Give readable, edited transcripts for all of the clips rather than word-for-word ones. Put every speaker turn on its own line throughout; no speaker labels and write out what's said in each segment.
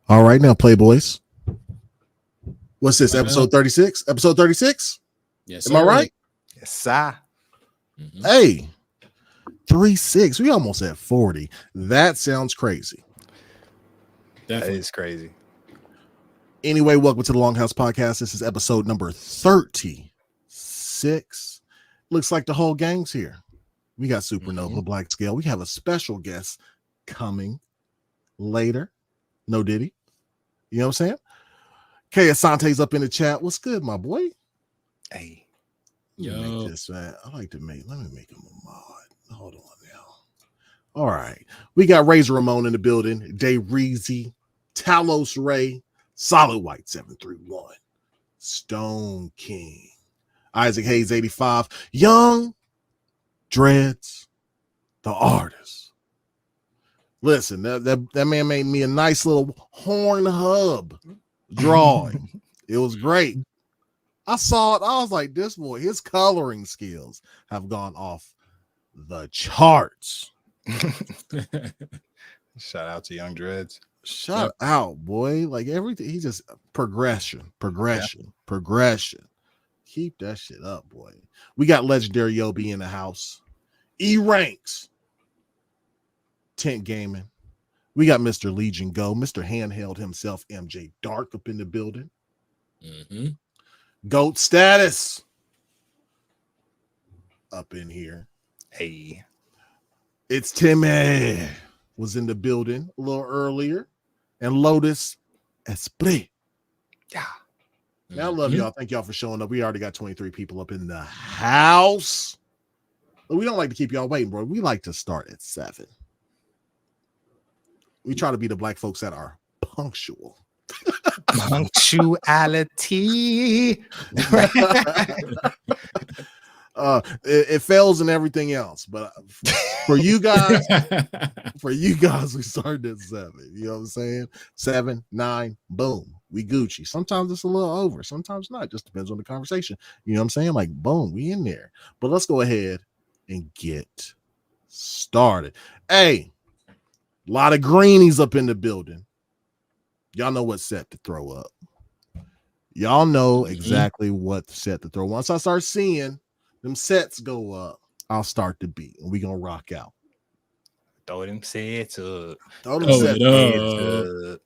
All right, now, Playboys. What's this, episode 36? Episode 36?
Yes,
Am I right?
Yes, sir.
Mm-hmm. Hey, 36. We almost at 40. That sounds crazy.
Definitely. That is crazy.
Anyway, welcome to the Longhouse Podcast. This is episode number 36. Looks like the whole gang's here. We got Supernova, BLAQQ Scale. We have a special guest coming later. No Diddy. You know what I'm saying? K Asante's up in the chat. What's good, my boy?
Hey.
Yo. This, man. I like to let me make him a mod. Hold on now. All right. We got Razor Ramon in the building. Day Reezy, Talos Ray, Solid White 731, Stone King, Isaac Hayes 85, Young Dreads, the artist. Listen, that man made me a nice little horn hub drawing. It was great. I saw it. I was like, this boy, his coloring skills have gone off the charts.
Shout out to Young Dreads.
Shout out, boy. Like everything, he just progression. Keep that shit up, boy. We got legendary Yobi in the house. E ranks. Tent Gaming. We got Mr. Legion Go, Mr. Handheld himself, MJ Dark up in the building. GOAT status up in here.
Hey,
it's Timmy was in the building a little earlier, and Lotus Esprit.
Yeah.
Now I love y'all. Thank y'all for showing up. We already got 23 people up in the house. But we don't like to keep y'all waiting, bro. We like to start at 7. We try to be the black folks that are punctual.
Punctuality.
It fails in everything else, but for you guys, we started at 7. You know what I'm saying? 7, 9, boom, we Gucci. Sometimes it's a little over, sometimes not. Just depends on the conversation. You know what I'm saying? Like, boom, we in there. But let's go ahead and get started. Hey. A lot of greenies up in the building. Y'all know what set to throw up. Y'all know exactly what set to throw. Once I start seeing them sets go up, I'll start the beat and we gonna rock out.
Throw them sets up.
Throw them sets up.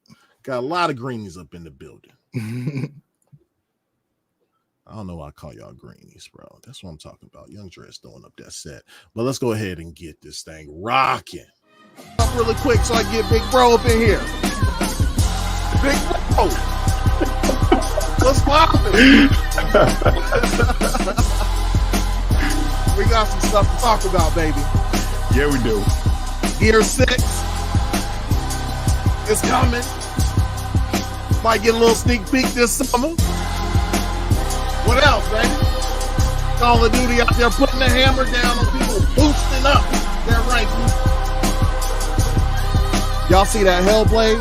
Got a lot of greenies up in the building. I don't know why I call y'all greenies, bro. That's what I'm talking about. Young Dress throwing up that set. But let's go ahead and get this thing rocking. Up really quick so I get Big Bro up in here. Big Bro, what's poppin'? We got some stuff to talk about, baby.
Yeah, we do.
Gear 6 is coming. Might get a little sneak peek this summer. What else, baby? Call of Duty out there putting the hammer down on people, boosting up their ranking. Y'all see that Hellblade?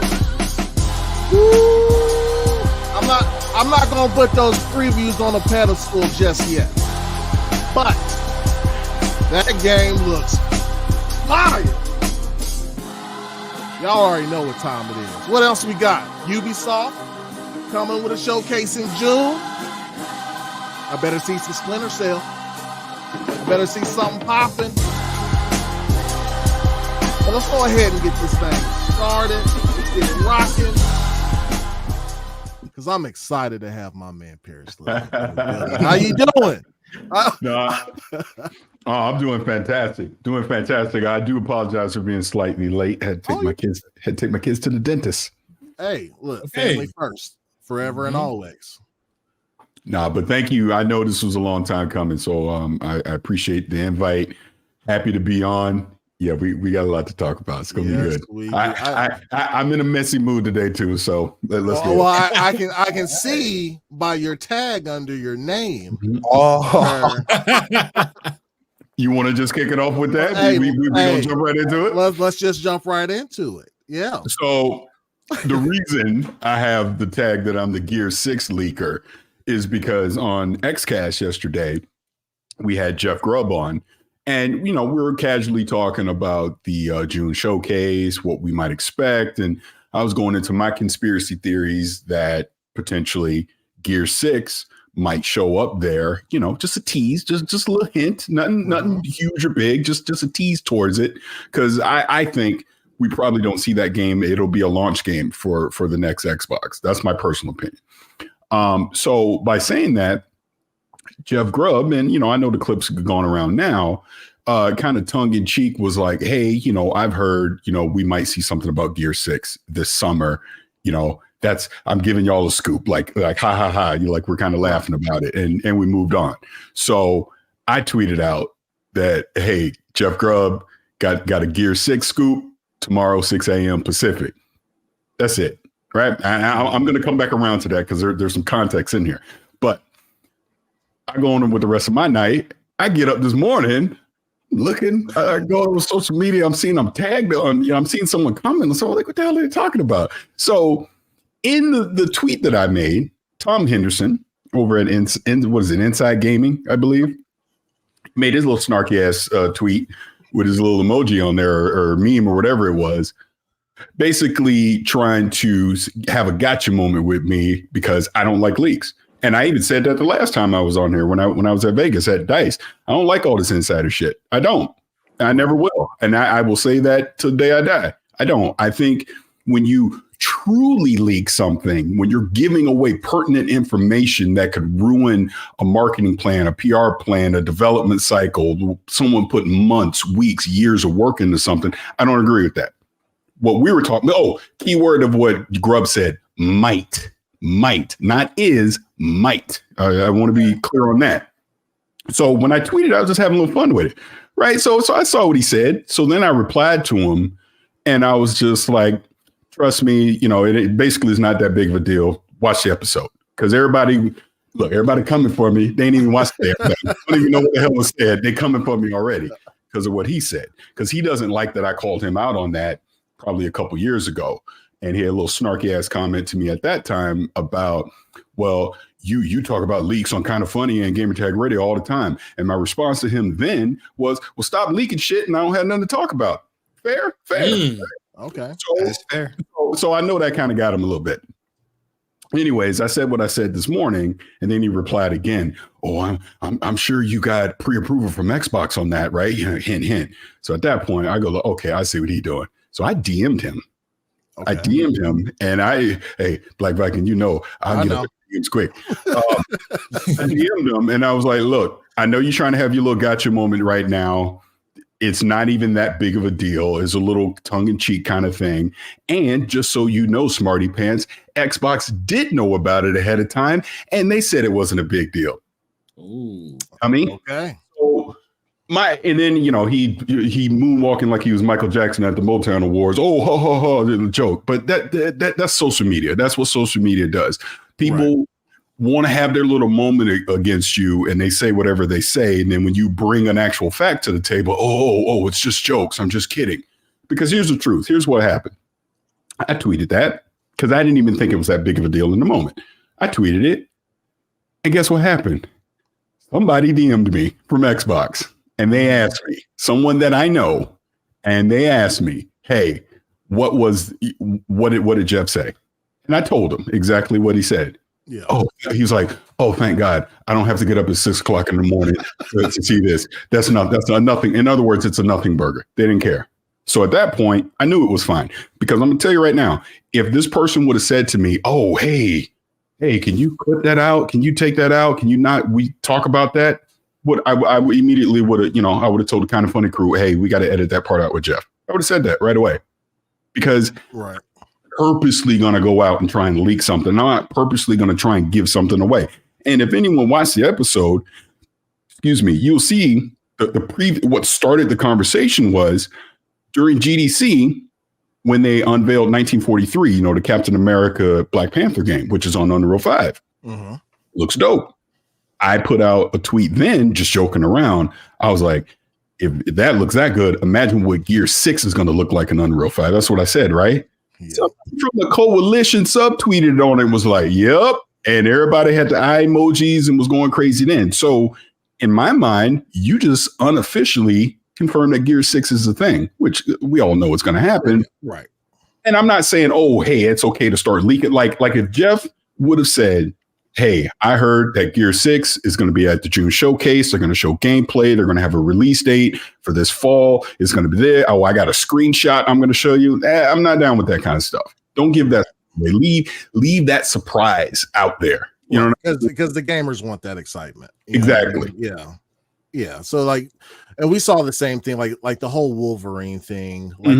Woo! I'm not gonna put those previews on a pedestal just yet. But that game looks fire. Y'all already know what time it is. What else we got? Ubisoft coming with a showcase in June. I better see some Splinter Cell. I better see something popping. But let's go ahead and get this thing started, get it rocking. Because I'm excited to have my man Parris. How you doing?
I'm doing fantastic. I do apologize for being slightly late. Had to take my kids to the dentist.
Hey, look, family first, forever and always.
But thank you. I know this was a long time coming, so I appreciate the invite. Happy to be on. Yeah, we got a lot to talk about. It's gonna be good. I'm in a messy mood today too, so let's go.
Well, I can see by your tag under your name.
Oh,
you want to just kick it off with that? Hey, we gonna jump right into it.
Let's just jump right into it. Yeah.
So the reason I have the tag that I'm the Gear 6 leaker is because on XCast yesterday we had Jeff Grubb on. And, we were casually talking about the June showcase, what we might expect. And I was going into my conspiracy theories that potentially Gear 6 might show up there, just a tease, just a little hint, nothing huge or big, just a tease towards it. Because I think we probably don't see that game. It'll be a launch game for the next Xbox. That's my personal opinion. So by saying that, Jeff Grubb, and I know the clips going around now, kind of tongue in cheek was like, hey, I've heard, we might see something about Gear 6 this summer. I'm giving y'all a scoop, like ha ha ha. You're like, we're kind of laughing about it, and we moved on. So I tweeted out that, hey, Jeff Grubb got a Gear 6 scoop tomorrow, 6 a.m. Pacific. That's it, right? I'm going to come back around to that because there's some context in here. But I go on with the rest of my night. I get up this morning, looking, I go on social media. I'm seeing I'm tagged on. I'm seeing someone comment. So I'm like, what the hell are they talking about? So in the tweet that I made, Tom Henderson over at Inside Gaming, I believe, made his little snarky ass tweet with his little emoji on there or meme or whatever it was, basically trying to have a gotcha moment with me because I don't like leaks. And I even said that the last time I was on here when I was at Vegas at DICE. I don't like all this insider shit. I don't. I never will. And I will say that till the day I die. I don't. I think when you truly leak something, when you're giving away pertinent information that could ruin a marketing plan, a PR plan, a development cycle, someone putting months, weeks, years of work into something, I don't agree with that. What we were talking, keyword of what Grubb said, might, not is, might. I want to be clear on that. So when I tweeted, I was just having a little fun with it, right? So I saw what he said. So then I replied to him and I was just like, trust me, it basically is not that big of a deal. Watch the episode. Because everybody coming for me. They ain't even watched the episode. They don't even know what the hell was said. They coming for me already because of what he said. Because he doesn't like that I called him out on that probably a couple years ago. And he had a little snarky ass comment to me at that time about, well, you talk about leaks on Kind of Funny and Gamertag Radio all the time. And my response to him then was, well, stop leaking shit and I don't have nothing to talk about. Fair.
Okay.
So, that's fair.
So I know that kind of got him a little bit. Anyways, I said what I said this morning, and then he replied again. Oh, I'm sure you got pre-approval from Xbox on that, right? Hint. So at that point, I go, okay, I see what he's doing. So I DM'd him. Okay. I DM'd him, and hey, Black Viking, I'll get up the DMs quick. I DM'd him, and I was like, look, I know you're trying to have your little gotcha moment right now. It's not even that big of a deal. It's a little tongue-in-cheek kind of thing. And just so you know, Smarty Pants, Xbox did know about it ahead of time, and they said it wasn't a big deal.
Ooh.
Okay.
So and then he moonwalking like he was Michael Jackson at the Motown Awards. Oh, ho, ho, ho, joke. But that's social media. That's what social media does. People want to have their little moment against you and they say whatever they say. And then when you bring an actual fact to the table, it's just jokes. I'm just kidding. Because here's the truth. Here's what happened. I tweeted that because I didn't even think it was that big of a deal in the moment. I tweeted it. And guess what happened? Somebody DM'd me from Xbox and they asked me, someone that I know, and they asked me, hey, what did Jeff say? And I told him exactly what he said.
Yeah.
Oh, he was like, oh, thank God. I don't have to get up at 6 o'clock in the morning to see this. That's not nothing. In other words, it's a nothing burger. They didn't care. So at that point, I knew it was fine because I'm going to tell you right now, if this person would have said to me, oh, hey, can you clip that out? Can you take that out? Can you not? We talk about that. I immediately would have, I would have told the Kind of Funny crew, hey, we got to edit that part out with Jeff. I would have said that right away because purposely going to go out and try and leak something. I'm not purposely going to try and give something away. And if anyone watched the episode, you'll see what started the conversation was during GDC when they unveiled 1943, the Captain America Black Panther game, which is on Unreal 5. Mm-hmm. Looks dope. I put out a tweet then just joking around. I was like, if that looks that good, imagine what Gear 6 is going to look like in Unreal 5. That's what I said, right? Yeah. So from the coalition subtweeted on it was like, yep. And everybody had the eye emojis and was going crazy then. So in my mind, you just unofficially confirmed that Gear 6 is a thing, which we all know it's going to happen.
Right.
And I'm not saying, oh, hey, it's okay to start leaking. Like if Jeff would have said, hey, I heard that Gear 6 is going to be at the June showcase. They're going to show gameplay. They're going to have a release date for this fall. It's going to be there. Oh, I got a screenshot I'm going to show you. I'm not down with that kind of stuff. Don't give that away. Leave that surprise out there. You know,
because the gamers want that excitement.
Exactly.
Yeah. So like, and we saw the same thing, like the whole Wolverine thing, like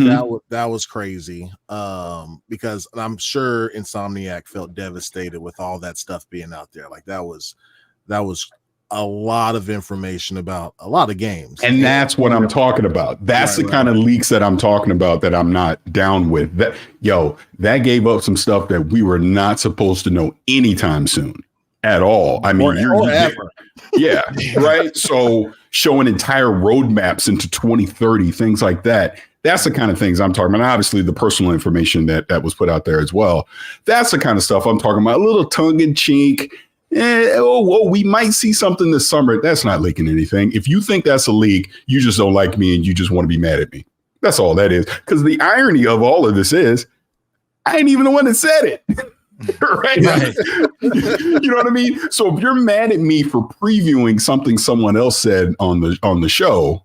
that was crazy. Because I'm sure Insomniac felt devastated with all that stuff being out there. Like that was a lot of information about a lot of games.
And that's what I'm talking about. That's the kind of leaks that I'm talking about that I'm not down with. That gave up some stuff that we were not supposed to know anytime soon at all. I mean, yeah, right. So showing entire roadmaps into 2030, things like that. That's the kind of things I'm talking about. Obviously, the personal information that was put out there as well. That's the kind of stuff I'm talking about. A little tongue in cheek. We might see something this summer. That's not leaking anything. If you think that's a leak, you just don't like me and you just want to be mad at me. That's all that is. Because the irony of all of this is, I ain't even the one that said it. Right? You know what I mean? So if you're mad at me for previewing something someone else said on the show,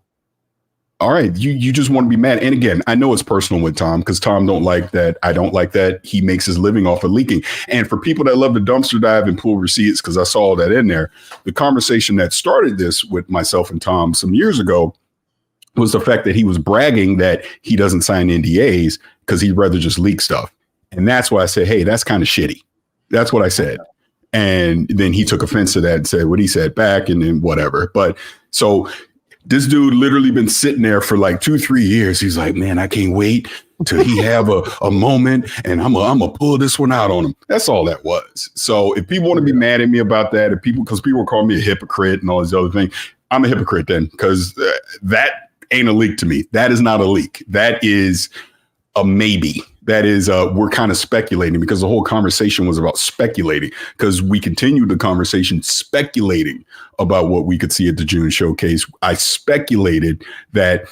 all right, you just want to be mad. And again, I know it's personal with Tom because Tom don't like that. I don't like that he makes his living off of leaking. And for people that love to dumpster dive and pull receipts, because I saw all that in there, the conversation that started this with myself and Tom some years ago was the fact that he was bragging that he doesn't sign NDAs because he'd rather just leak stuff. And that's why I said, hey, that's kind of shitty. That's what I said. And then he took offense to that and said what he said back and then whatever. But so this dude literally been sitting there for like 2-3 years. He's like, man, I can't wait till he have a moment and I'm gonna pull this one out on him. That's all that was. So if people want to be mad at me about that, because people call me a hypocrite and all these other things, I'm a hypocrite then because that ain't a leak to me. That is not a leak. That is a maybe. That is, we're kind of speculating because the whole conversation was about speculating because we continued the conversation speculating about what we could see at the June showcase. I speculated that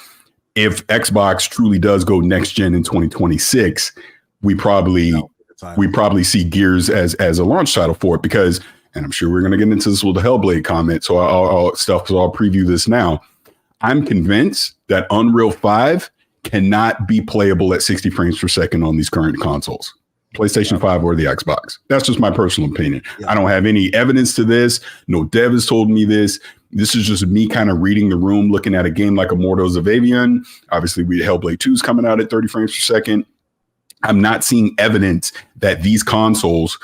if Xbox truly does go next gen in 2026, we probably see Gears as a launch title for it because, and I'm sure we're going to get into this with the Hellblade comment. So I'll preview this now. I'm convinced that Unreal 5 cannot be playable at 60 frames per second on these current consoles, PlayStation 5 or the Xbox. That's just my personal opinion. I don't have any evidence to this. No dev has told me this. This is just me kind of reading the room, looking at a game like Immortals of Avian. Obviously, Hellblade 2 is coming out at 30 frames per second. I'm not seeing evidence that these consoles,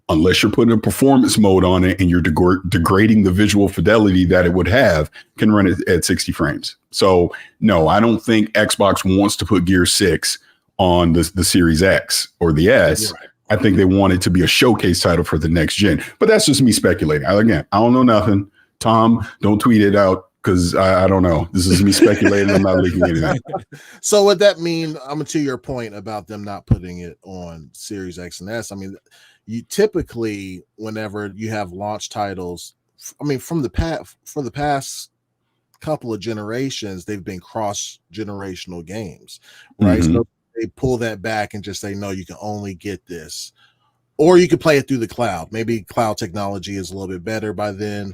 unless you're putting a performance mode on it and you're degrading the visual fidelity that it would have, can run it at 60 frames. So no, I don't think Xbox wants to put Gear 6 on the Series X or the S. Right. I think they want it to be a showcase title for the next gen. But that's just me speculating. Again, I don't know nothing. Tom, don't tweet it out because I don't know. This is me speculating. I'm not leaking anything.
So would that mean, to your point about them not putting it on Series X and S, I mean, you typically, whenever you have launch titles, I mean, for the past couple of generations, they've been cross-generational games, right? Mm-hmm. So they pull that back and just say, no, you can only get this, or you can play it through the cloud. Maybe cloud technology is a little bit better by then.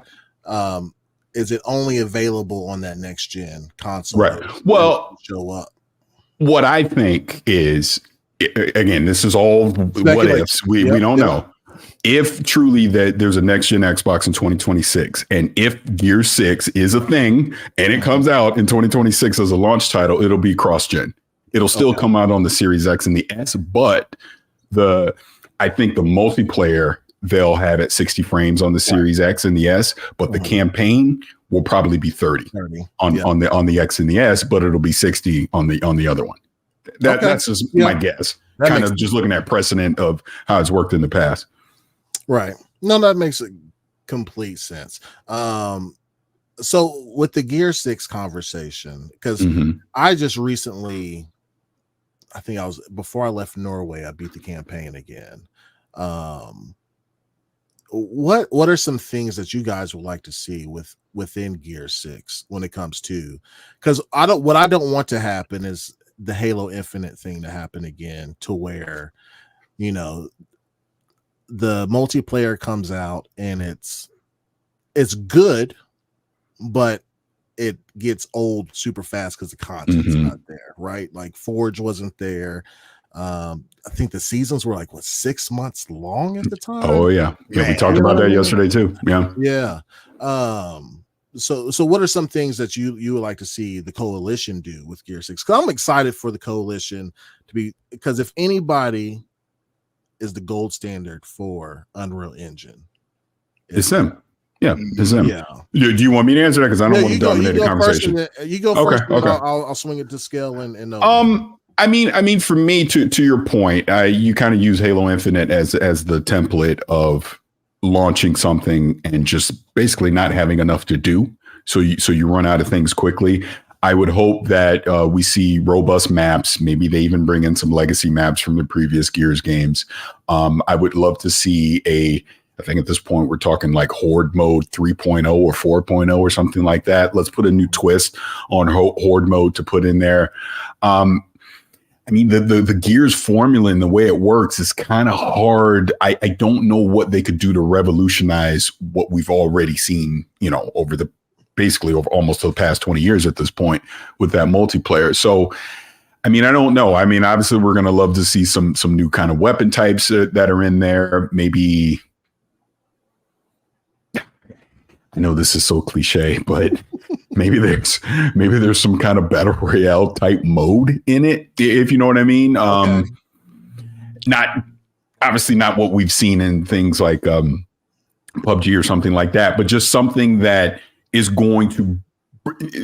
Is it only available on that next gen console?
Right. Well,
show up. What
I think is, again, this is all what ifs. We don't know. If truly that there's a next gen Xbox in 2026, and if Gear 6 is a thing and it comes out in 2026 as a launch title, it'll be cross gen. It'll still come out on the Series X and the S, but I think the multiplayer they'll have at 60 frames on the Series X and the S, but the campaign will probably be 30 on the X and the S, but it'll be 60 on the other one. That's just my guess. That kind of just looking at precedent of how it's worked in the past.
Right. No, that makes complete sense. So with the Gear 6 conversation, because I just recently, I think before I left Norway, I beat the campaign again. What are some things that you guys would like to see within Gear 6 when it comes to, because what I don't want to happen is the Halo Infinite thing to happen again, to where, you know, the multiplayer comes out and it's good, but it gets old super fast because the content's not there, right? Like Forge wasn't there. I think the seasons were like 6 months long at the time.
Oh yeah, yeah. We talked about that yesterday too. Yeah.
So what are some things that you would like to see the Coalition do with Gear 6? Because I'm excited for the Coalition to be, because if anybody is the gold standard for Unreal Engine,
it's them. Yeah, it's them.
Yeah.
Do you want me to answer that? Because I don't want to dominate the conversation.
You go first. Okay. I'll swing it to Scale and
I mean, for me, to your point, you kind of use Halo Infinite as the template of launching something and just basically not having enough to do. So you run out of things quickly. I would hope that we see robust maps. Maybe they even bring in some legacy maps from the previous Gears games. I would love to see I think at this point we're talking like Horde mode 3.0 or 4.0 or something like that. Let's put a new twist on Horde mode to put in there. I mean, the Gears formula and the way it works is kind of hard. I don't know what they could do to revolutionize what we've already seen, over almost the past 20 years at this point with that multiplayer. So, I mean, I don't know. I mean, obviously we're going to love to see some new kind of weapon types that are in there. Maybe, I know this is so cliche, but maybe there's some kind of battle royale type mode in it, if you know what I mean. Okay. Not what we've seen in things like PUBG or something like that, but just something that is going to,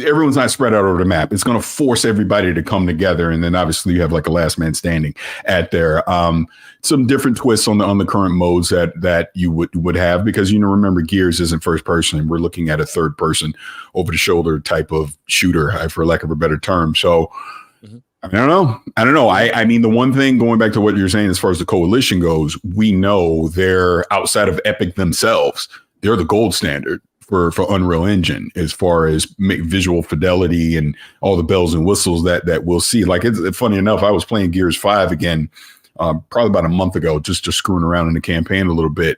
everyone's not spread out over the map. It's going to force everybody to come together. And then obviously you have like a last man standing at there. Some different twists on the current modes that you would have, because, remember, Gears isn't first person. We're looking at a third person over the shoulder type of shooter, for lack of a better term. So I don't know. I mean, the one thing, going back to what you're saying, as far as the Coalition goes, we know they're outside of Epic themselves. They're the gold standard for Unreal Engine as far as visual fidelity and all the bells and whistles that we'll see. Like, it's funny enough, I was playing Gears 5 again, probably about a month ago, just screwing around in the campaign a little bit,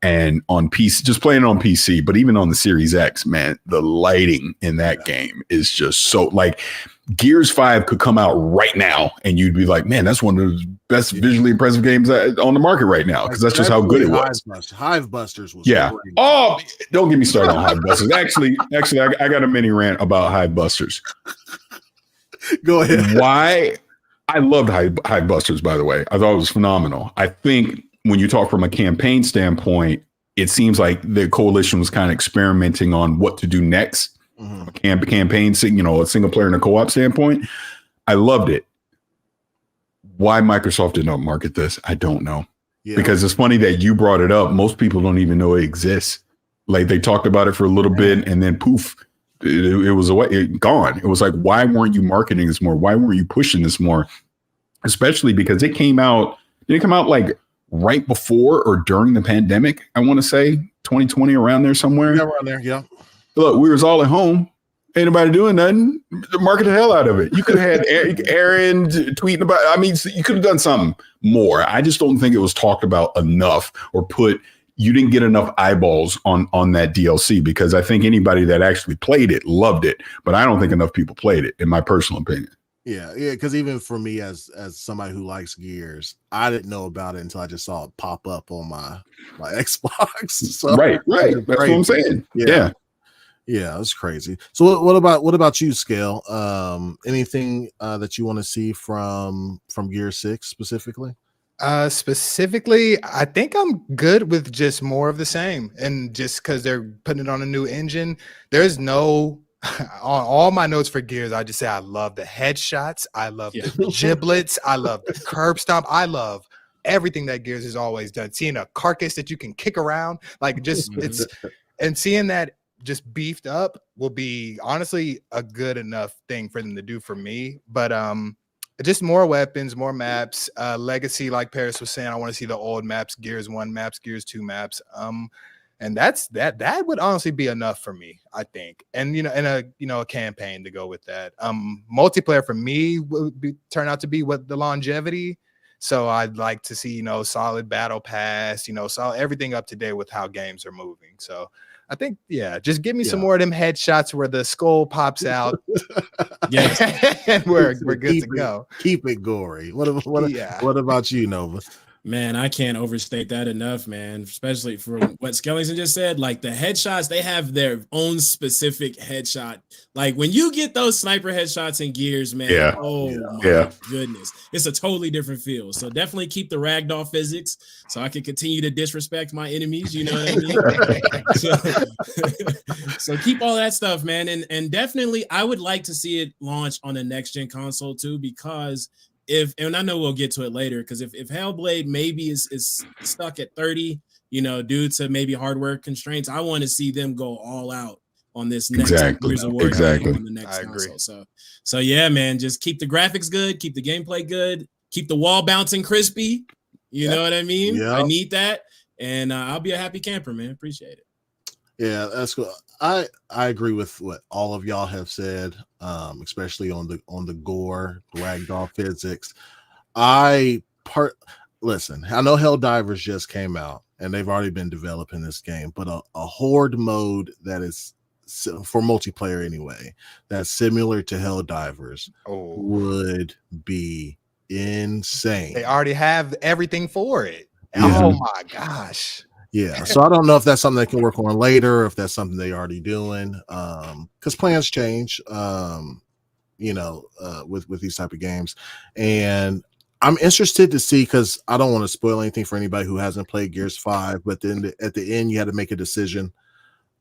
and on PC, just playing on PC, but even on the Series X, man, the lighting in that game is just so, like, Gears 5 could come out right now and you'd be like, man, that's one of the best visually impressive games on the market right now, because that's just how good it was.
Hive Busters was
great. Oh, don't get me started on Hive Busters. Actually, I got a mini rant about Hive Busters.
Go ahead.
Why? I loved Hive Busters, by the way. I thought it was phenomenal. I think when you talk from a campaign standpoint, it seems like the Coalition was kind of experimenting on what to do next. Campaign, a single player and a co-op standpoint. I loved it. Why Microsoft did not market this, I don't know. Because it's funny that you brought it up. Most people don't even know it exists. Like, they talked about it for a little bit and then poof, it was gone. It was like, why weren't you marketing this more? Why weren't you pushing this more? Especially because it came out like right before or during the pandemic. I want to say 2020, around there somewhere.
Yeah, around there. Yeah.
Look, we was all at home. Ain't nobody doing nothing. Market the hell out of it. You could have had Aaron tweeting about it. I mean, you could have done something more. I just don't think it was talked about enough, or you didn't get enough eyeballs on that DLC, because I think anybody that actually played it loved it, but I don't think enough people played it, in my personal opinion.
Yeah, because even for me, as somebody who likes Gears, I didn't know about it until I just saw it pop up on my Xbox. So,
right. That's what I'm saying. Yeah.
Yeah, it's crazy. So what about you, Scale? Anything that you want to see from Gear 6 specifically?
Specifically, I think I'm good with just more of the same. And just because they're putting it on a new engine, there's no on all my notes for Gears, I just say I love the headshots, I love the giblets, I love the curb stomp, I love everything that Gears has always done. Seeing a carcass that you can kick around, like, just it's, and seeing that just beefed up will be honestly a good enough thing for them to do for me. But just more weapons, more maps, legacy, like Parris was saying. I want to see the old maps, Gears 1 maps, Gears 2 maps. And that would honestly be enough for me, I think. And a campaign to go with that. Multiplayer for me would turn out to be what the longevity. So I'd like to see, solid battle pass, solid everything up to date with how games are moving. So I think, just give me some more of them headshots where the skull pops out. And we're good to go.
Keep it gory. What about you, Nova?
Man, I can't overstate that enough, man, especially for what Skellington just said. Like the headshots, they have their own specific headshot. Like when you get those sniper headshots in Gears, man, my goodness, it's a totally different feel. So definitely keep the ragdoll physics so I can continue to disrespect my enemies. You know what I mean? so keep all that stuff, man. And definitely I would like to see it launch on a next-gen console too, because and I know we'll get to it later, because if Hellblade maybe is stuck at 30, due to maybe hardware constraints, I want to see them go all out on this next Gears of War on the next console. So yeah, man, just keep the graphics good, keep the gameplay good, keep the wall bouncing crispy. You know what I mean? Yep. I need that, and I'll be a happy camper, man. Appreciate it.
Yeah, that's cool. I agree with what all of y'all have said, especially on the gore, ragdoll physics. Listen, I know Helldivers just came out and they've already been developing this game, but a horde mode that is for multiplayer anyway, that's similar to Helldivers would be insane.
They already have everything for it. Yeah. Oh my gosh.
Yeah, so I don't know if that's something they can work on later, or if that's something they already doing, because plans change, with these type of games. And I'm interested to see, because I don't want to spoil anything for anybody who hasn't played Gears 5, but then at the end you had to make a decision,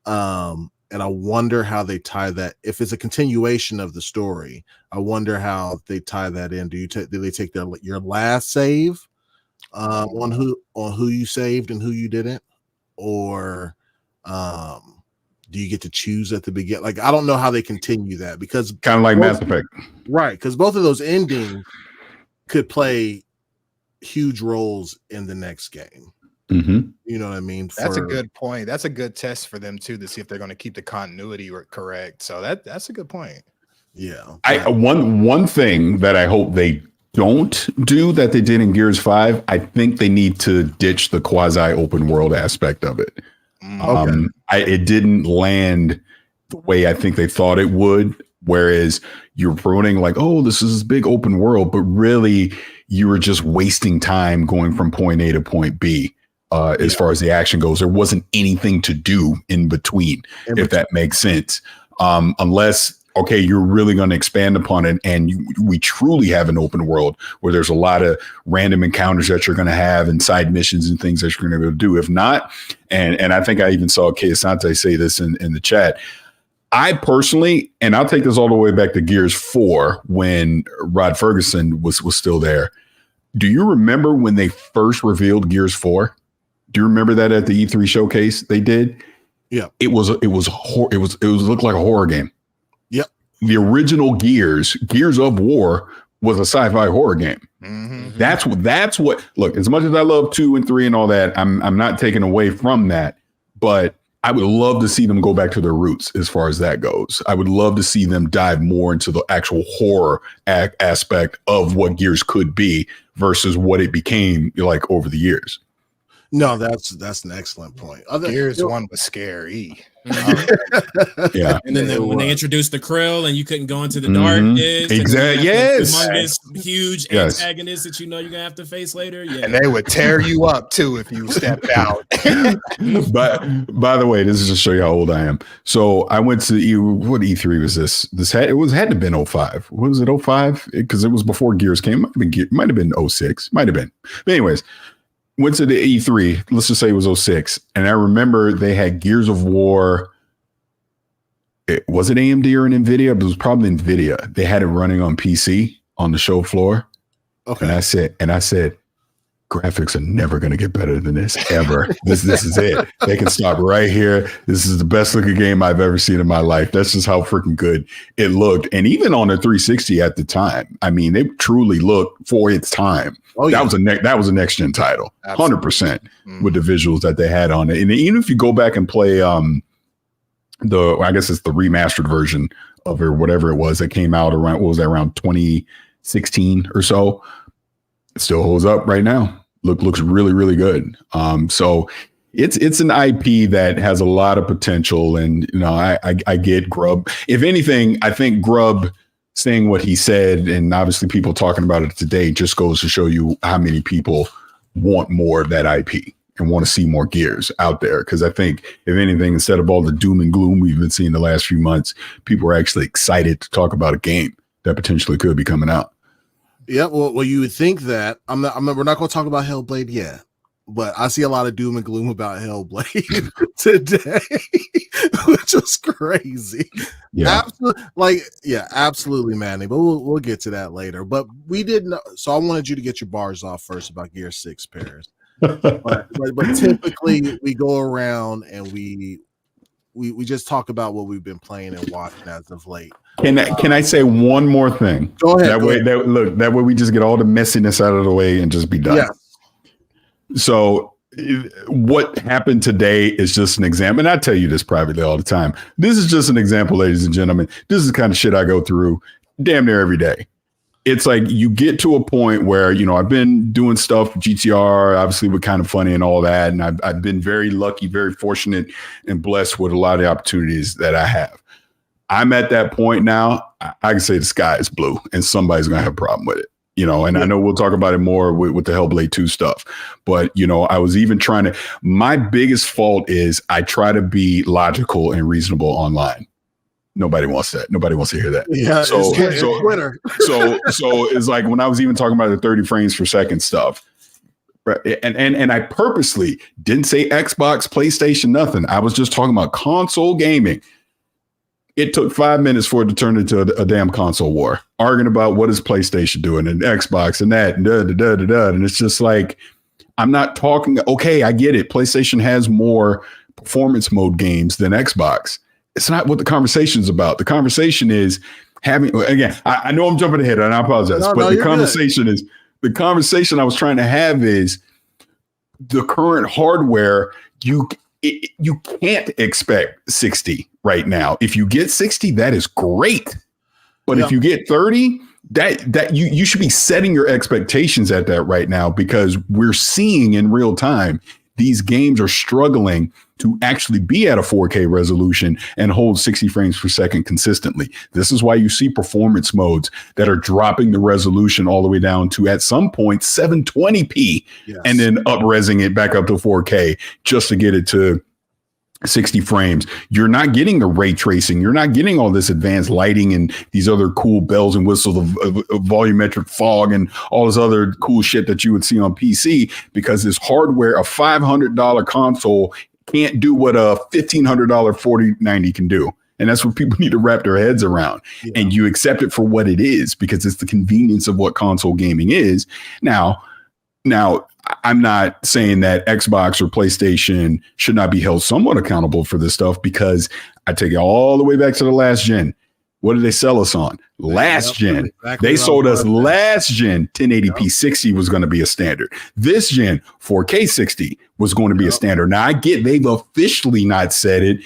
and I wonder how they tie that. If it's a continuation of the story, I wonder how they tie that in. Do they take your last save on who you saved and who you didn't, or do you get to choose at the beginning? Like, I don't know how they continue that, because
kind of like Mass Effect,
right? Because both of those endings could play huge roles in the next game.
Mm-hmm.
You know what I mean?
That's a good point. That's a good test for them too, to see if they're going to keep the continuity correct. So that's a good point.
Yeah.
One thing that I hope they don't do that they did in Gears 5, I think they need to ditch the quasi open world aspect of it.
Okay.
It didn't land the way I think they thought it would, whereas you're promoting like, oh, this is this big open world, but really you were just wasting time going from point A to point B. As far as the action goes, there wasn't anything to do in between, if that makes sense. Unless, okay, you're really going to expand upon it, and we truly have an open world where there's a lot of random encounters that you're going to have and side missions and things that you're going to be able to do. If not, and I think I even saw Kay Asante say this in the chat, I personally, and I'll take this all the way back to Gears 4 when Rod Ferguson was still there. Do you remember when they first revealed Gears 4? Do you remember that at the E3 showcase they did?
Yeah.
It looked like a horror game.
Yep.
The original Gears of War was a sci-fi horror game.
Mm-hmm.
That's what look, as much as I love 2 and 3 and all that, I'm not taking away from that, but I would love to see them go back to their roots as far as that goes. I would love to see them dive more into the actual horror aspect of what Gears could be versus what it became like over the years.
No, that's an excellent point.
Gears 1 was scary.
Yeah.
And then when they introduced the Krill and you couldn't go into the darkness.
Exactly. Yes.
Humongous, huge antagonists that you're going to have to face later. Yeah.
And they would tear you up too if you stepped out.
But by the way, this is to show you how old I am. So I went to what E3 was this? Had to have been 05. What was it, 05? Because it was before Gears came. Might have been 06. Might have been. But anyways, went to the E3, let's just say it was 06. And I remember they had Gears of War. Was it AMD or an NVIDIA? But it was probably NVIDIA. They had it running on PC on the show floor.
Okay.
And I said, graphics are never going to get better than this ever. This is it. They can stop right here. This is the best looking game I've ever seen in my life. That's just how freaking good it looked. And even on the 360 at the time, I mean, it truly looked for its time. Oh, yeah. That was a next gen title, 100% with the visuals that they had on it. And even if you go back and play I guess it's the remastered version of it, or whatever it was that came out around, what was that, around 2016 or so? It still holds up right now. Looks really, really good. So it's an IP that has a lot of potential, and I get Grubb. If anything, I think Grubb saying what he said, and obviously people talking about it today, just goes to show you how many people want more of that IP and want to see more Gears out there. Because I think, if anything, instead of all the doom and gloom we've been seeing the last few months, people are actually excited to talk about a game that potentially could be coming out.
Yeah, well, you would think that. We're not going to talk about Hellblade yet, but I see a lot of doom and gloom about Hellblade today, which was crazy.
Yeah,
absolutely, Manny. But we'll get to that later. But we didn't. So I wanted you to get your bars off first about Gear 6, Parris. but typically we go around and we just talk about what we've been playing and watching as of late.
Can I say one more thing?
Go ahead.
That way we just get all the messiness out of the way and just be done.
Yeah.
So what happened today is just an example. And I tell you this privately all the time. This is just an example, ladies and gentlemen. This is the kind of shit I go through damn near every day. It's like you get to a point where, I've been doing stuff with GTR, obviously with Kind of Funny and all that. And I've been very lucky, very fortunate and blessed with a lot of the opportunities that I have. I'm at that point now. I can say the sky is blue and somebody's going to have a problem with it, and I know we'll talk about it more with the Hellblade 2 stuff. But, I was even my biggest fault is I try to be logical and reasonable online. Nobody wants that. Nobody wants to hear that.
Yeah.
So
Twitter.
so it's like when I was even talking about the 30 frames per second stuff, right? And I purposely didn't say Xbox, PlayStation, nothing. I was just talking about console gaming. It took 5 minutes for it to turn into a damn console war, arguing about what is PlayStation doing and Xbox and that and and it's just like, I'm not talking. Okay, I get it. PlayStation has more performance mode games than Xbox. It's not what the conversation is about. The conversation is having, again, I know I'm jumping ahead and I apologize, but the conversation I was trying to have is the current hardware. You can't expect 60 right now. If you get 60, that is great. But if you get 30, that you should be setting your expectations at that right now, because we're seeing in real time these games are struggling to actually be at a 4K resolution and hold 60 frames per second consistently. This is why you see performance modes that are dropping the resolution all the way down to, at some point, 720p, and then up-resing it back up to 4K just to get it to 60 frames. You're not getting the ray tracing. You're not getting all this advanced lighting and these other cool bells and whistles of volumetric fog and all this other cool shit that you would see on PC, because this hardware, a $500 console, can't do what a $1,500 4090 can do. And that's what people need to wrap their heads around. Yeah. And you accept it for what it is, because it's the convenience of what console gaming is. Now, I'm not saying that Xbox or PlayStation should not be held somewhat accountable for this stuff, because I take it all the way back to the last gen. What did they sell us on? Last gen. Exactly. They sold us last gen 1080p 60 was going to be a standard. This gen 4K 60 was going to be a standard. Now I get they've officially not said it,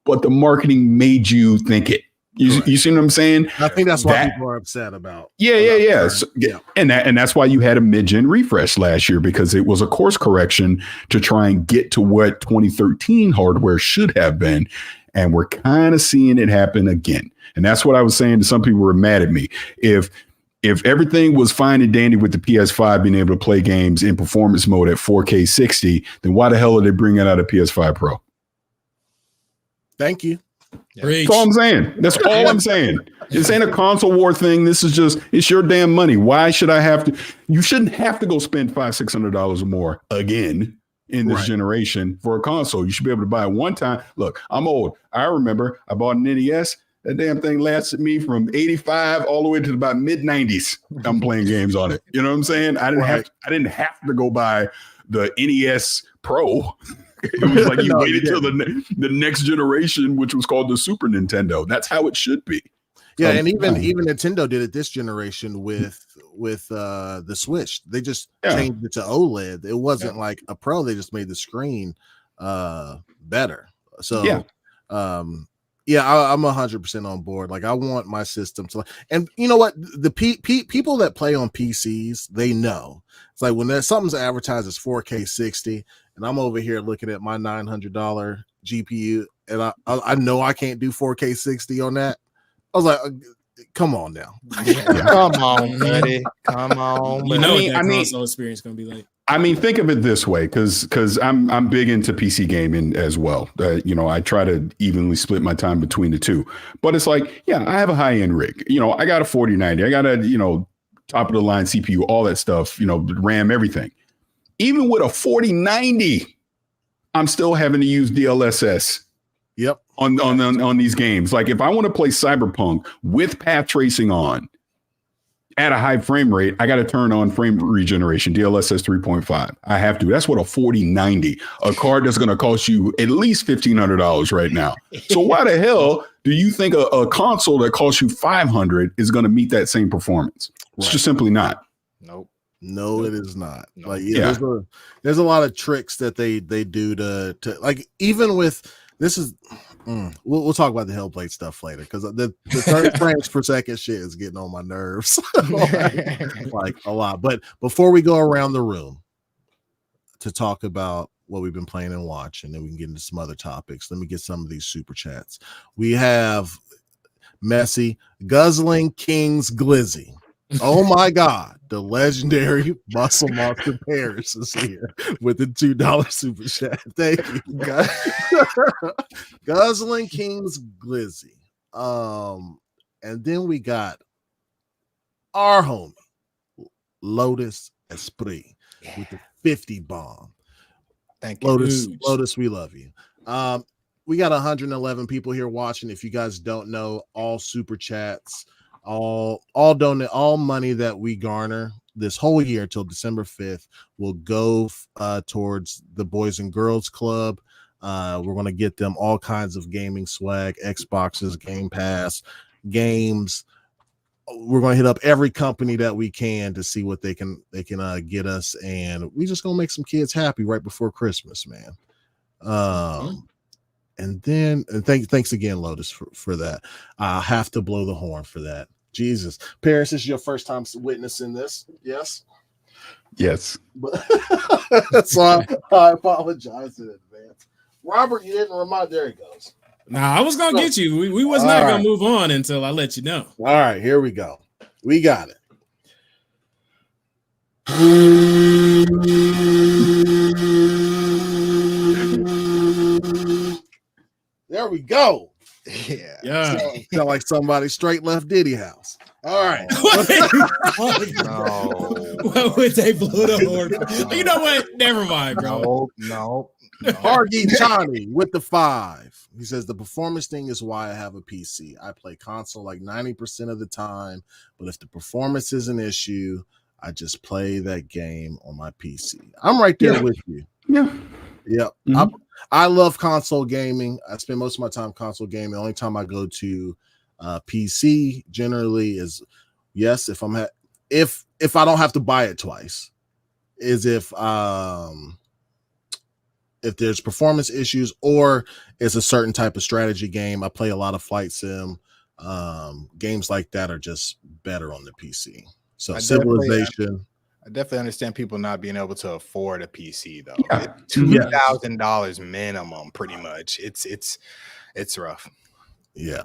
but the marketing made you think it. You see what I'm saying?
I think that's why people are upset about.
Yeah. So, and that's why you had a mid-gen refresh last year, because it was a course correction to try and get to what 2013 hardware should have been. And we're kind of seeing it happen again. And that's what I was saying to some people who were mad at me. If everything was fine and dandy with the PS5 being able to play games in performance mode at 4K 60, then why the hell are they bringing out a PS5 Pro?
Thank you.
That's all I'm saying. That's all I'm saying. This ain't a console war thing. This is just, it's your damn money. Why should I have to? You shouldn't have to go spend $500-$600 or more again in this generation for a console. You should be able to buy it one time. Look, I'm old. I remember I bought an NES. That damn thing lasted me from 85 all the way to about mid 90s. I'm playing games on it. You know what I'm saying? I didn't have to go buy the NES Pro. It was like you waited till the next generation, which was called the Super Nintendo. That's how it should be.
Yeah, and even Nintendo did it this generation with the Switch. They just changed it to OLED. It wasn't like a Pro. They just made the screen better. So I'm 100% on board. Like, I want my system to, and you know what? The people that play on PCs, they know. It's like when there's something's advertised as 4K 60, and I'm over here looking at my $900 GPU, and I know I can't do 4K 60 on that. I was like, come on now.
Come on, buddy. Come on.
You know what that console experience is going to be like.
I mean, think of it this way, because I'm big into PC gaming as well. I try to evenly split my time between the two. But it's like, I have a high-end rig. I got a 4090. I got a, top-of-the-line CPU, all that stuff, RAM, everything. Even with a 4090, I'm still having to use DLSS.
Yep.
On these games. Like, if I want to play Cyberpunk with path tracing on at a high frame rate, I got to turn on frame regeneration, DLSS 3.5. I have to. That's what a 4090, a card that's going to cost you at least $1,500 right now. So why the hell do you think a console that costs you $500 is going to meet that same performance? It's just simply not.
Nope.
No, it is not.
No.
Like, there's a lot of tricks that they do to like, even with this is. We'll talk about the Hellblade stuff later, because the 30 frames per second shit is getting on my nerves like a lot. But before we go around the room to talk about what we've been playing and watching, then we can get into some other topics. Let me get some of these super chats. We have Messi, Guzzling King's Glizzy. Oh my God, the legendary Muscle Monster Parris is here with the $2 super chat. Thank you. Guzzling King's Glizzy. And then we got our homie, Lotus Esprit, with the 50 bomb.
Thank you.
Lotus, we love you. We got 111 people here watching. If you guys don't know, all super chats, all money that we garner this whole year till December 5th will go towards the Boys and Girls Club. We're going to get them all kinds of gaming swag, Xboxes, Game Pass, games. We're going to hit up every company that we can to see what they can get us, and we just going to make some kids happy right before Christmas, man. And then thanks again, Lotus, for that. I have to blow the horn for that. Jesus. Parris, this is your first time witnessing this. Yes?
Yes.
So I apologize in advance. Robert, you didn't remind. There he goes.
Nah, I was going to get you. We was not going to move on until I let you know.
All right, here we go. We got it. There we go.
Yeah.
Sound like somebody straight left Diddy house. All right.
No.
What would they blow the horn? You know what? Never mind, bro.
No.
Hargi Chani with the 5. He says the performance thing is why I have a PC. I play console like 90% of the time, but if the performance is an issue, I just play that game on my PC. I'm right there with you.
Yeah.
Mm-hmm. I love console gaming. I spend most of my time console gaming. The only time I go to PC generally is if I don't have to buy it twice, is if there's performance issues or it's a certain type of strategy game. I play a lot of flight sim. Games like that are just better on the PC. So Civilization.
I definitely understand people not being able to afford a PC though. Yeah. $2,000 minimum, pretty much. It's rough.
Yeah,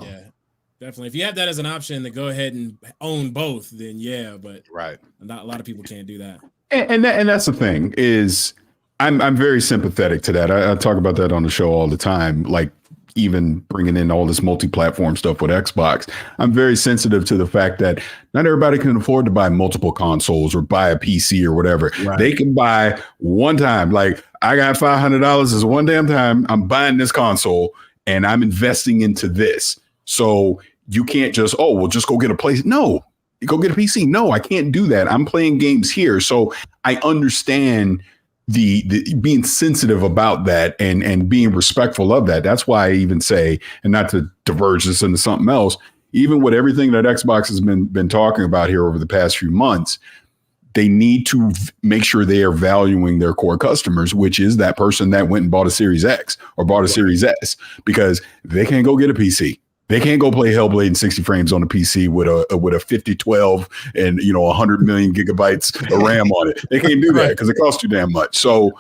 definitely. If you have that as an option to go ahead and own both, then but
right.
Not a lot of people can't do that.
And that's the thing is, I'm very sympathetic to that. I talk about that on the show all the time. Like, even bringing in all this multi-platform stuff with Xbox, I'm very sensitive to the fact that not everybody can afford to buy multiple consoles or buy a PC or whatever. Right. They can buy one time. Like, I got $500 is one damn time. I'm buying this console and I'm investing into this. So you can't just, just go get a place. No, go get a PC. No, I can't do that. I'm playing games here. So I understand the being sensitive about that and being respectful of that. That's why I even say, and not to diverge this into something else, even with everything that Xbox has been talking about here over the past few months, they need to make sure they are valuing their core customers, which is that person that went and bought a Series X or bought a Series S, because they can't go get a PC. They can't go play Hellblade in 60 frames on a PC with a 5012 and 100 million gigabytes of RAM on it. They can't do that because it costs too damn much. So,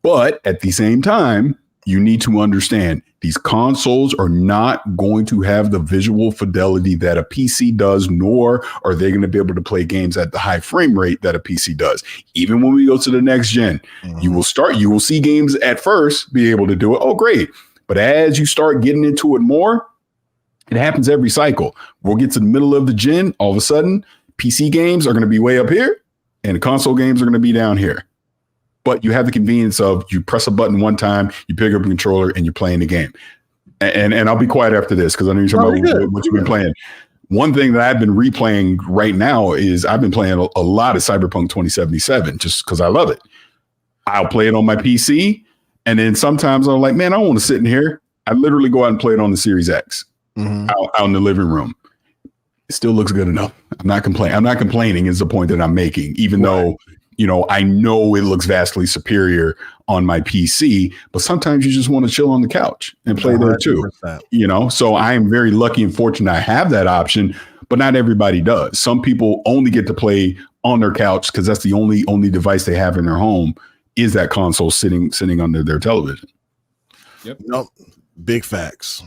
but at the same time, you need to understand these consoles are not going to have the visual fidelity that a PC does, nor are they going to be able to play games at the high frame rate that a PC does. Even when we go to the next gen, you will see games at first be able to do it. Oh, great. But as you start getting into it more, it happens every cycle. We'll get to the middle of the gen. All of a sudden, PC games are going to be way up here and the console games are going to be down here. But you have the convenience of you press a button one time, you pick up a controller, and you're playing the game. And I'll be quiet after this because I know you're talking about what you've been playing. One thing that I've been replaying right now is I've been playing a lot of Cyberpunk 2077 just because I love it. I'll play it on my PC, and then sometimes I'm like, man, I don't want to sit in here. I literally go out and play it on the Series X out in the living room. It still looks good enough. I'm not complaining is the point that I'm making, even though I know it looks vastly superior on my PC, but sometimes you just want to chill on the couch and play there too. So I am very lucky and fortunate I have that option, but not everybody does. Some people only get to play on their couch because that's the only device they have in their home is that console sitting under their television.
Yep. Nope. Big facts.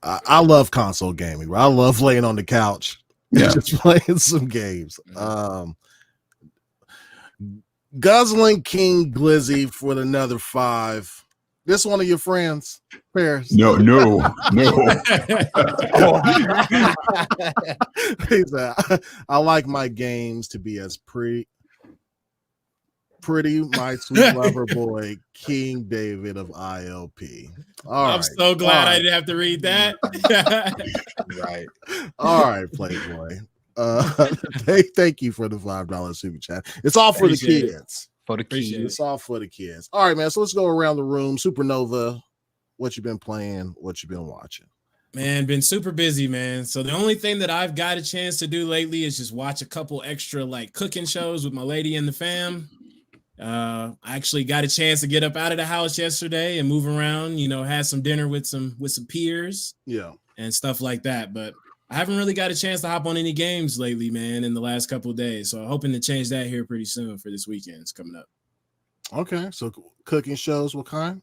I love console gaming. I love laying on the couch and just playing some games. Guzzling King Glizzy for another 5. This one of your friends, Parris?
No.
He said, I like my games to be as pretty, my sweet lover boy, King David of ILP.
I'm so glad I didn't have to read that.
Right. All right, Playboy. Thank you for the $5 super chat. It's all for the kids. It's all for the kids. All right, man. So let's go around the room. Supernova, what you been playing? What you been watching?
Man, been super busy, man. So the only thing that I've got a chance to do lately is just watch a couple extra cooking shows with my lady and the fam. I actually got a chance to get up out of the house yesterday and move around. Had some dinner with some peers, and stuff like that. But I haven't really got a chance to hop on any games lately, man, in the last couple of days. So I'm hoping to change that here pretty soon for this weekend. It's coming up. Okay. So cooking shows, what kind?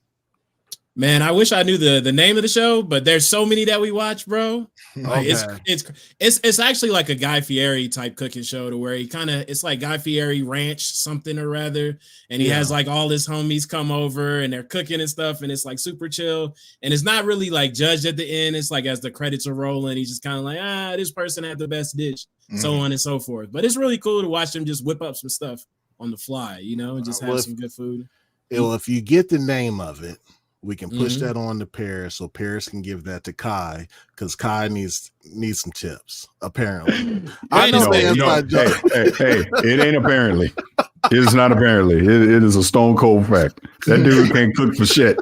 Man, I wish I knew the name of the show, but there's so many that we watch, bro. It's actually like a Guy Fieri type cooking show to where it's like Guy Fieri Ranch something or rather, and he has all his homies come over and they're cooking and stuff, and it's super chill, and it's not really judged at the end. It's as the credits are rolling, he's just kind of this person had the best dish, so on and so forth. But it's really cool to watch them just whip up some stuff on the fly, and just have some good food.
Well, if you get the name of it, we can push that on to Parris so Parris can give that to Kai because Kai needs some tips, apparently. I know
hey, it ain't apparently. It is not apparently. It is a stone cold fact. That dude can't cook for shit.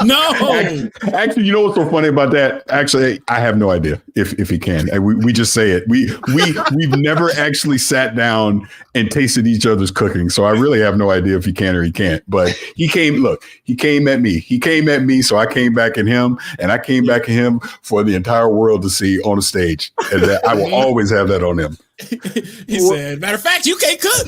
No.
Actually, you know what's so funny about that? Actually, I have no idea if he can. We just say it. We've never actually sat down and tasted each other's cooking. So I really have no idea if he can or he can't. But he came at me. He came at me, so I came back at him, and I came back at him for the entire world to see on the stage. And that I will always have that on him.
He said, matter of fact, you can't cook.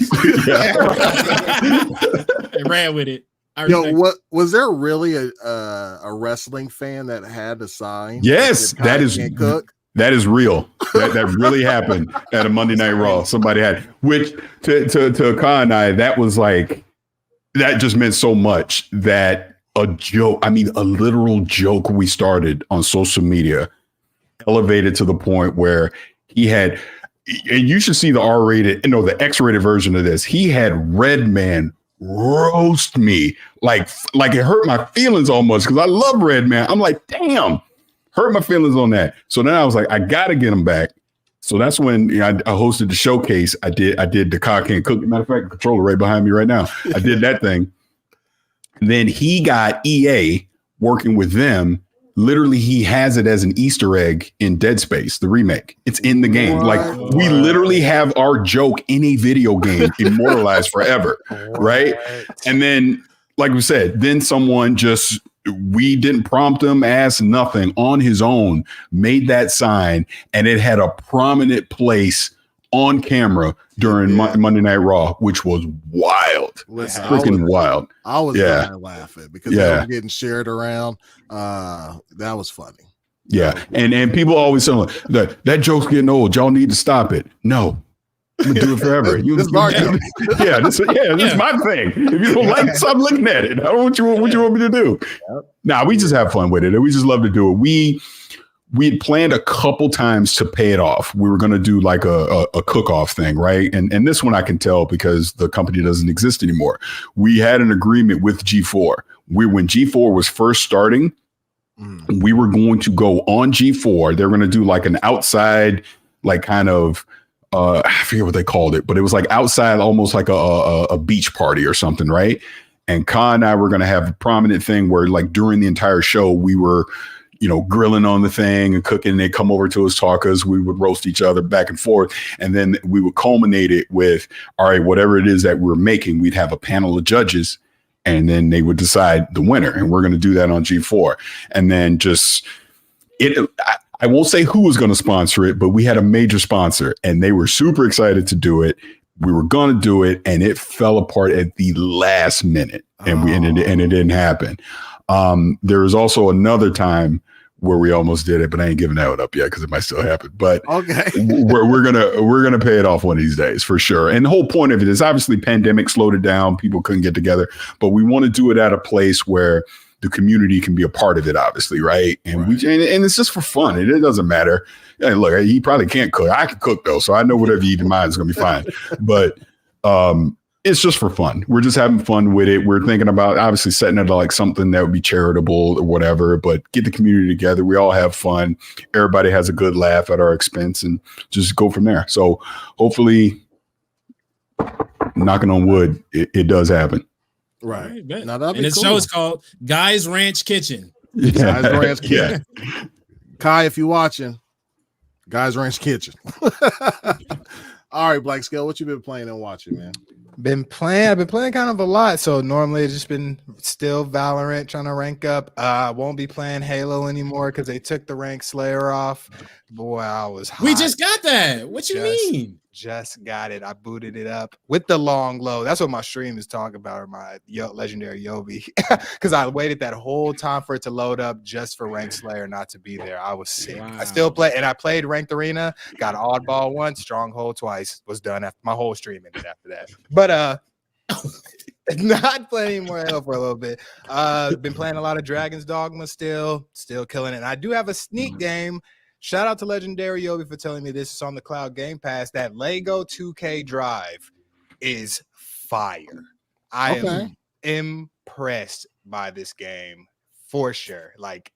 They ran with it.
What was there really a wrestling fan that had a sign?
Yes, that is real. That really happened at a Monday Night Raw. Somebody had, which to Khan and I, that was that just meant so much that a joke, a literal joke we started on social media elevated to the point where he had. And you should see the the X-rated version of this. He had Redman roast me like it hurt my feelings almost because I love Redman. I'm like, damn, hurt my feelings on that. So then I was like, I got to get him back. So that's when I hosted the showcase. I did the COD Can't Cook. Matter of fact, the controller right behind me right now. I did that thing. And then he got EA working with them. Literally, he has it as an Easter egg in Dead Space, the remake. It's in the game. Like, we literally have our joke in a video game immortalized forever, right? And then, like we said, then someone just, we didn't prompt him, asked nothing, on his own, made that sign, and it had a prominent place on camera during Monday Night Raw, which was wild.
Listen,
freaking wild.
I was dying laughing because they were getting shared around. That was funny.
Yeah. And people always say that joke's getting old. Y'all need to stop it. No. I'm gonna do it forever. This is my thing. If you don't like it, stop looking at it. I don't want what you want me to do. Nah, we just have fun with it. We just love to do it. We had planned a couple times to pay it off. We were going to do like a cook-off thing, right? And this one I can tell because the company doesn't exist anymore. We had an agreement with G4. When G4 was first starting, we were going to go on G4. They were going to do like an outside, like kind of, I forget what they called it, but it was like outside, almost like a beach party or something, right? And Khan and I were going to have a prominent thing where like during the entire show, we were grilling on the thing and cooking, and they'd come over to us, talk us. We would roast each other back and forth. And then we would culminate it with, all right, whatever it is that we're making, we'd have a panel of judges, and then they would decide the winner. And we're going to do that on G4. And then I won't say who was going to sponsor it, but we had a major sponsor, and they were super excited to do it. We were going to do it, and it fell apart at the last minute, and it didn't happen. There was also another time where we almost did it, but I ain't giving that one up yet because it might still happen. But we're gonna pay it off one of these days for sure. And the whole point of it is obviously pandemic slowed it down. People couldn't get together, but we want to do it at a place where the community can be a part of it, obviously, right? And and it's just for fun. It doesn't matter. Hey, look, he probably can't cook. I can cook though, so I know whatever you eat in mine is gonna be fine. But it's just for fun. We're just having fun with it. We're thinking about obviously setting it like something that would be charitable or whatever, but get the community together. We all have fun. Everybody has a good laugh at our expense and just go from there. So hopefully, knocking on wood, it does happen.
Right.
Now, and the show is called Guy's Ranch Kitchen.
Guy's Ranch Kitchen. Kai, if you're watching, Guy's Ranch Kitchen. All right, Black Scale, what you been playing and watching, man?
I've been playing kind of a lot. So normally it's just been still Valorant, trying to rank up. I won't be playing Halo anymore because they took the rank Slayer off. Boy, I was hot.
We just got that. What you mean?
Just got it. I booted it up with the long load. That's what my stream is talking about, or my legendary Yobi. Because I waited that whole time for it to load up just for Ranked Slayer not to be there. I was sick. Wow. I still play, and I played Ranked Arena, got Oddball once, Stronghold twice, was done after my whole stream ended after that. But not playing more Halo for a little bit. Been playing a lot of Dragon's Dogma still killing it. And I do have a sneak game. Shout out to Legendary Yobi for telling me this is on the Cloud Game Pass. That Lego 2K Drive is fire. I am impressed by this game for sure. Like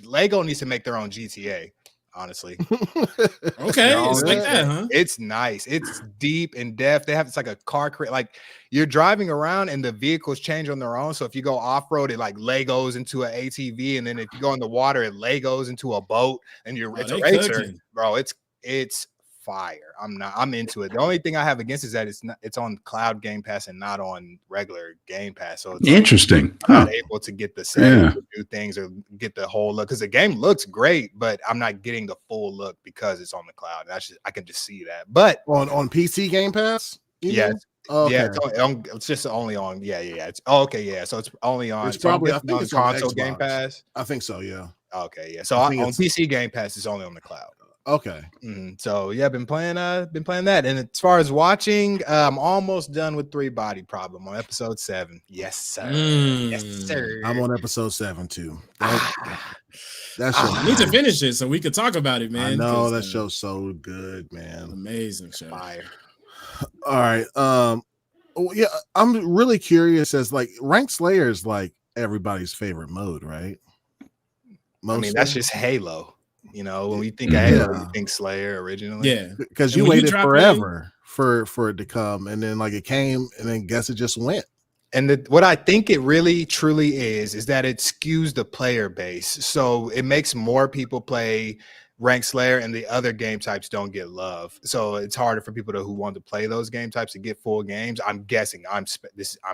Lego needs to make their own GTA, honestly.
It's like that, huh?
It's nice. It's deep in depth. It's like a car like you're driving around and the vehicles change on their own. So if you go off-road, it like Legos into an ATV, and then if you go in the water, it Legos into a boat, and it's a racer. Bro, it's fire. I'm into it. The only thing I have against is that it's on Cloud Game Pass and not on regular Game Pass. So it's
interesting.
I'm not able to get the same new things or get the whole look, because the game looks great, but I'm not getting the full look because it's on the cloud. I can just see that. But
on PC Game Pass,
it's just only on. It's So it's only on.
It's probably
I think it's console Game Pass.
I think so. Yeah.
Okay. So on PC Game Pass, it's only on the cloud.
Okay.
So yeah, been playing that. And as far as watching, I'm almost done with 3 Body Problem on episode 7. Yes, sir. Yes, sir.
I'm on episode 7 too.
I need to finish it so we could talk about it, man.
I know that show's so good, man.
Amazing show.
Fire.
All right. I'm really curious as like Ranked Slayer is like everybody's favorite mode, right?
mean, that's just Halo. You know, when we think of Halo, you think Slayer originally.
Yeah,
because you waited forever for it to come, and then like it came, and then guess it just went.
And what I think it really truly is that it skews the player base. So it makes more people play Ranked Slayer, and the other game types don't get love. So it's harder for people who want to play those game types to get full games. I'm guessing. I'm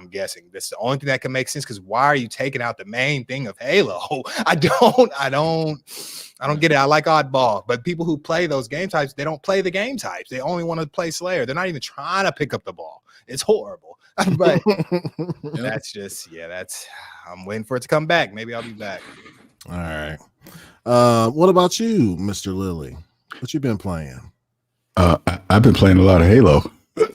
guessing. This is the only thing that can make sense, because why are you taking out the main thing of Halo? I don't get it. I like Oddball, but people who play those game types, they don't play the game types. They only want to play Slayer. They're not even trying to pick up the ball. It's horrible. But that's just, I'm waiting for it to come back. Maybe I'll be back.
All right. What about you, Mr. Lilly? What you been playing?
I've been playing a lot of Halo. But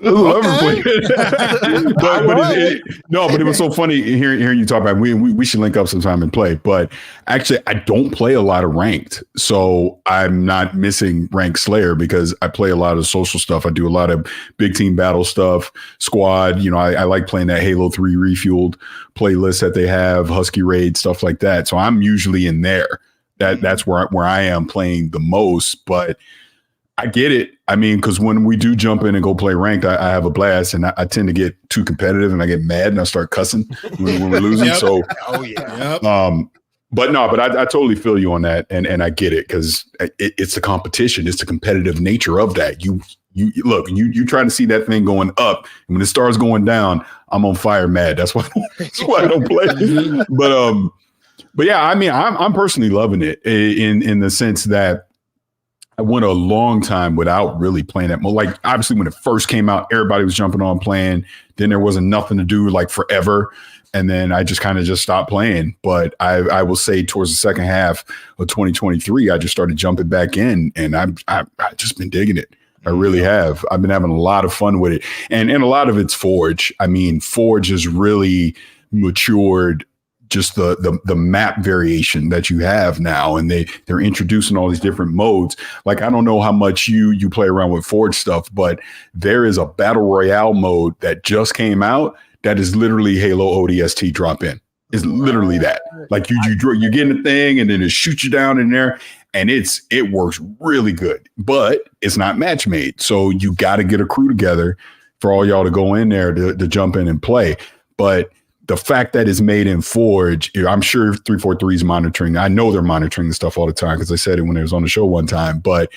it was so funny hearing you talk about it. We should link up sometime and play. But actually, I don't play a lot of ranked, so I'm not missing ranked Slayer because I play a lot of social stuff. I do a lot of big team battle stuff, squad. You know, I like playing that Halo 3 refueled playlist that they have, Husky Raid, stuff like that. So I'm usually in there. That's where I am playing the most, but I get it. I mean, because when we do jump in and go play ranked, I have a blast, and I tend to get too competitive, and I get mad, and I start cussing when we're losing.
Yep.
So,
But
I totally feel you on that, and I get it, because it's the competition, it's the competitive nature of that. You look, you try to see that thing going up, and when it starts going down, I'm on fire mad. That's why I don't play. But yeah, I mean, I'm personally loving it in the sense that I went a long time without really playing that. Like, obviously, when it first came out, everybody was jumping on playing. Then there wasn't nothing to do, like, forever. And then I just kind of stopped playing. But I will say towards the second half of 2023, I just started jumping back in, and I've just been digging it. I really have. I've been having a lot of fun with it. And a lot of it's Forge. I mean, Forge has really matured just the map variation that you have now, and they're introducing all these different modes. Like, I don't know how much you play around with Forge stuff, but there is a battle royale mode that just came out that is literally Halo ODST drop in. It's literally that. Like, you get in the thing, and then it shoots you down in there, and it works really good. But it's not match made, so you got to get a crew together for all y'all to go in there to jump in and play. But the fact that it's made in Forge, I'm sure 343 is monitoring. I know they're monitoring the stuff all the time, because I said it when it was on the show one time. But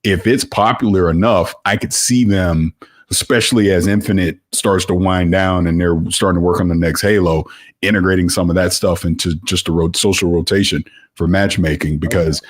if it's popular enough, I could see them, especially as Infinite starts to wind down and they're starting to work on the next Halo, integrating some of that stuff into just a social rotation for matchmaking, because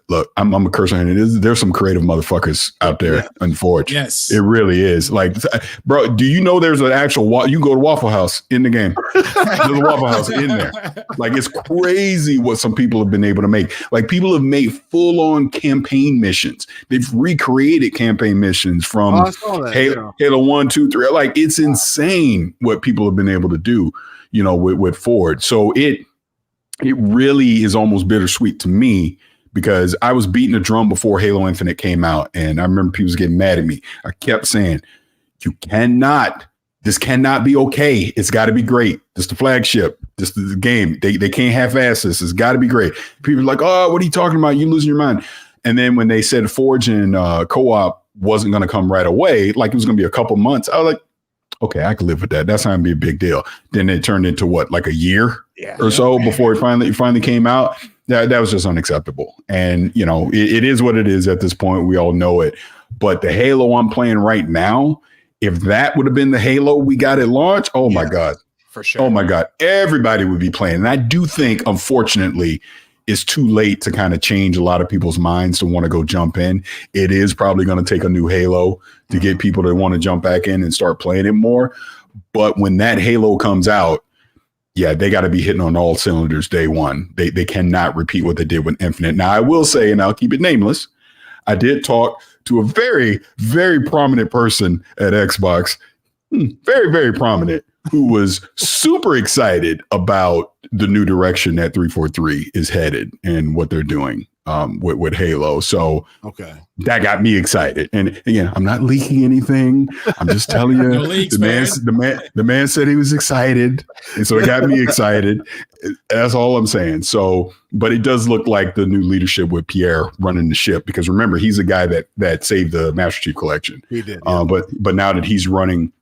look, I'm a cursor, and there's some creative motherfuckers out there in Forge.
Yes,
it really is. Like, bro, do you know there's an actual you can go to Waffle House in the game? There's a Waffle House in there. Like, it's crazy what some people have been able to make. Like, people have made full-on campaign missions. They've recreated campaign missions from Halo 1, 2, 3. Like, it's insane what people have been able to do, you know, with Forge. So it really is almost bittersweet to me, because I was beating the drum before Halo Infinite came out, and I remember people was getting mad at me. I kept saying, this cannot be okay. It's got to be great. This is the flagship. This is the game. They can't half-ass this. It's got to be great. People are like, oh, what are you talking about? You losing your mind. And then when they said Forge and co-op wasn't going to come right away, like it was going to be a couple months, I was like, okay, I can live with that. That's not going to be a big deal. Then it turned into like a year or so before it finally came out. That was just unacceptable. And, you know, it is what it is at this point. We all know it. But the Halo I'm playing right now, if that would have been the Halo we got at launch, oh my God.
For sure.
Oh my God. Everybody would be playing. And I do think, unfortunately, it's too late to kind of change a lot of people's minds to want to go jump in. It is probably going to take a new Halo to get people to want to jump back in and start playing it more. But when that Halo comes out, yeah, they got to be hitting on all cylinders day one. They cannot repeat what they did with Infinite. Now, I will say, and I'll keep it nameless, I did talk to a very, very prominent person at Xbox, very, very prominent, who was super excited about the new direction that 343 is headed and what they're doing. with Halo. So
okay,
that got me excited. And again, I'm not leaking anything. I'm just telling you,
No leaks,
the man said he was excited, and so it got me excited. That's all I'm saying. So, but it does look like the new leadership with Pierre running the ship, because remember, he's a guy that saved the Master Chief Collection.
He did. Yeah.
But now that he's running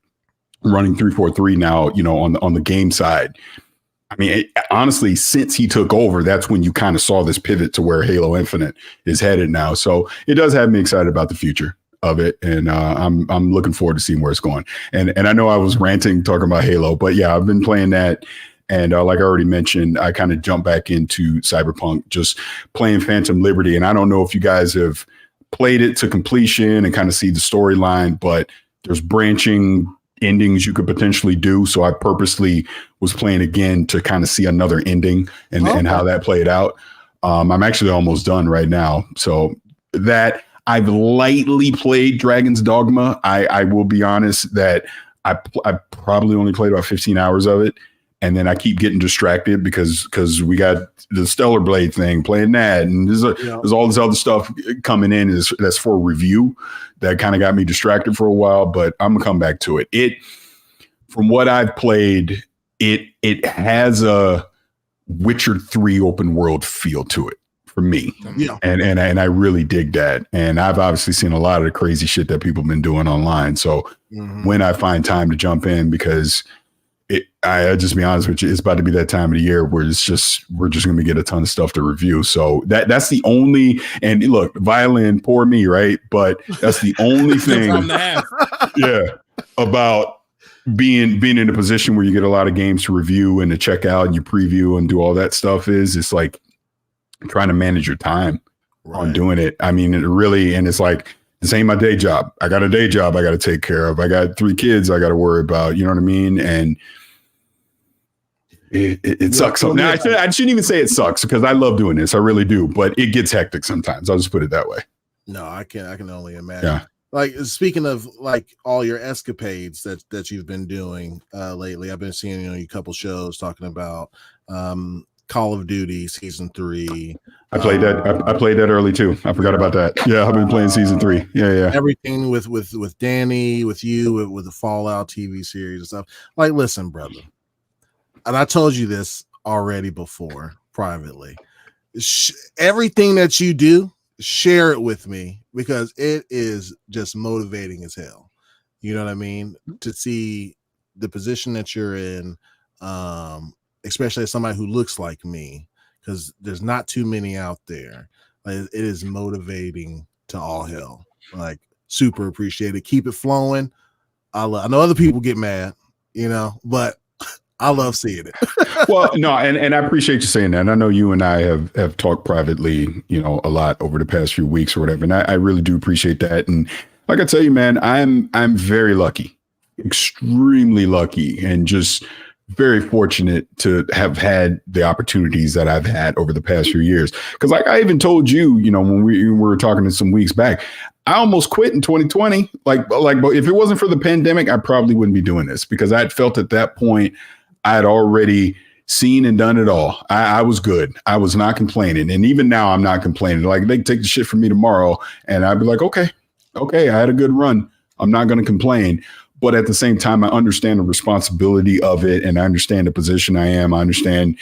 343 now, on the game side. I mean, honestly, since he took over, that's when you kind of saw this pivot to where Halo Infinite is headed now. So it does have me excited about the future of it, and I'm looking forward to seeing where it's going. And I know I was ranting talking about Halo, but yeah, I've been playing that, and like I already mentioned, I kind of jumped back into Cyberpunk, just playing Phantom Liberty. And I don't know if you guys have played it to completion and kind of see the storyline, but there's branching endings you could potentially do. So I purposely was playing again to kind of see another ending and how that played out. I'm actually almost done right now. So that I've lightly played Dragon's Dogma. I will be honest that I probably only played about 15 hours of it. And then I keep getting distracted because we got the Stellar Blade thing, playing that. And there's all this other stuff coming in that's for review that kind of got me distracted for a while, but I'm gonna come back to it. From what I've played, it has a Witcher 3 open world feel to it for me.
Yeah.
And I really dig that. And I've obviously seen a lot of the crazy shit that people have been doing online. So when I find time to jump in, because I just be honest with you, it's about to be that time of the year where we're just going to get a ton of stuff to review. So that's the only, and look, violin, poor me, right? But that's the only thing, about being in a position where you get a lot of games to review and to check out and you preview and do all that stuff is it's like trying to manage your time on doing it. I mean, it's like, this ain't my day job. I got a day job I got to take care of. I got 3 kids I got to worry about. You know what I mean? And it sucks. So now I shouldn't even say it sucks, because I love doing this. I really do. But it gets hectic sometimes. I'll just put it that way.
No, I can only imagine. Yeah. Like, speaking of like all your escapades that you've been doing lately, I've been seeing a couple shows talking about Call of Duty Season 3.
I played that. I played that early too. I forgot about that. Yeah, I've been playing Season 3. Yeah.
Everything with Danny, with you, with the Fallout TV series and stuff. Like, listen, brother, and I told you this already before privately. Everything that you do, share it with me, because it is just motivating as hell. You know what I mean? To see the position that you're in, especially as somebody who looks like me, because there's not too many out there. Like, it is motivating to all hell. Like, super appreciate it. Keep it flowing. I know other people get mad, but I love seeing it.
Well, no, and I appreciate you saying that. And I know you and I have talked privately, a lot over the past few weeks or whatever. And I really do appreciate that. And like I tell you, man, I'm very lucky, extremely lucky, and just very fortunate to have had the opportunities that I've had over the past few years. Because like I even told you, when we were talking some weeks back, I almost quit in 2020. But if it wasn't for the pandemic, I probably wouldn't be doing this, because I had felt at that point I had already seen and done it all. I was good. I was not complaining. And even now I'm not complaining. Like, they take the shit from me tomorrow and I'd be like, okay, I had a good run. I'm not going to complain. But at the same time, I understand the responsibility of it, and I understand the position I am. I understand,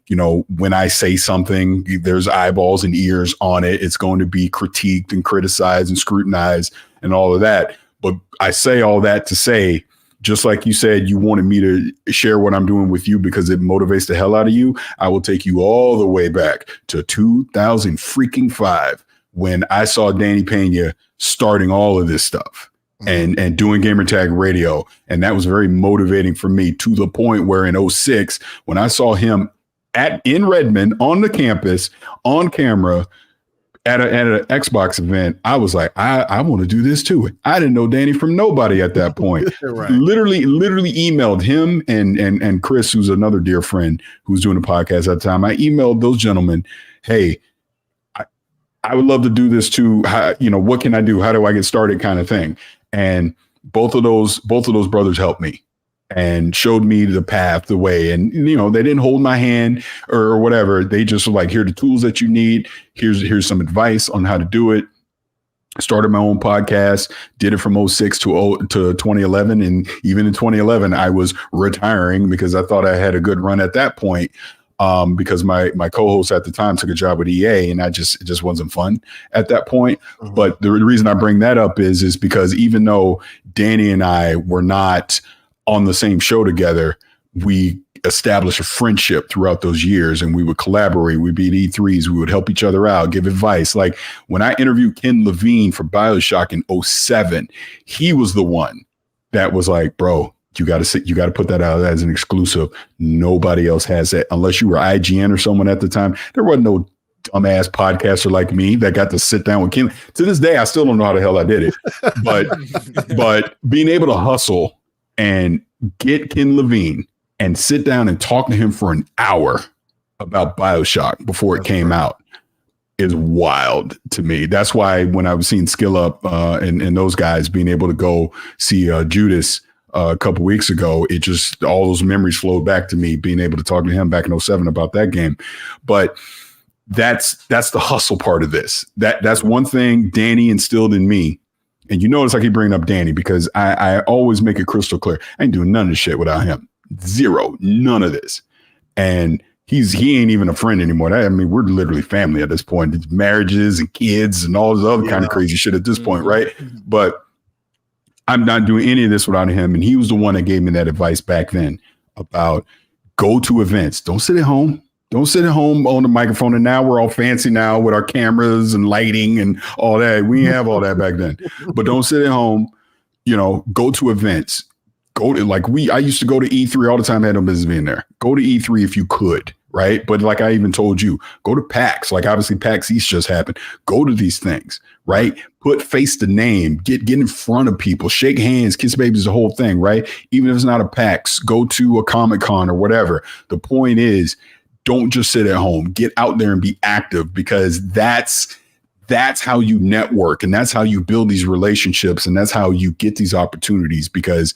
when I say something, there's eyeballs and ears on it. It's going to be critiqued and criticized and scrutinized and all of that. But I say all that to say, just like you said, you wanted me to share what I'm doing with you because it motivates the hell out of you. I will take you all the way back to 2005 when I saw Danny Pena starting all of this stuff. And doing Gamertag Radio. And that was very motivating for me, to the point where in 2006, when I saw him in Redmond on the campus on camera at an Xbox event, I was like, I want to do this too. I didn't know Danny from nobody at that point. Right. Literally emailed him and Chris, who's another dear friend who's doing a podcast at the time. I emailed those gentlemen, hey, I would love to do this too. What can I do? How do I get started, kind of thing? And both of those brothers helped me. and showed me the path, the way. And, they didn't hold my hand or whatever. They just were like, here are the tools that you need. Here's some advice on how to do it. Started my own podcast, did it from 2006 to 2011. And even in 2011, I was retiring because I thought I had a good run at that point. Because my co-host at the time took a job with EA, and it just wasn't fun at that point. Mm-hmm. But the reason I bring that up is because even though Danny and I were not on the same show together, we established a friendship throughout those years, and we would collaborate. We'd be at E3s. We would help each other out, give advice. Like when I interviewed Ken Levine for BioShock in 2007, he was the one that was like, bro, you got to put that out as an exclusive. Nobody else has that unless you were IGN or someone at the time. There wasn't no dumbass podcaster like me that got to sit down with Ken. To this day, I still don't know how the hell I did it, but being able to hustle and get Ken Levine and sit down and talk to him for an hour about BioShock before it came out is wild to me. That's why when I was seeing Skill Up and those guys being able to go see Judas a couple weeks ago, it just, all those memories flowed back to me, being able to talk to him back in 2007 about that game. But that's the hustle part of this. That's one thing Danny instilled in me. And you notice I keep bringing up Danny because I always make it crystal clear. I ain't doing none of this shit without him. Zero, none of this. And he ain't even a friend anymore. I mean, we're literally family at this point. It's marriages and kids and all this other kind of crazy shit at this point, right? But I'm not doing any of this without him. And he was the one that gave me that advice back then about go to events. Don't sit at home. Don't sit at home on the microphone. And now we're all fancy now with our cameras and lighting and all that. We didn't have all that back then. But don't sit at home. Go to events. I used to go to E3 all the time. I had no business being there. Go to E3 if you could, right? But like I even told you, go to PAX. Like obviously PAX East just happened. Go to these things, right? Put face to name. Get in front of people. Shake hands. Kiss babies. The whole thing, right? Even if it's not a PAX, go to a Comic-Con or whatever. The point is, don't just sit at home. Get out there and be active, because that's how you network, and that's how you build these relationships, and that's how you get these opportunities. Because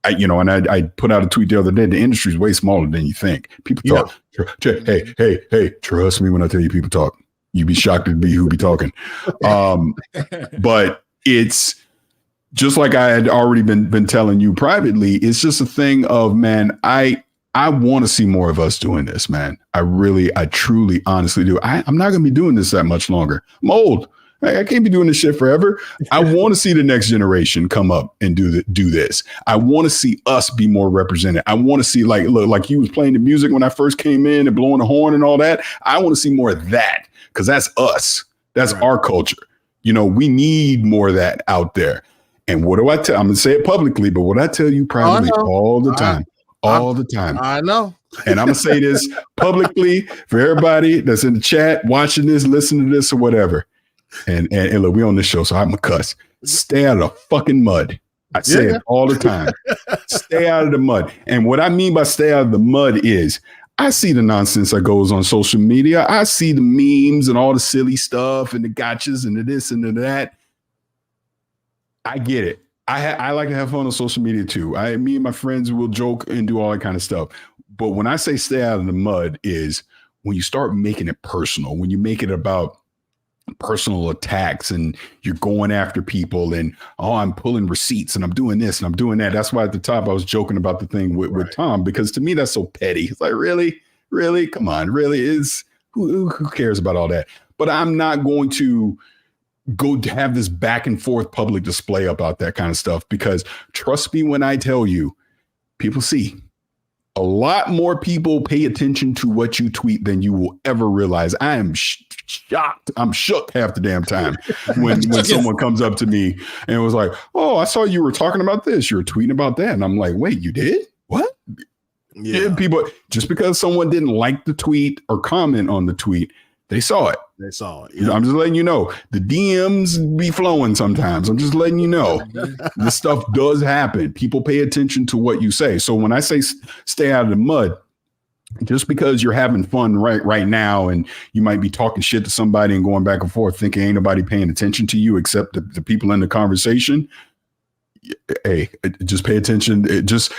I put out a tweet the other day. The industry is way smaller than you think. People talk. Hey, trust me when I tell you people talk. You'd be shocked to be who be talking. But it's just like I had already been telling you privately. It's just a thing of, man, I want to see more of us doing this, man. I truly, honestly do. I'm not going to be doing this that much longer. I'm old. I can't be doing this shit forever. I want to see the next generation come up and do this. I want to see us be more represented. I want to see like you was playing the music when I first came in and blowing the horn and all that. I want to see more of that, because that's us. That's our culture. We need more of that out there. And what do I tell? I'm going to say it publicly, but what I tell you privately all the time. All the time.
I know.
And I'm going to say this publicly for everybody that's in the chat, watching this, listening to this or whatever. And look, we on this show, so I'm going to cuss. Stay out of the fucking mud. I say it all the time. Stay out of the mud. And what I mean by stay out of the mud is I see the nonsense that goes on social media. I see the memes and all the silly stuff and the gotchas and the this and the that. I get it. I like to have fun on social media too. Me and my friends will joke and do all that kind of stuff. But when I say stay out of the mud is when you start making it personal, when you make it about personal attacks and you're going after people and, I'm pulling receipts and I'm doing this and I'm doing that. That's why at the top I was joking about the thing with Tom, because to me, that's so petty. It's like, really? Come on, really? Who cares about all that? But I'm not going to go to have this back and forth public display about that kind of stuff, because trust me when I tell you, people see. A lot more people pay attention to what you tweet than you will ever realize. I am shocked. I'm shook half the damn time when someone comes up to me and was like, oh, I saw you were talking about this. You were tweeting about that. And I'm like, wait, you did? What? Yeah. People, just because someone didn't like the tweet or comment on the tweet, they saw it. Yeah. I'm just letting you know. The DMs be flowing sometimes. I'm just letting you know. This stuff does happen. People pay attention to what you say. So when I say stay out of the mud, just because you're having fun right now and you might be talking shit to somebody and going back and forth thinking ain't nobody paying attention to you except the people in the conversation, hey, just pay attention. Just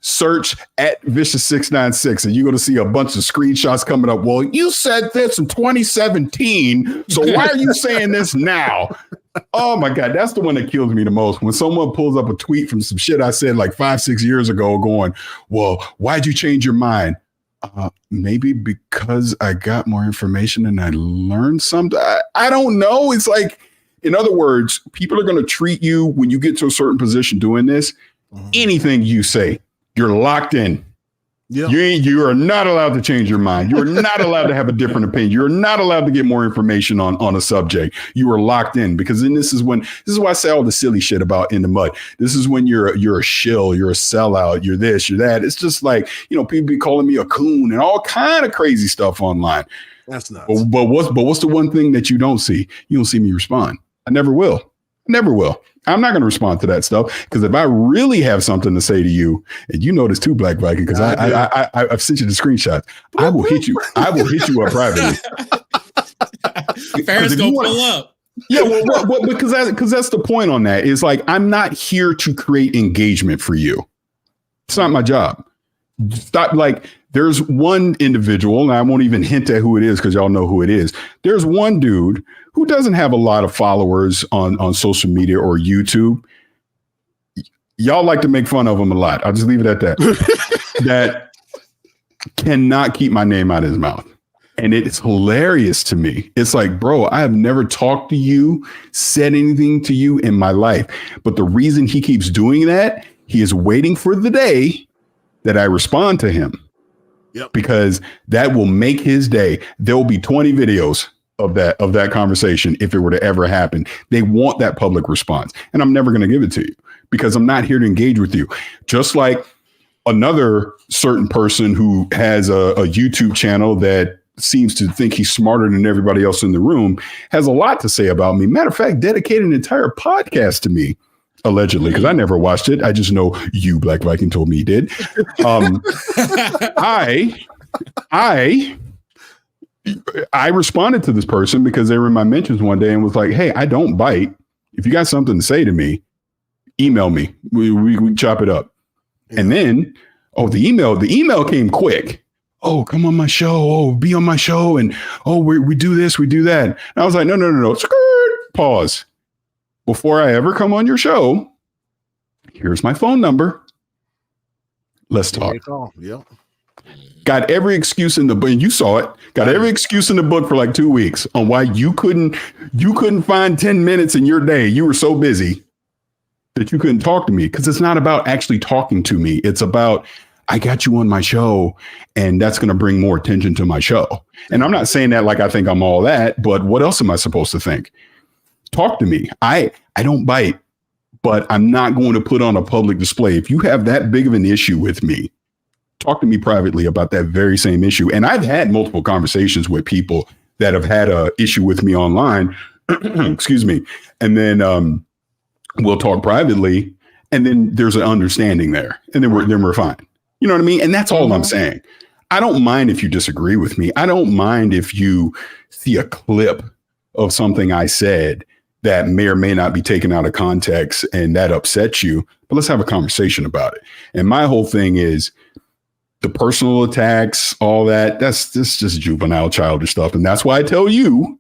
search at Vicious696 and you're going to see a bunch of screenshots coming up. Well, you said this in 2017, so why are you saying this now? Oh my God, that's the one that kills me the most. When someone pulls up a tweet from some shit I said like 5-6 years ago going, well, why'd you change your mind? Maybe because I got more information and I learned something. I don't know. It's like, in other words, people are going to treat you when you get to a certain position doing this. Anything you say, you're locked in. Yep. You are not allowed to change your mind. You are not allowed to have a different opinion. You're not allowed to get more information on a subject. You are locked in, because then this is why I say all the silly shit about In the Mud. This is when you're a shill, you're a sellout, you're this, you're that. It's just like, people be calling me a coon and all kind of crazy stuff online.
That's nuts.
But what's the one thing that you don't see? You don't see me respond. I never will. I'm not going to respond to that stuff, because if I really have something to say to you, and you know this too, Black Viking, because I've sent you the screenshot, I will hit you. I will hit you up privately.
Parris gonna pull up.
Yeah, well, because that's the point on that. Is like, I'm not here to create engagement for you. It's not my job. Stop. Like, there's one individual, and I won't even hint at who it is because y'all know who it is. There's one dude who doesn't have a lot of followers on social media or YouTube. Y'all like to make fun of him a lot. I'll just leave it at that. That cannot keep my name out of his mouth. And it's hilarious to me. It's like, bro, I have never talked to you, said anything to you in my life. But the reason he keeps doing that, he is waiting for the day that I respond to him.
Yep.
Because that will make his day. There will be 20 videos of that conversation if it were to ever happen. They want that public response, and I'm never going to give it to you, because I'm not here to engage with you. Just like another certain person who has a YouTube channel that seems to think he's smarter than everybody else in the room has a lot to say about me. Matter of fact, dedicated an entire podcast to me. Allegedly, because I never watched it. I just know you, Black Viking, told me he did. I responded to this person because they were in my mentions one day and was like, hey, I don't bite. If you got something to say to me, email me. We chop it up. Yeah. And then, the email came quick. Oh, come on my show. Oh, be on my show. And we do this, we do that. And I was like, no. Pause. Before I ever come on your show, here's my phone number. Let's talk.
Yep.
Got every excuse in the book, and you saw it. Got every excuse in the book for like 2 weeks on why you couldn't find 10 minutes in your day. You were so busy that you couldn't talk to me, because it's not about actually talking to me. It's about, I got you on my show, and that's going to bring more attention to my show. And I'm not saying that like I think I'm all that, but what else am I supposed to think? Talk to me. I don't bite, but I'm not going to put on a public display. If you have that big of an issue with me, talk to me privately about that very same issue. And I've had multiple conversations with people that have had a issue with me online. Excuse me. And then we'll talk privately, and then there's an understanding there, and then we're fine. You know what I mean? And that's all I'm saying. I don't mind if you disagree with me. I don't mind if you see a clip of something I said that may or may not be taken out of context and that upsets you, but let's have a conversation about it. And my whole thing is the personal attacks, all that, that's just juvenile, childish stuff. And that's why I tell you,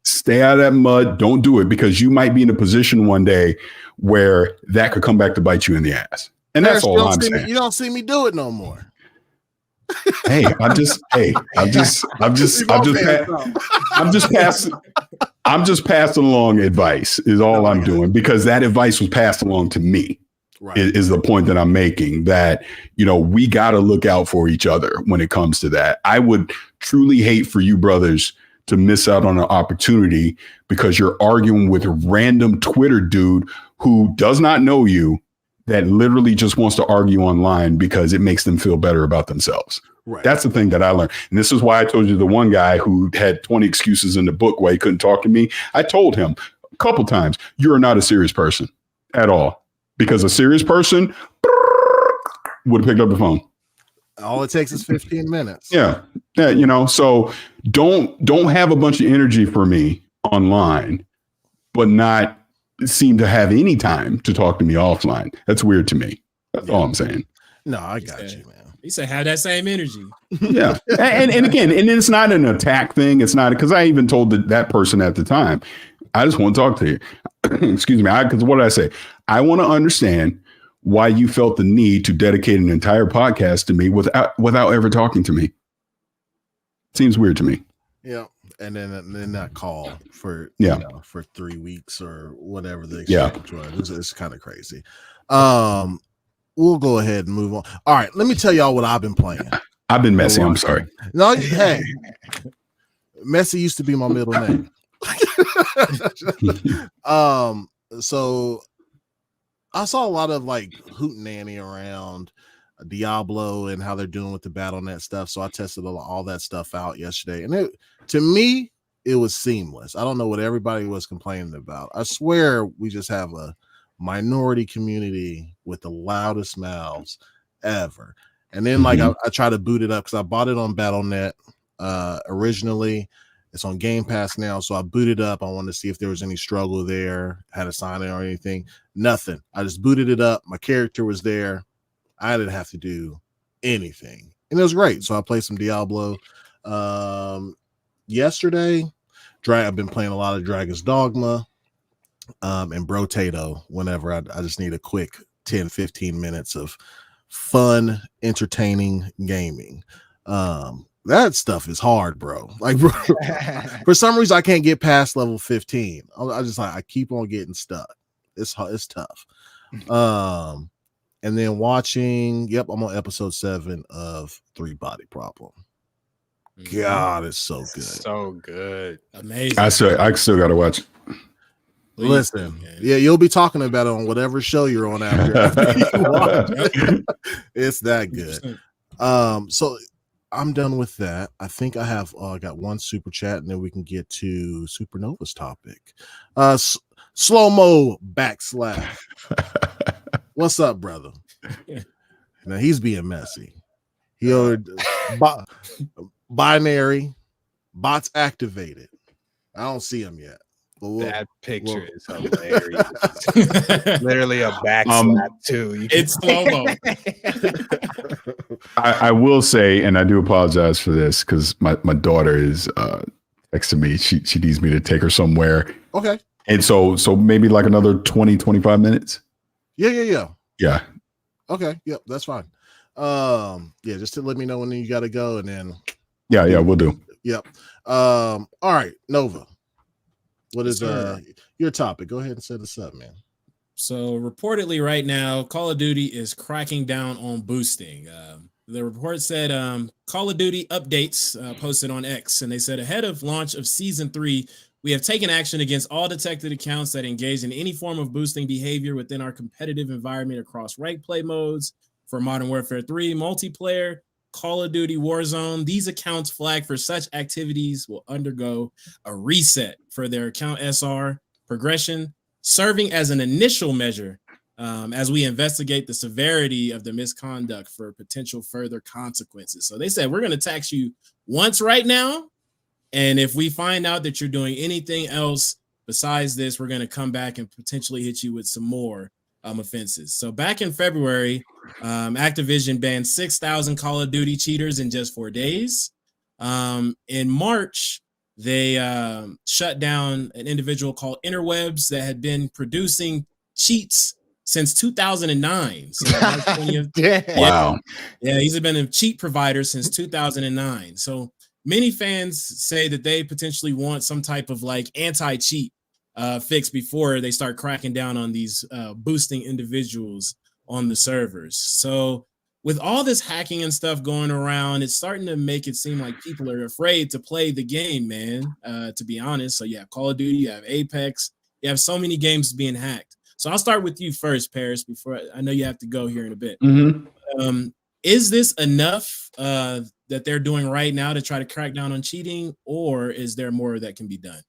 stay out of that mud. Don't do it, because you might be in a position one day where that could come back to bite you in the ass. And that's all I'm saying.
You don't see me do it no more.
I'm just passing along advice is all I'm doing, because that advice was passed along to me. Right. Is the point that I'm making, that, we got to look out for each other when it comes to that. I would truly hate for you brothers to miss out on an opportunity because you're arguing with a random Twitter dude who does not know you, that literally just wants to argue online because it makes them feel better about themselves. Right. That's the thing that I learned. And this is why I told you the one guy who had 20 excuses in the book why he couldn't talk to me. I told him a couple times, you're not a serious person at all, because a serious person would have picked up the phone.
All it takes is 15 minutes.
Yeah. So don't have a bunch of energy for me online, but not seem to have any time to talk to me offline. That's weird to me. That's all I'm saying.
No, I got you, man.
He said, have that same energy.
Yeah. And again, and it's not an attack thing. It's not, because I even told that person at the time, I just want to talk to you. Excuse me. Because what did I say? I want to understand why you felt the need to dedicate an entire podcast to me without ever talking to me. Seems weird to me.
Yeah. And then that call for, for 3 weeks or whatever the exchange was. It's kind of crazy. We'll go ahead and move on. All right, let me tell y'all what I've been playing.
I've been messy. I'm sorry.
No, hey, Messy used to be my middle name. So I saw a lot of like hootenanny around Diablo and how they're doing with the BattleNet stuff. So I tested all that stuff out yesterday, and to me, it was seamless. I don't know what everybody was complaining about. I swear we just have a minority community with the loudest mouths ever. And then like I try to boot it up because I bought it on BattleNet originally. It's on Game Pass now, so I booted up. I wanted to see if there was any struggle there, had to sign in or anything. Nothing. I just booted it up. My character was there. I didn't have to do anything, and it was great. So I played some Diablo yesterday. I've been playing a lot of Dragon's Dogma. And Brotato whenever I just need a quick 10-15 minutes of fun, entertaining gaming. That stuff is hard, bro. Like, bro, for some reason I can't get past level 15. I keep on getting stuck. It's tough. And then watching, I'm on episode 7 of 3 Body Problem. God, it's so good.
So good.
Amazing.
I still gotta watch it.
Listen, you'll be talking about it on whatever show you're on after you watch. It's that good. So I'm done with that. I think I have got one super chat, and then we can get to Supernova's topic. Slow-mo backslash. What's up, brother? Now he's being messy. He ordered binary bots activated. I don't see him yet.
That picture is hilarious. Literally a backslap too.
It's slow-mo.
I will say, and I do apologize for this because my daughter is texting me. She needs me to take her somewhere.
Okay.
And so maybe like another 20-25 minutes.
Yeah.
Okay.
Yep. That's fine. Just to let me know when you got to go, and then.
Yeah. We'll do.
Yep. All right, Nova. What is your topic? Go ahead and set us up, man.
So reportedly right now, Call of Duty is cracking down on boosting. The report said Call of Duty updates posted on X, and they said ahead of launch of Season 3, we have taken action against all detected accounts that engage in any form of boosting behavior within our competitive environment across rank play modes for Modern Warfare 3, multiplayer, Call of Duty Warzone. These accounts flagged for such activities will undergo a reset for their account SR progression, serving as an initial measure as we investigate the severity of the misconduct for potential further consequences. So they said, we're going to tax you once right now. And if we find out that you're doing anything else besides this, we're going to come back and potentially hit you with some more offenses. So back in February, Activision banned 6,000 Call of Duty cheaters in just 4 days. In March, they shut down an individual called Interwebs that had been producing cheats since 2009. So
wow.
Yeah, he's been a cheat provider since 2009. So many fans say that they potentially want some type of like anti-cheat fix before they start cracking down on these boosting individuals on the servers. So with all this hacking and stuff going around, it's starting to make it seem like people are afraid to play the game, man, to be honest. So you have Call of Duty, you have Apex, you have so many games being hacked. So I'll start with you first, Parris, before I know you have to go here in a bit.
Mm-hmm.
Is this enough that they're doing right now to try to crack down on cheating, or is there more that can be done?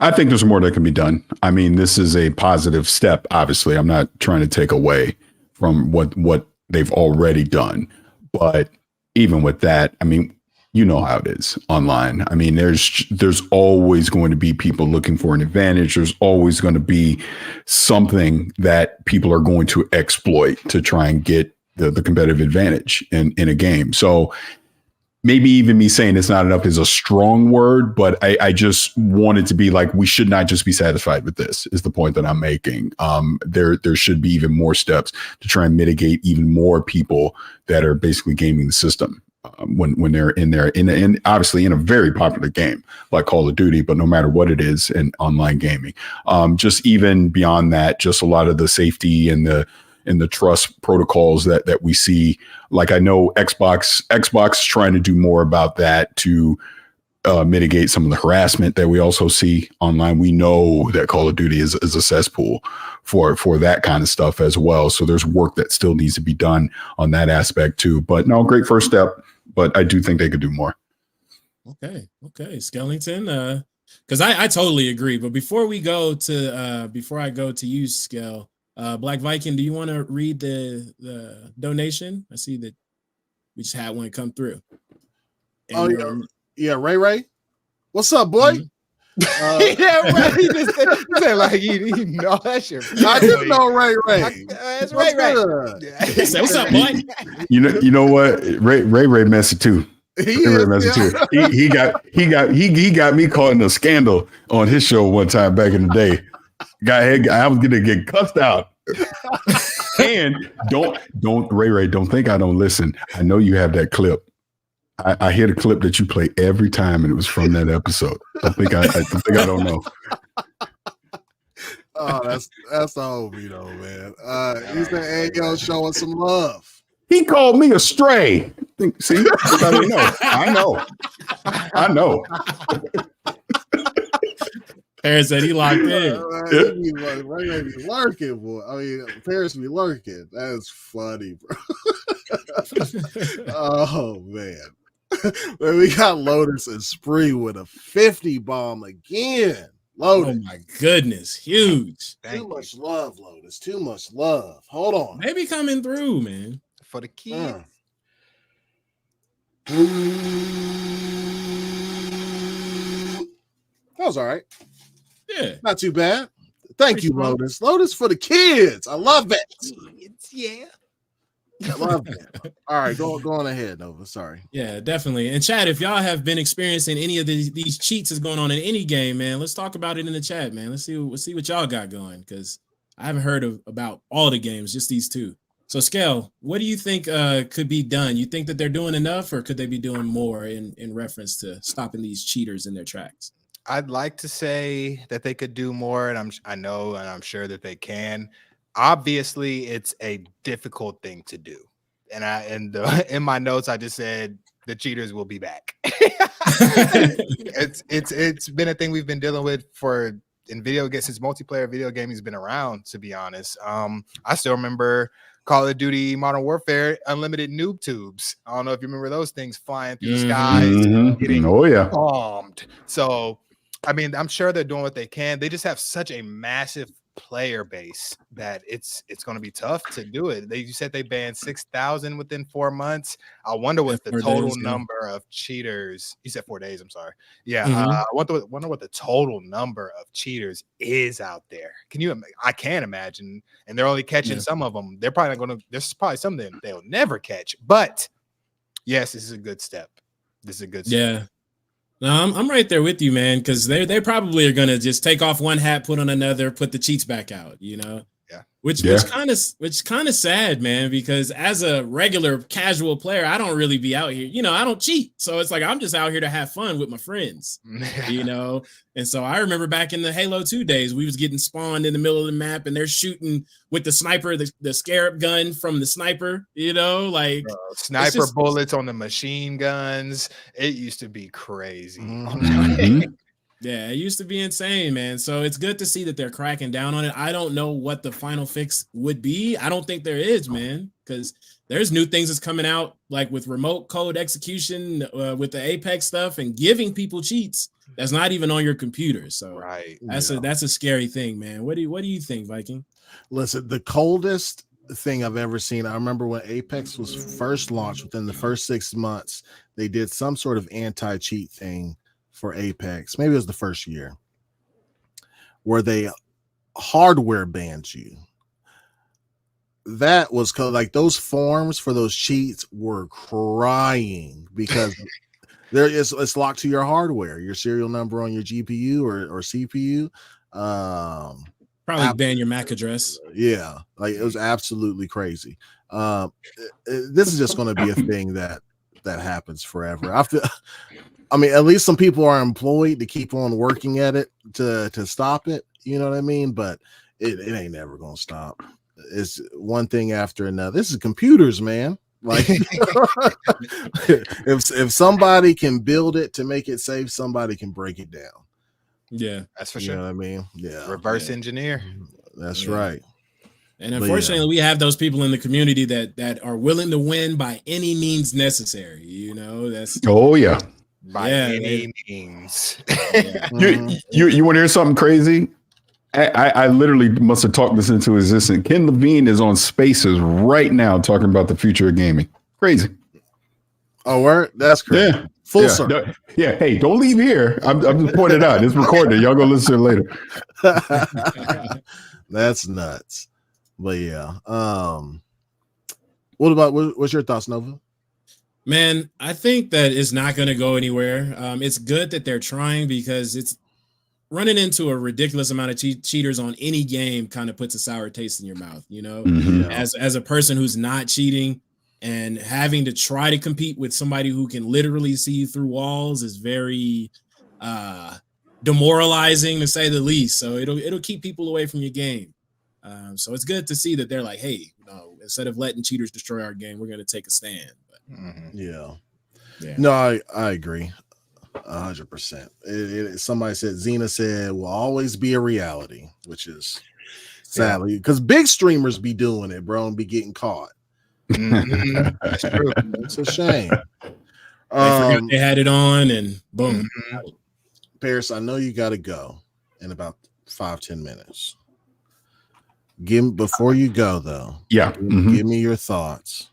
I think there's more that can be done. I mean, this is a positive step. Obviously, I'm not trying to take away from what they've already done. But even with that, I mean, you know how it is online. I mean, there's always going to be people looking for an advantage. There's always going to be something that people are going to exploit to try and get the competitive advantage in a game. So maybe even me saying it's not enough is a strong word, but I just want it to be like, we should not just be satisfied with this, is the point that I'm making. There should be even more steps to try and mitigate even more people that are basically gaming the system. When they're in there, in obviously in a very popular game like Call of Duty, but no matter what it is in online gaming, just even beyond that, just a lot of the safety and the trust protocols that we see. Like, I know Xbox is trying to do more about that to mitigate some of the harassment that we also see online. We know that Call of Duty is a cesspool for that kind of stuff as well. So there's work that still needs to be done on that aspect too. But no, great first step. But I do think they could do more.
Okay, Skellington. Because I totally agree. But before I go to you, Skell, Black Viking, do you want to read the donation? I see that we just had one come through. And
Ray. What's up, boy?
Right. He just said like you know that's your.
I do know Ray.
That's Ray.
He said, "What's up, boy?"
You know what? Ray messed it too. He got me caught in a scandal on his show one time back in the day. I was gonna get cussed out. And don't Ray, don't think I don't listen. I know you have that clip. I hear the clip that you play every time, and it was from that episode. I think I don't know.
Oh, that's the homie though, man. He said, "Hey, yo, show us some love."
He called me a stray. See, I know.
Parris said he locked in.
Ray may be lurking, boy. I mean, Parris be lurking. That is funny, bro. Oh man. Man, we got Lotus and Spree with a 50 bomb again. Lotus.
Oh my goodness, huge.
Too much love, Lotus. Too much love. Hold on.
Maybe coming through, man.
For the kids.
That was all right.
Yeah.
Not too bad. Thank you, Lotus. Lotus for the kids. I love it.
Yeah.
I love it. All right, go on ahead, Nova. Sorry.
Yeah, definitely. And chat, if y'all have been experiencing any of these cheats that's going on in any game, man, let's talk about it in the chat, man. Let's see what y'all got going, because I haven't heard about all the games, just these two. So, Skell, what do you think could be done? You think that they're doing enough, or could they be doing more in reference to stopping these cheaters in their tracks?
I'd like to say that they could do more, and I'm sure that they can. Obviously, it's a difficult thing to do, and in my notes I just said the cheaters will be back. It's been a thing we've been dealing with in video games since multiplayer video gaming has been around. To be honest, I still remember Call of Duty Modern Warfare unlimited noob tubes. I don't know if you remember those things flying through the skies, getting bombed. So, I mean, I'm sure they're doing what they can. They just have such a massive player base that it's going to be tough to do it. You said they banned 6,000 within 4 months. I wonder what the total number of cheaters. You said 4 days. I'm sorry. Yeah, I wonder what the total number of cheaters is out there. I can't imagine. And they're only catching some of them. They're probably not going to. There's probably some that they'll never catch. But yes, this is a good step.
Yeah. No, I'm right there with you, man, because they probably are gonna just take off one hat, put on another, put the cheats back out, you know.
Yeah.
Which kind of sad, man, because as a regular casual player, I don't really be out here, you know, I don't cheat. So it's like I'm just out here to have fun with my friends, you know. And so I remember back in the Halo 2 days, we was getting spawned in the middle of the map and they're shooting with the sniper, the scarab gun from the sniper, you know, like
sniper bullets on the machine guns. It used to be crazy.
Yeah, it used to be insane, man. So it's good to see that they're cracking down on it. I don't know what the final fix would be. I don't think there is, man, because there's new things that's coming out, like with remote code execution, with the Apex stuff, and giving people cheats that's not even on your computer. So that's a scary thing, man. What do you think, Viking?
Listen, the coldest thing I've ever seen. I remember when Apex was first launched, within the first 6 months, they did some sort of anti-cheat thing for Apex. Maybe it was the first year where they hardware banned you. That was like those forms for those cheats were crying because it's locked to your hardware, your serial number on your GPU or CPU.
Probably ban your MAC address.
Yeah, like it was absolutely crazy. This is just going to be a thing that happens forever. I mean, at least some people are employed to keep on working at it to stop it. You know what I mean? But it ain't never going to stop. It's one thing after another. This is computers, man. Like if somebody can build it to make it safe, somebody can break it down.
Yeah,
that's for
you
sure.
know what I mean? Yeah,
reverse engineer.
That's right.
And unfortunately, we have those people in the community that are willing to win by any means necessary. You know, that's
by any means.
You want to hear something crazy? I literally must have talked this into existence. Ken Levine is on Spaces right now talking about the future of gaming. Crazy.
Oh, word? That's crazy.
Yeah.
Full circle.
Yeah. Hey, don't leave here. I'm just pointing it out. It's recorded. Y'all go listen to it later.
That's nuts. But yeah. What's your thoughts, Nova?
Man, I think that it's not going to go anywhere. It's good that they're trying because it's running into a ridiculous amount of cheaters on any game kind of puts a sour taste in your mouth, you know, as a person who's not cheating and having to try to compete with somebody who can literally see you through walls is very demoralizing to say the least. So it'll keep people away from your game. So it's good to see that they're like, hey, instead of letting cheaters destroy our game, we're going to take a stand. But,
yeah. No, I agree. 100%. Somebody said, Xena said, will always be a reality, which is sadly because big streamers be doing it, bro, and be getting caught.
That's true.
It's a shame.
They had it on and boom.
Parris, I know you got to go in about 5-10 minutes. Before you go though, give me your thoughts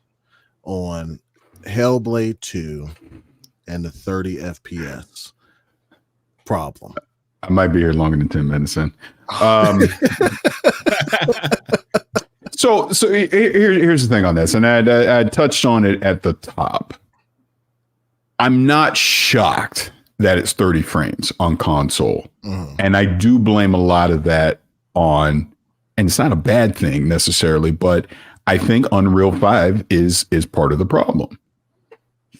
on Hellblade 2 and the 30 FPS problem.
I might be here longer than 10 minutes in. So here's the thing on this, and I touched on it at the top. I'm not shocked that it's 30 frames on console, and I do blame a lot of that on, and it's not a bad thing necessarily, but I think Unreal 5 is part of the problem.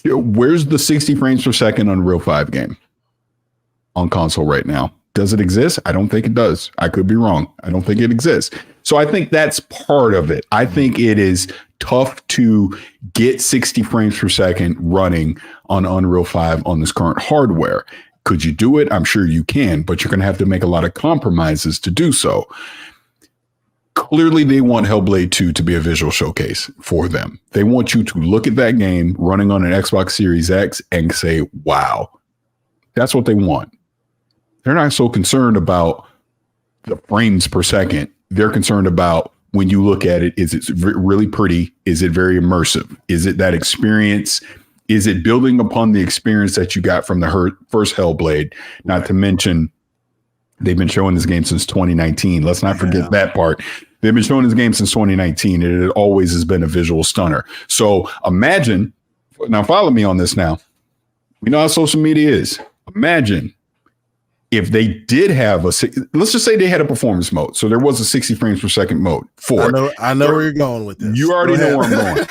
Where's the 60 frames per second Unreal 5 game on console right now? Does it exist? I don't think it does. I could be wrong. I don't think it exists. So I think that's part of it. I think it is tough to get 60 frames per second running on Unreal 5 on this current hardware. Could you do it? I'm sure you can, but you're going to have to make a lot of compromises to do so. Clearly, they want Hellblade 2 to be a visual showcase for them. They want you to look at that game running on an Xbox Series X and say, wow, that's what they want. They're not so concerned about the frames per second. They're concerned about when you look at it, is it really pretty? Is it very immersive? Is it that experience? Is it building upon the experience that you got from the first Hellblade? Not to mention, they've been showing this game since 2019. Let's not forget that part. They've been showing this game since 2019, and it always has been a visual stunner. So imagine, now follow me on this now. We know how social media is. Imagine if they did have let's just say they had a performance mode. So there was a 60 frames per second mode for it.
I know where you're going with this.
You already know where I'm going.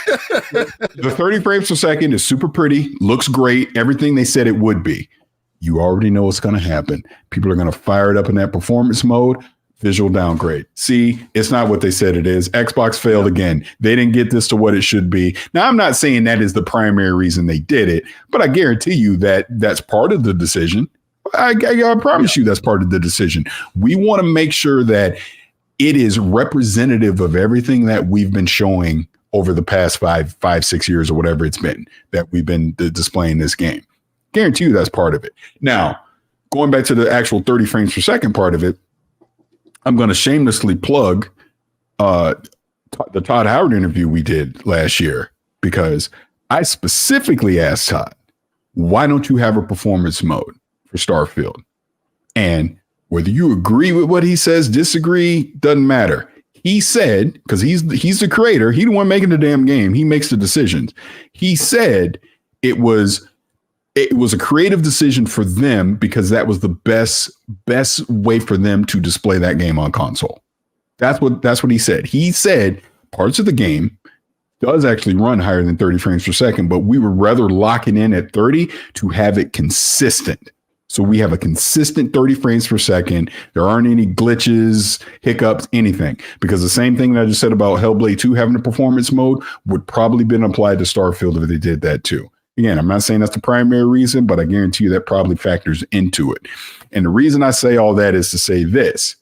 The 30 frames per second is super pretty, looks great, everything they said it would be. You already know what's going to happen. People are going to fire it up in that performance mode. Visual downgrade. See, it's not what they said it is. Xbox failed again. They didn't get this to what it should be. Now, I'm not saying that is the primary reason they did it, but I guarantee you that that's part of the decision. I promise you that's part of the decision. We want to make sure that it is representative of everything that we've been showing over the past 5-6 years or whatever it's been that we've been displaying this game. Guarantee you that's part of it. Now, going back to the actual 30 frames per second part of it, I'm going to shamelessly plug the Todd Howard interview we did last year, because I specifically asked Todd, why don't you have a performance mode for Starfield? And whether you agree with what he says, disagree, doesn't matter. He said, because he's the creator, he the one making the damn game, he makes the decisions. He said it was a creative decision for them because that was the best way for them to display that game on console. That's what he said. He said parts of the game does actually run higher than 30 frames per second, but we would rather lock it in at 30 to have it consistent. So we have a consistent 30 frames per second. There aren't any glitches, hiccups, anything. Because the same thing that I just said about Hellblade 2 having a performance mode would probably been applied to Starfield if they did that too. Again, I'm not saying that's the primary reason, but I guarantee you that probably factors into it. And the reason I say all that is to say this.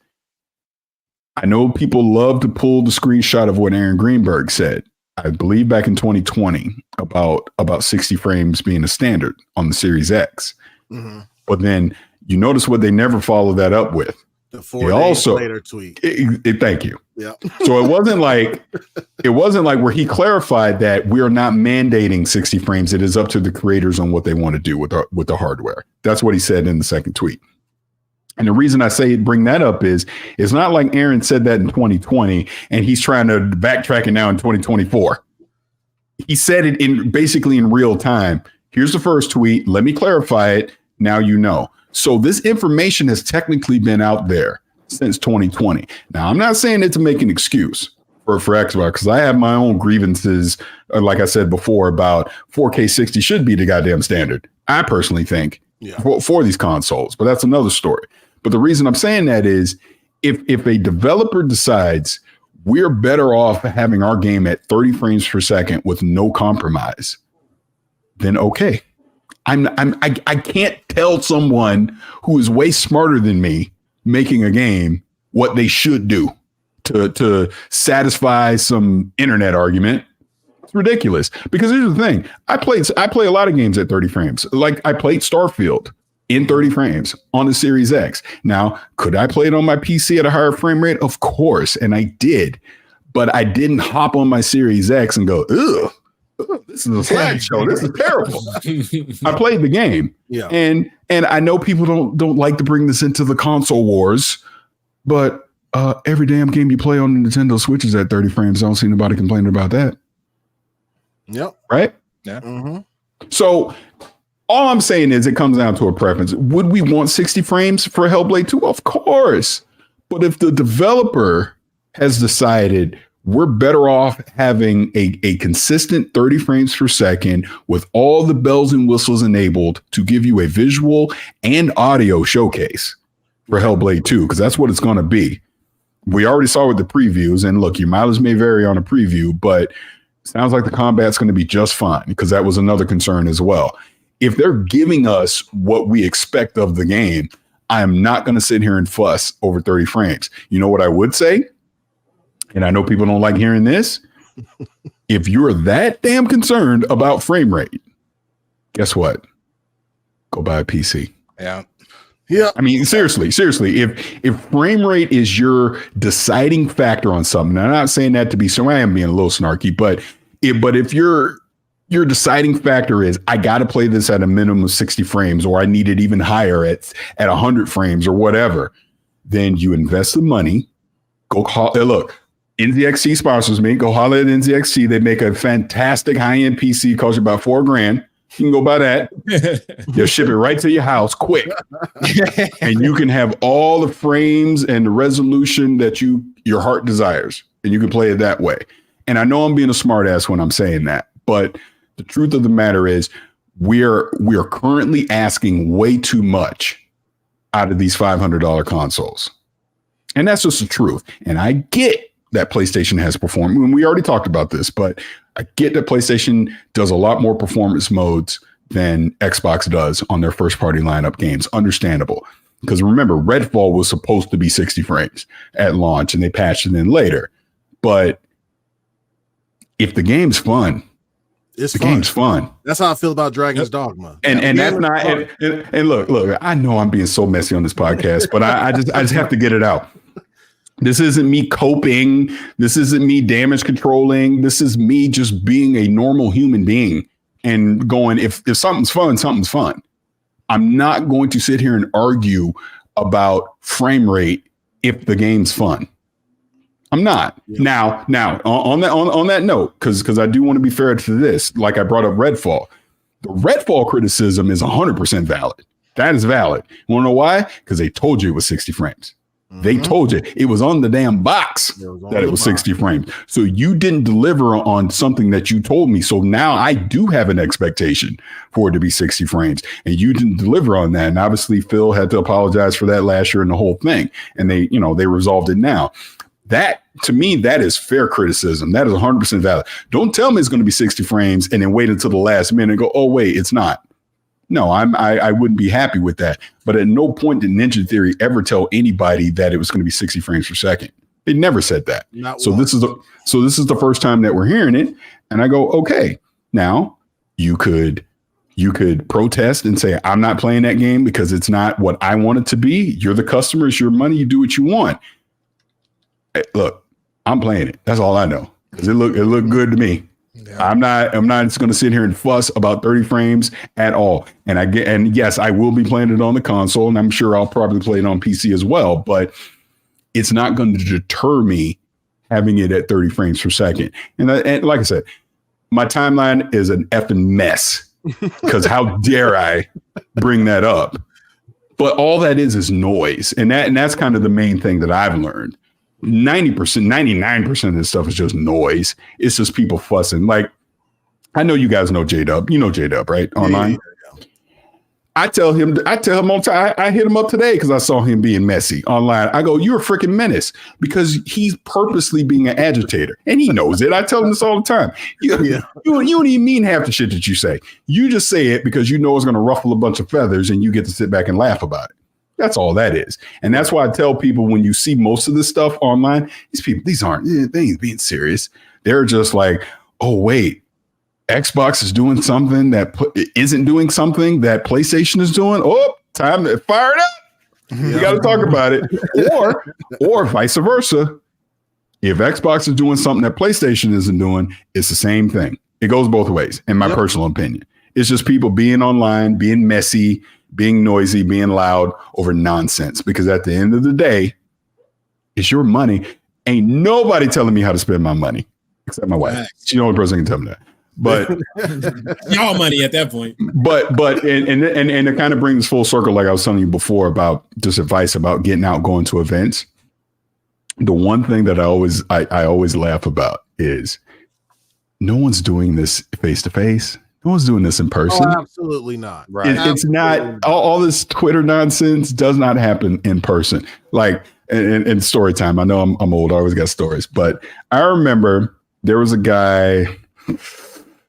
I know people love to pull the screenshot of what Aaron Greenberg said, I believe back in 2020, about 60 frames being a standard on the Series X. Mm-hmm. But then you notice what they never followed that up with.
The 4 days later tweet.
Thank you.
Yeah.
So it wasn't like where he clarified that we're not mandating 60 frames. It is up to the creators on what they want to do with the hardware. That's what he said in the second tweet. And the reason I say bring that up is it's not like Aaron said that in 2020 and he's trying to backtrack it now in 2024. He said it basically in real time. Here's the first tweet. Let me clarify it. Now you know. So this information has technically been out there since 2020. Now, I'm not saying it to make an excuse for Xbox, because I have my own grievances, like I said before, about 4K 60 should be the goddamn standard. I personally think for these consoles, but that's another story. But the reason I'm saying that is if a developer decides we're better off having our game at 30 frames per second with no compromise, then okay. I can't tell someone who is way smarter than me making a game what they should do to satisfy some internet argument. It's ridiculous. Because here's the thing. I play a lot of games at 30 frames. Like I played Starfield in 30 frames on the Series X. Now, could I play it on my PC at a higher frame rate? Of course. And I did. But I didn't hop on my Series X and go, ugh. This is a slideshow. This is terrible. I played the game, and I know people don't like to bring this into the console wars, but every damn game you play on the Nintendo Switch is at 30 frames. I don't see nobody complaining about that.
Yep.
Right.
Yeah.
Mm-hmm.
So all I'm saying is it comes down to a preference. Would we want 60 frames for Hellblade 2? Of course. But if the developer has decided we're better off having a consistent 30 frames per second with all the bells and whistles enabled to give you a visual and audio showcase for Hellblade 2, because that's what it's going to be. We already saw with the previews, and look, your mileage may vary on a preview, but it sounds like the combat's going to be just fine, because that was another concern as well. If they're giving us what we expect of the game, I am not going to sit here and fuss over 30 frames. You know what I would say? And I know people don't like hearing this. If you're that damn concerned about frame rate, guess what? Go buy a PC.
Yeah.
Yeah.
I mean, seriously, if frame rate is your deciding factor on something, I'm not saying that to be so, I am being a little snarky, but if your deciding factor is I got to play this at a minimum of 60 frames, or I need it even higher at 100 frames or whatever, then you invest the money. Go call. Look, NZXT sponsors me. Go holler at NZXT. They make a fantastic high-end PC. Costs you about $4,000. You can go buy that. They'll ship it right to your house quick. And you can have all the frames and the resolution that your heart desires. And you can play it that way. And I know I'm being a smart ass when I'm saying that, but the truth of the matter is we are currently asking way too much out of these $500 consoles. And that's just the truth. And I get that PlayStation has performed. I mean, we already talked about this, but I get that PlayStation does a lot more performance modes than Xbox does on their first party lineup games. Understandable. Because remember, Redfall was supposed to be 60 frames at launch and they patched it in later. But if the game's fun, game's fun.
That's how I feel about Dragon's Dogma.
And that's not, and look, I know I'm being so messy on this podcast, but I just have to get it out. This isn't me coping. This isn't me damage controlling. This is me just being a normal human being and going, if something's fun, something's fun. I'm not going to sit here and argue about frame rate if the game's fun. I'm not. Yeah. Now on that note, because I do want to be fair to this, like I brought up Redfall. The Redfall criticism is 100% valid. That is valid. You want to know why? Because they told you it was 60 frames. Mm-hmm. They told you it was on the damn box that it was 60 frames. So you didn't deliver on something that you told me. So now I do have an expectation for it to be 60 frames, and you didn't deliver on that. And obviously Phil had to apologize for that last year and the whole thing. And they resolved it now. That, to me, that is fair criticism. That is 100% valid. Don't tell me it's going to be 60 frames and then wait until the last minute and go, oh, wait, it's not. No, I wouldn't be happy with that. But at no point did Ninja Theory ever tell anybody that it was going to be 60 frames per second. They never said that. This is the first time that we're hearing it. And I go, okay, now you could protest and say, I'm not playing that game because it's not what I want it to be. You're the customer, it's your money, you do what you want. Hey, look, I'm playing it. That's all I know. Because it looked good to me. Yeah. I'm not just going to sit here and fuss about 30 frames at all. And yes, I will be playing it on the console, and I'm sure I'll probably play it on PC as well, but it's not going to deter me having it at 30 frames per second. And like I said, my timeline is an effing mess because how dare I bring that up? But all that is noise. And that's kind of the main thing that I've learned. 90%, 99% of this stuff is just noise. It's just people fussing. Like, I know you guys know J-Dub. You know J-Dub, right? Online. Yeah. I tell him all the time, I hit him up today because I saw him being messy online. I go, you're a freaking menace, because he's purposely being an agitator. And he knows it. I tell him this all the time. You don't even mean half the shit that you say. You just say it because you know it's going to ruffle a bunch of feathers and you get to sit back and laugh about it. That's all that is. And that's why I tell people, when you see most of this stuff online, they ain't being serious. They're just like, oh, wait, Xbox is doing something that isn't doing something that PlayStation is doing. Oh, time to fire it up. You got to talk about it. Or vice versa. If Xbox is doing something that PlayStation isn't doing, it's the same thing. It goes both ways, in my personal opinion. It's just people being online, being messy, being noisy, being loud over nonsense. Because at the end of the day, it's your money. Ain't nobody telling me how to spend my money except my wife. She's the only person who can tell me that. But
y'all money at that point.
But and it kind of brings full circle, like I was telling you before, about just advice about getting out, going to events. The one thing that I always laugh about is no one's doing this face to face. No one's doing this in person.
Oh, absolutely not.
Right. It's not all this Twitter nonsense does not happen in person. Like in story time. I know I'm old. I always got stories, but I remember there was a guy,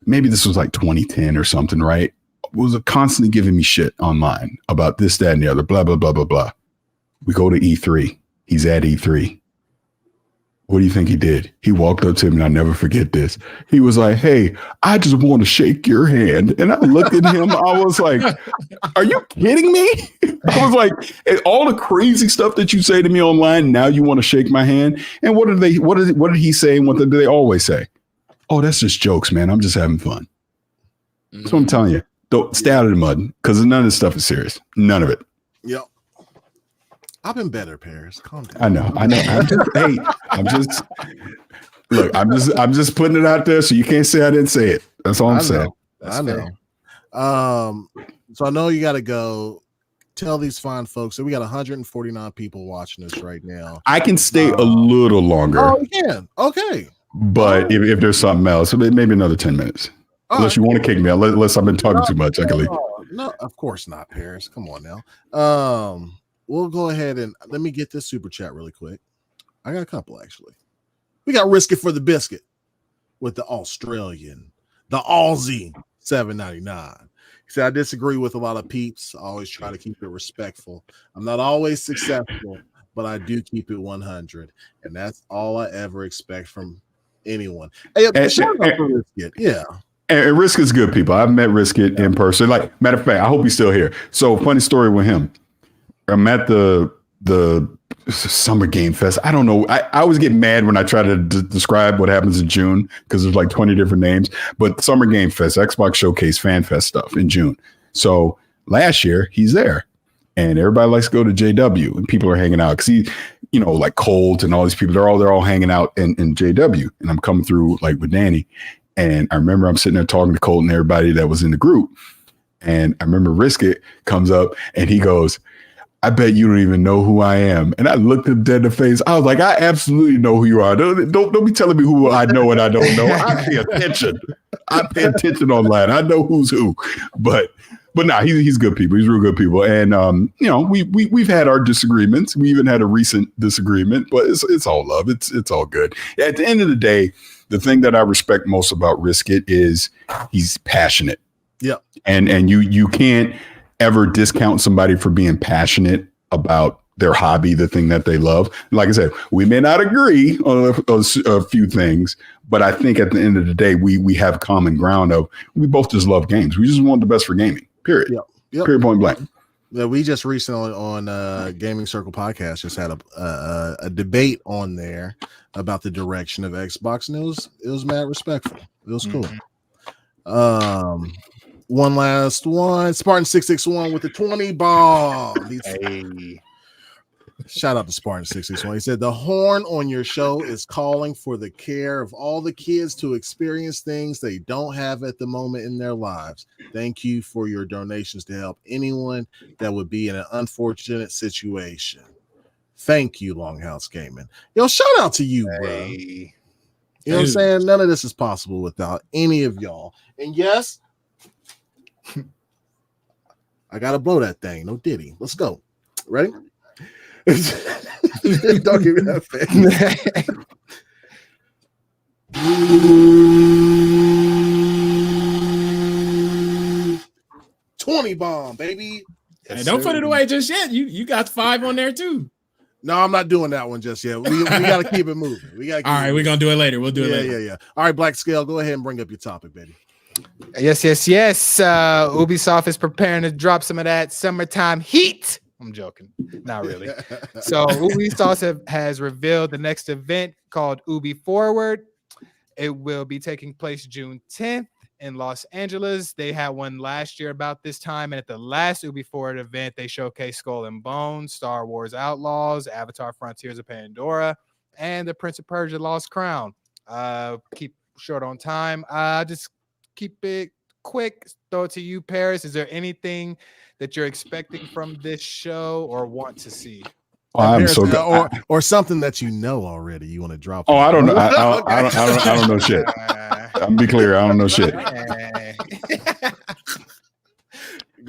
maybe this was like 2010 or something, right? Was constantly giving me shit online about this, that, and the other, blah, blah, blah, blah, blah. We go to E3. He's at E3. What do you think he did? He walked up to me, and I'll never forget this. He was like, hey, I just want to shake your hand. And I looked at him. I was like, are you kidding me? I was like, all the crazy stuff that you say to me online, now you want to shake my hand? And what did he say? And what did they always say? Oh, that's just jokes, man. I'm just having fun. That's what I'm telling you. Don't stay out of the mud, because none of this stuff is serious. None of it.
Yep. I've been better, Parris. Calm down.
I know. I'm just putting it out there so you can't say I didn't say it. That's all I'm saying.
I know. So I know you got to go. Tell these fine folks that we got 149 people watching us right now.
I can stay a little longer.
Oh, you can. Okay.
But if there's something else, maybe another 10 minutes. Unless you want to kick me out. Unless I've been talking too much, I can leave.
No, of course not, Parris. Come on now. We'll go ahead and let me get this super chat really quick. I got a couple, actually. We got Risk It for the Biscuit with the Australian, the Aussie $7.99. He said, I disagree with a lot of peeps. I always try to keep it respectful. I'm not always successful, but I do keep it 100. And that's all I ever expect from anyone. Hey, shout out for Risk It. Yeah.
And Risk is good, people. I've met Risk It in person. Like, matter of fact, I hope he's still here. So, funny story with him. I'm at the Summer Game Fest. I don't know. I always get mad when I try to describe what happens in June because there's like 20 different names. But Summer Game Fest, Xbox Showcase, Fan Fest stuff in June. So last year he's there, and everybody likes to go to JW, and people are hanging out because he, like Colt and all these people. They're all hanging out in JW, and I'm coming through like with Danny, and I remember I'm sitting there talking to Colt and everybody that was in the group, and I remember Riskett comes up and he goes, I bet you don't even know who I am. And I looked him dead in the face. I was like, I absolutely know who you are. Don't be telling me who I know and I don't know. I pay attention. I pay attention online. I know who's who. But nah, he's good people. He's real good people. And we've had our disagreements. We even had a recent disagreement, but it's all love. It's all good. At the end of the day, the thing that I respect most about Riskett is he's passionate.
Yeah.
And you can't ever discount somebody for being passionate about their hobby, the thing that they love. Like I said, we may not agree on a few things, but I think at the end of the day, we have common ground of we both just love games. We just want the best for gaming, period.
Yep.
Period, point blank.
Yeah, we just recently on Gaming Circle Podcast just had a debate on there about the direction of Xbox, and it was mad respectful. It was cool. One last one. Spartan 661 with the 20 bomb.
Hey.
Shout out to Spartan 661. He said the horn on your show is calling for the care of all the kids to experience things they don't have at the moment in their lives. Thank you for your donations to help anyone that would be in an unfortunate situation. Thank you, Longhouse Gaming. Yo, shout out to you, bro. You know what I'm saying? None of this is possible without any of y'all. And yes, I gotta blow that thing. No Diddy. Let's go. Ready? Don't give me that face. 20 bomb, baby.
Hey, don't put it away just yet. You got 5 on there too.
No, I'm not doing that one just yet. We got to keep it moving. All
right, we're going to do it later. We'll do it later.
Yeah. All right, BLAQQ Scale, go ahead and bring up your topic, baby.
Yes. Ubisoft is preparing to drop some of that summertime heat. I'm joking. Not really. So Ubisoft has revealed the next event called Ubi Forward. It will be taking place June 10th in Los Angeles. They had one last year about this time, and at the last Ubi Forward event, they showcased Skull and Bones, Star Wars Outlaws, Avatar Frontiers of Pandora, and The Prince of Persia Lost Crown. Keep short on time. Just keep it quick. Throw it to you, Parris. Is there anything that you're expecting from this show or want to see?
Oh, I'm so good.
Or something that you know already. You want to drop?
Oh, I don't know. I don't know shit. I'm be clear. I don't know shit.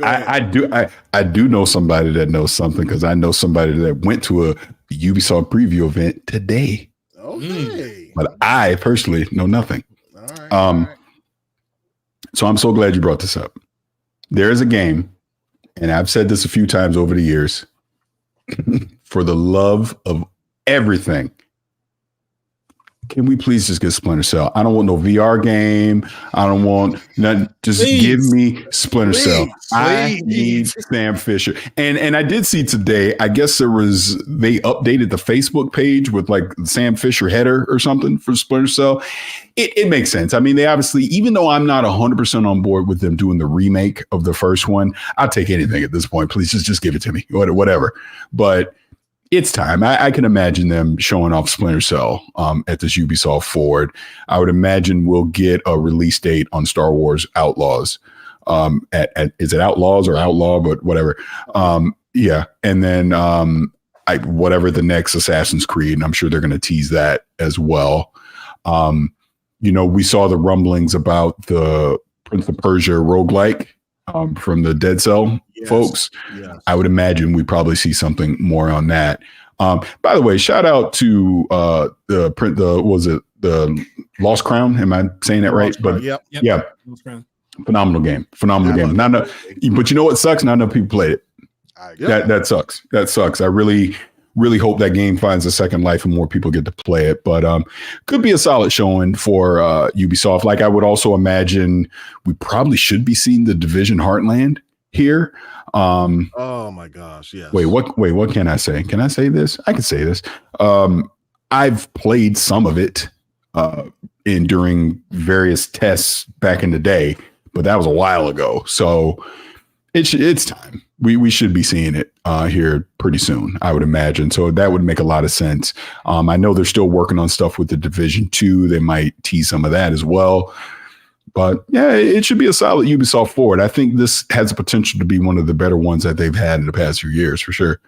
I do know somebody that knows something because I know somebody that went to a Ubisoft preview event today.
Okay.
But I personally know nothing.
All right.
So I'm so glad you brought this up. There is a game, and I've said this a few times over the years, for the love of everything, can we please just get Splinter Cell? I don't want no VR game. I don't want nothing. Just give me Splinter Cell. I need Sam Fisher. And I did see today, I guess they updated the Facebook page with like Sam Fisher header or something for Splinter Cell. It makes sense. I mean, they obviously, even though I'm not 100% on board with them doing the remake of the first one, I'll take anything at this point. Please just give it to me, whatever. But it's time. I can imagine them showing off Splinter Cell at this Ubisoft Forward. I would imagine we'll get a release date on Star Wars Outlaws. Is it Outlaws or Outlaw, but whatever. Yeah. And then whatever the next Assassin's Creed, and I'm sure they're going to tease that as well. We saw the rumblings about the Prince of Persia roguelike from the Dead Cell folks. Yes. I would imagine we probably see something more on that. By the way, shout out to the Lost Crown. Am I saying that right? But
yep.
Yeah, phenomenal game. But you know what sucks? Not enough people played it. That sucks. I really hope that game finds a second life and more people get to play it. But could be a solid showing for Ubisoft. Like I would also imagine we probably should be seeing the Division Heartland here.
Oh my gosh, yes.
Wait, what can I say? Can I say this? I can say this. I've played some of it during various tests back in the day, but that was a while ago. So it's time. We should be seeing it here pretty soon, I would imagine. So that would make a lot of sense. I know they're still working on stuff with the Division 2. They might tease some of that as well. But yeah, it should be a solid Ubisoft forward. I think this has the potential to be one of the better ones that they've had in the past few years, for sure.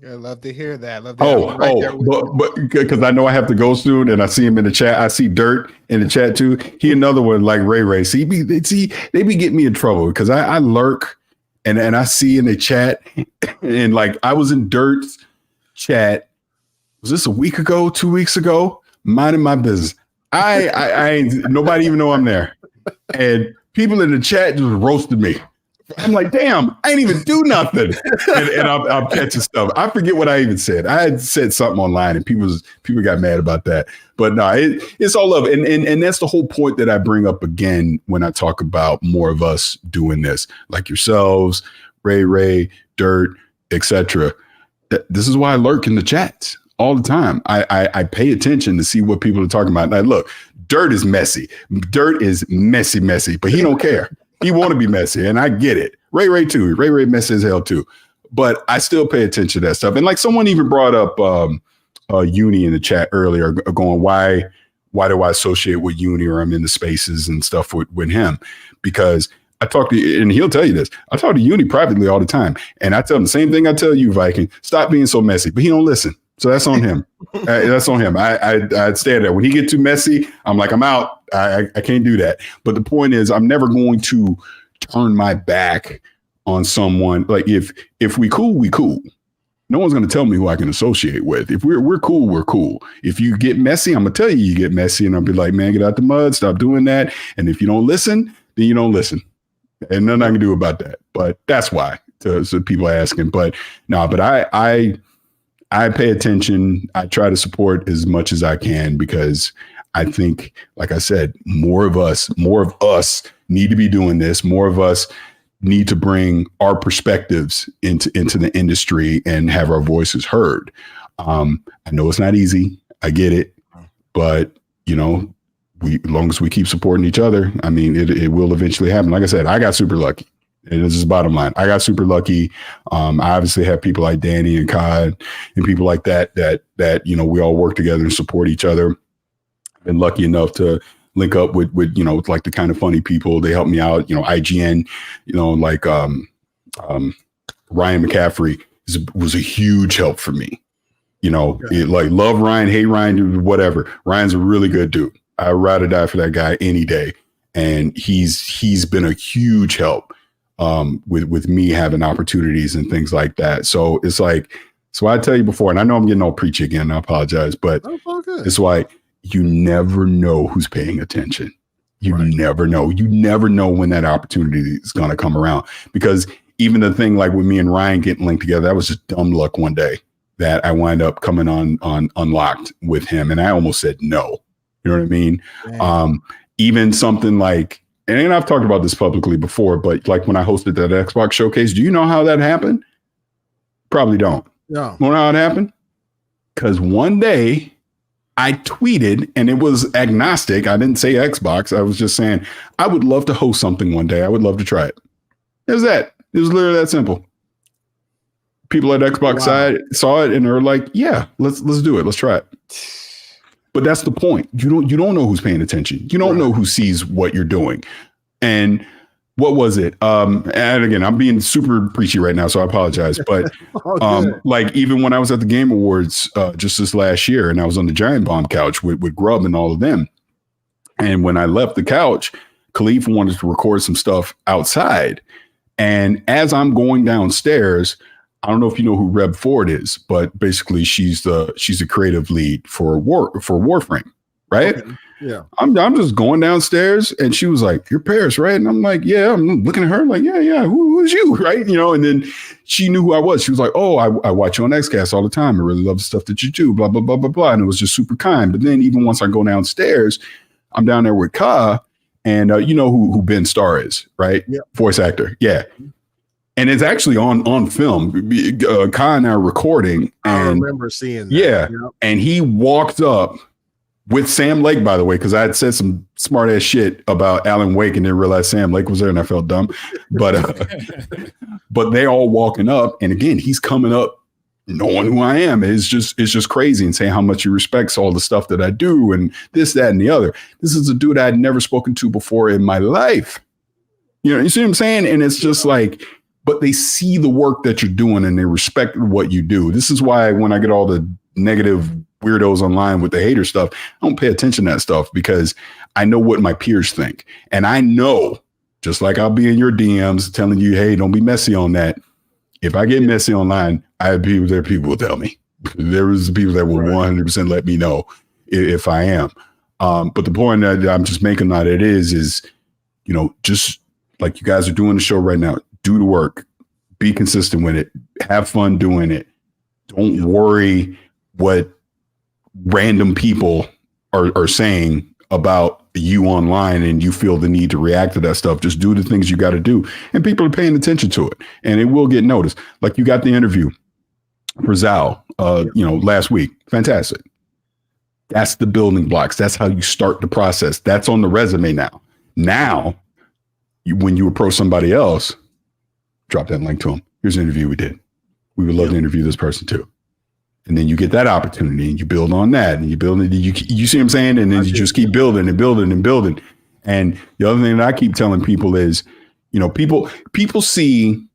I love to hear that. But
because I know I have to go soon, and I see him in the chat. I see Dirt in the chat too. He another one like Ray. See, they be getting me in trouble because I lurk and I see in the chat, and like I was in Dirt's chat. Was this a week ago, 2 weeks ago? Minding my business. I ain't nobody even know I'm there, and people in the chat just roasted me. I'm like, damn, I ain't even do nothing, and I'm catching stuff. I forget what I even said. I had said something online, and people got mad about that. But no, it's all love, and that's the whole point that I bring up again when I talk about more of us doing this, like yourselves, Ray, Dirt, etc. This is why I lurk in the chats all the time. I pay attention to see what people are talking about. Now, look, Dirt is messy. Dirt is messy, but he don't care. He want to be messy, and I get it. Ray too. Ray messy as hell too. But I still pay attention to that stuff. And like someone even brought up Uni in the chat earlier, going, why do I associate with Uni, or I'm in the spaces and stuff with him? Because I talk to, and he'll tell you this, I talk to Uni privately all the time, and I tell him the same thing I tell you, Viking. Stop being so messy, but he don't listen. So that's on him. That's on him. I stand there. When he get too messy, I'm like, I'm out. I can't do that. But the point is, I'm never going to turn my back on someone. Like if we cool, we cool. No one's going to tell me who I can associate with. If we're cool, we're cool. If you get messy, I'm going to tell you get messy, and I'll be like, man, get out the mud, stop doing that. And if you don't listen, then you don't listen. And nothing I can do about that. But that's why. So people asking. But no, but I pay attention. I try to support as much as I can, because I think, like I said, more of us need to be doing this. More of us need to bring our perspectives into the industry and have our voices heard. I know it's not easy. I get it. But, you know, as long as we keep supporting each other, I mean, it will eventually happen. Like I said, I got super lucky. And this is the bottom line. I got super lucky. I obviously have people like Danny and COD and people like that, you know, we all work together and support each other. I've been lucky enough to link up with, you know, like the kind of funny people. They help me out, you know, IGN, you know, like Ryan McCaffrey was a huge help for me. You know, like love Ryan, hate Ryan, whatever. Ryan's a really good dude. I'd rather die for that guy any day. And he's been a huge help with me having opportunities and things like that. So it's like, so I tell you before, and I know I'm getting all preachy again, I apologize, but it's like, you never know who's paying attention. You never know. You never know when that opportunity is going to come around, because even the thing like with me and Ryan getting linked together, that was just dumb luck one day that I wind up coming on Unlocked with him. And I almost said no. You know what I mean? Even something like, and I've talked about this publicly before, but like when I hosted that Xbox showcase, do you know how that happened? Probably don't.
No.
You know how it happened? Because one day I tweeted, and it was agnostic. I didn't say Xbox. I was just saying, I would love to host something one day. I would love to try it. It was that. It was literally that simple. People at Xbox side saw it and they were like, yeah, let's do it. Let's try it. But that's the point. You don't know who's paying attention. You don't know who sees what you're doing. And what was it? And again, I'm being super preachy right now, so I apologize. But like even when I was at the Game Awards just this last year, and I was on the Giant Bomb couch with Grubb and all of them. And when I left the couch, Khalif wanted to record some stuff outside. And as I'm going downstairs, I don't know if you know who Reb Ford is, but basically she's the creative lead for Warframe, right? Okay.
Yeah. I'm
just going downstairs, and she was like, "You're Parris, right?" And I'm like, "Yeah." I'm looking at her like, "Yeah. Who's you?" Right? You know. And then she knew who I was. She was like, "Oh, I watch you on XCast all the time. I really love the stuff that you do." Blah blah blah blah blah. And it was just super kind. But then even once I go downstairs, I'm down there with Ka, And you know who Ben Starr is, right?
Yep.
Voice actor. Yeah. And it's actually on film. Kai and I are recording. And
I remember seeing that.
Yeah.
Yep.
And he walked up with Sam Lake, by the way, because I had said some smart ass shit about Alan Wake and didn't realize Sam Lake was there, and I felt dumb. But they all walking up, and again, he's coming up knowing who I am. It's just crazy, and saying how much he respects all the stuff that I do and this, that, and the other. This is a dude I had never spoken to before in my life. You know, you see what I'm saying? And it's just like, but they see the work that you're doing and they respect what you do. This is why when I get all the negative weirdos online with the hater stuff, I don't pay attention to that stuff, because I know what my peers think. And I know, just like I'll be in your DMs telling you, hey, don't be messy on that. If I get messy online, I have people there. People will tell me. There is people that will 100% let me know if I am. But the point that I'm just making out it is, you know, just like you guys are doing the show right now, do the work, be consistent with it, have fun doing it. Don't worry what random people are saying about you online and you feel the need to react to that stuff. Just do the things you got to do. And people are paying attention to it, and it will get noticed. Like you got the interview for Zal, you know, last week. Fantastic. That's the building blocks. That's how you start the process. That's on the resume now. Now, when you approach somebody else, drop that link to them. Here's an interview we did. We would love to interview this person too. And then you get that opportunity and you build on that and you build it. You see what I'm saying? And then you just keep building and building and building. And the other thing that I keep telling people is, you know, people see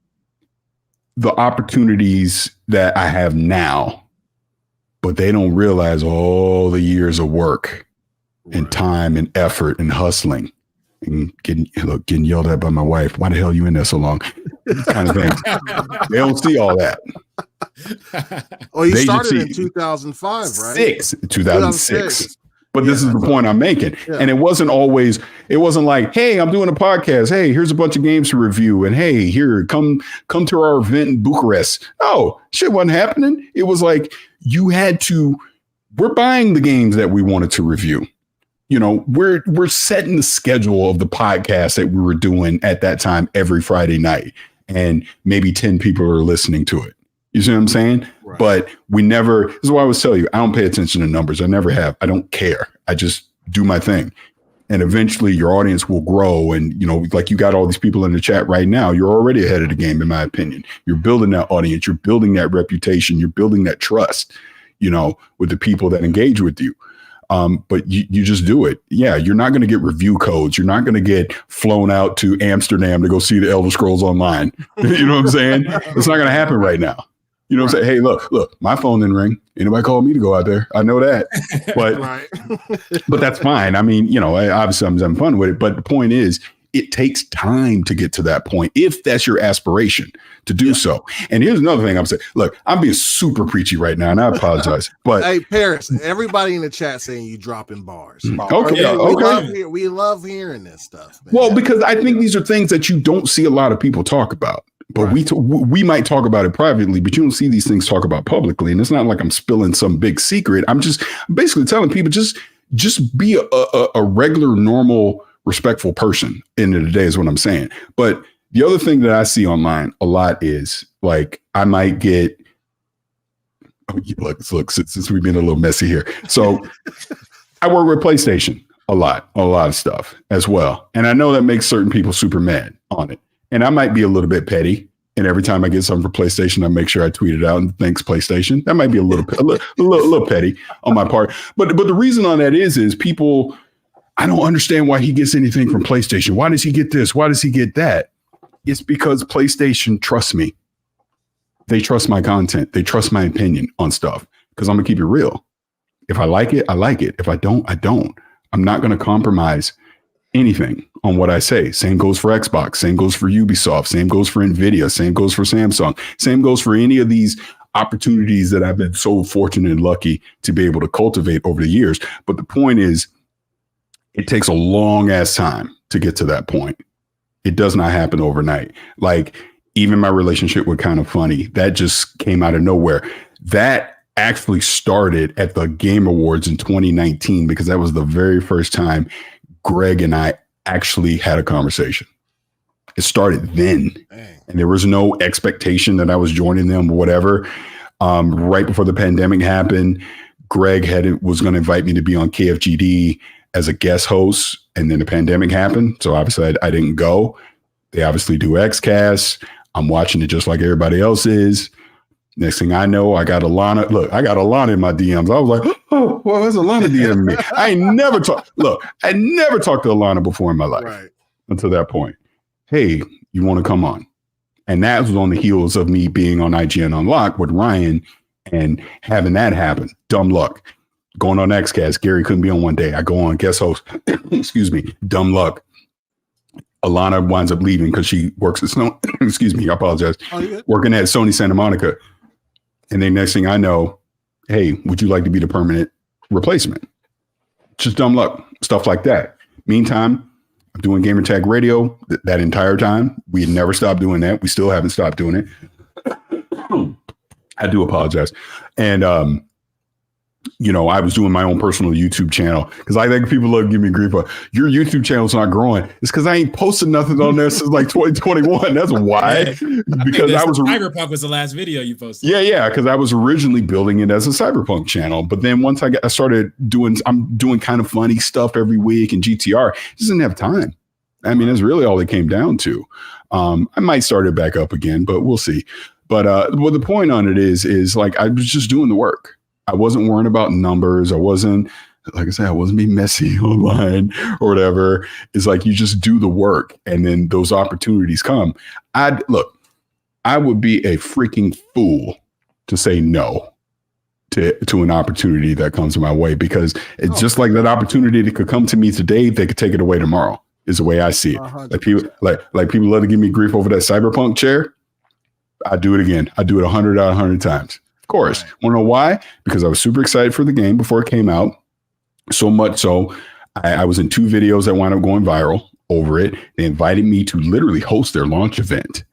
the opportunities that I have now, but they don't realize all the years of work and time and effort and hustling and getting yelled at by my wife. Why the hell are you in there so long? This kind of thing. They don't see all that.
Oh, you started in 2005, right?
2006. But this is the point I'm making. Yeah. And it wasn't like, hey, I'm doing a podcast. Hey, here's a bunch of games to review. And hey, here, come to our event in Bucharest. Oh, shit wasn't happening. It was like we're buying the games that we wanted to review. You know, we're setting the schedule of the podcast that we were doing at that time every Friday night. And maybe 10 people are listening to it. You see what I'm saying? Right. But this is why I always tell you, I don't pay attention to numbers. I never have. I don't care. I just do my thing. And eventually your audience will grow. And, you know, like you got all these people in the chat right now, you're already ahead of the game, in my opinion. You're building that audience. You're building that reputation. You're building that trust, you know, with the people that engage with you. But you just do it. Yeah, you're not going to get review codes. You're not going to get flown out to Amsterdam to go see the Elder Scrolls Online. You know what I'm saying? It's not going to happen right now. You know what I'm saying? Hey, look, my phone didn't ring. Anybody called me to go out there? I know that. But but that's fine. I mean, you know, obviously I'm having fun with it. But the point is, it takes time to get to that point if that's your aspiration to do so. And here's another thing I'm saying. Look, I'm being super preachy right now, and I apologize. But
hey, Parris, everybody in the chat saying you dropping bars.
Okay.
We love hearing this stuff, man.
Well, because I think these are things that you don't see a lot of people talk about. But we might talk about it privately, but you don't see these things talk about publicly. And it's not like I'm spilling some big secret. I'm just basically telling people just be a regular, normal, respectful person. End of the day is what I'm saying. But the other thing that I see online a lot is like I might get look since we've been a little messy here. So I work with PlayStation a lot of stuff as well. And I know that makes certain people super mad on it. And I might be a little bit petty. And every time I get something for PlayStation, I make sure I tweet it out and thanks PlayStation. That might be a little petty on my part. But the reason on that is people, I don't understand why he gets anything from PlayStation. Why does he get this? Why does he get that? It's because PlayStation trusts me. They trust my content. They trust my opinion on stuff because I'm going to keep it real. If I like it, I like it. If I don't, I don't. I'm not going to compromise anything on what I say. Same goes for Xbox. Same goes for Ubisoft. Same goes for Nvidia. Same goes for Samsung. Same goes for any of these opportunities that I've been so fortunate and lucky to be able to cultivate over the years. But the point is, it takes a long ass time to get to that point. It does not happen overnight. Like even my relationship with Kind of Funny, that just came out of nowhere. That actually started at the Game Awards in 2019 because that was the very first time Greg and I actually had a conversation. It started then. Dang. And there was no expectation that I was joining them or whatever. Right before the pandemic happened, Greg was going to invite me to be on KFGD as a guest host, and then the pandemic happened. So obviously I didn't go. They obviously do XCast. I'm watching it just like everybody else is. Next thing I know, I got Alana. Look, I got Alana in my DMs. I was like, oh, well, there's Alana DMing me. I never talked to Alana before in my life until that point. Hey, you want to come on? And that was on the heels of me being on IGN Unlocked with Ryan and having that happen. Dumb luck. Going on XCast, Gary couldn't be on one day. I go on guest host. Excuse me. Dumb luck. Alana winds up leaving because she works at excuse me, I apologize. Working at Sony Santa Monica. And then next thing I know, hey, would you like to be the permanent replacement? Just dumb luck. Stuff like that. Meantime, I'm doing Gamer Tag Radio that entire time. We had never stopped doing that. We still haven't stopped doing it. I do apologize. And, I was doing my own personal YouTube channel because I think people love giving me grief. Your YouTube channel's not growing. It's because I ain't posted nothing on there since like 2021. That's why. Because
Cyberpunk was the last video you posted.
Yeah. Because I was originally building it as a Cyberpunk channel, but then once I started I'm doing kind of funny stuff every week and GTR. Just didn't have time. I mean, that's really all it came down to. I might start it back up again, but we'll see. But the point on it is like I was just doing the work. I wasn't worrying about numbers. I wasn't, like I said, I wasn't being messy online or whatever. It's like you just do the work and then those opportunities come. I would be a freaking fool to say no to an opportunity that comes my way, because it's just like that opportunity that could come to me today, they could take it away tomorrow, is the way I see it. 100%. Like people love to give me grief over that Cyberpunk chair. I do it again. I do it 100 out of 100 times. Of course. Want to know why? Because I was super excited for the game before it came out. So much so, I was in 2 videos that wound up going viral over it. They invited me to literally host their launch event.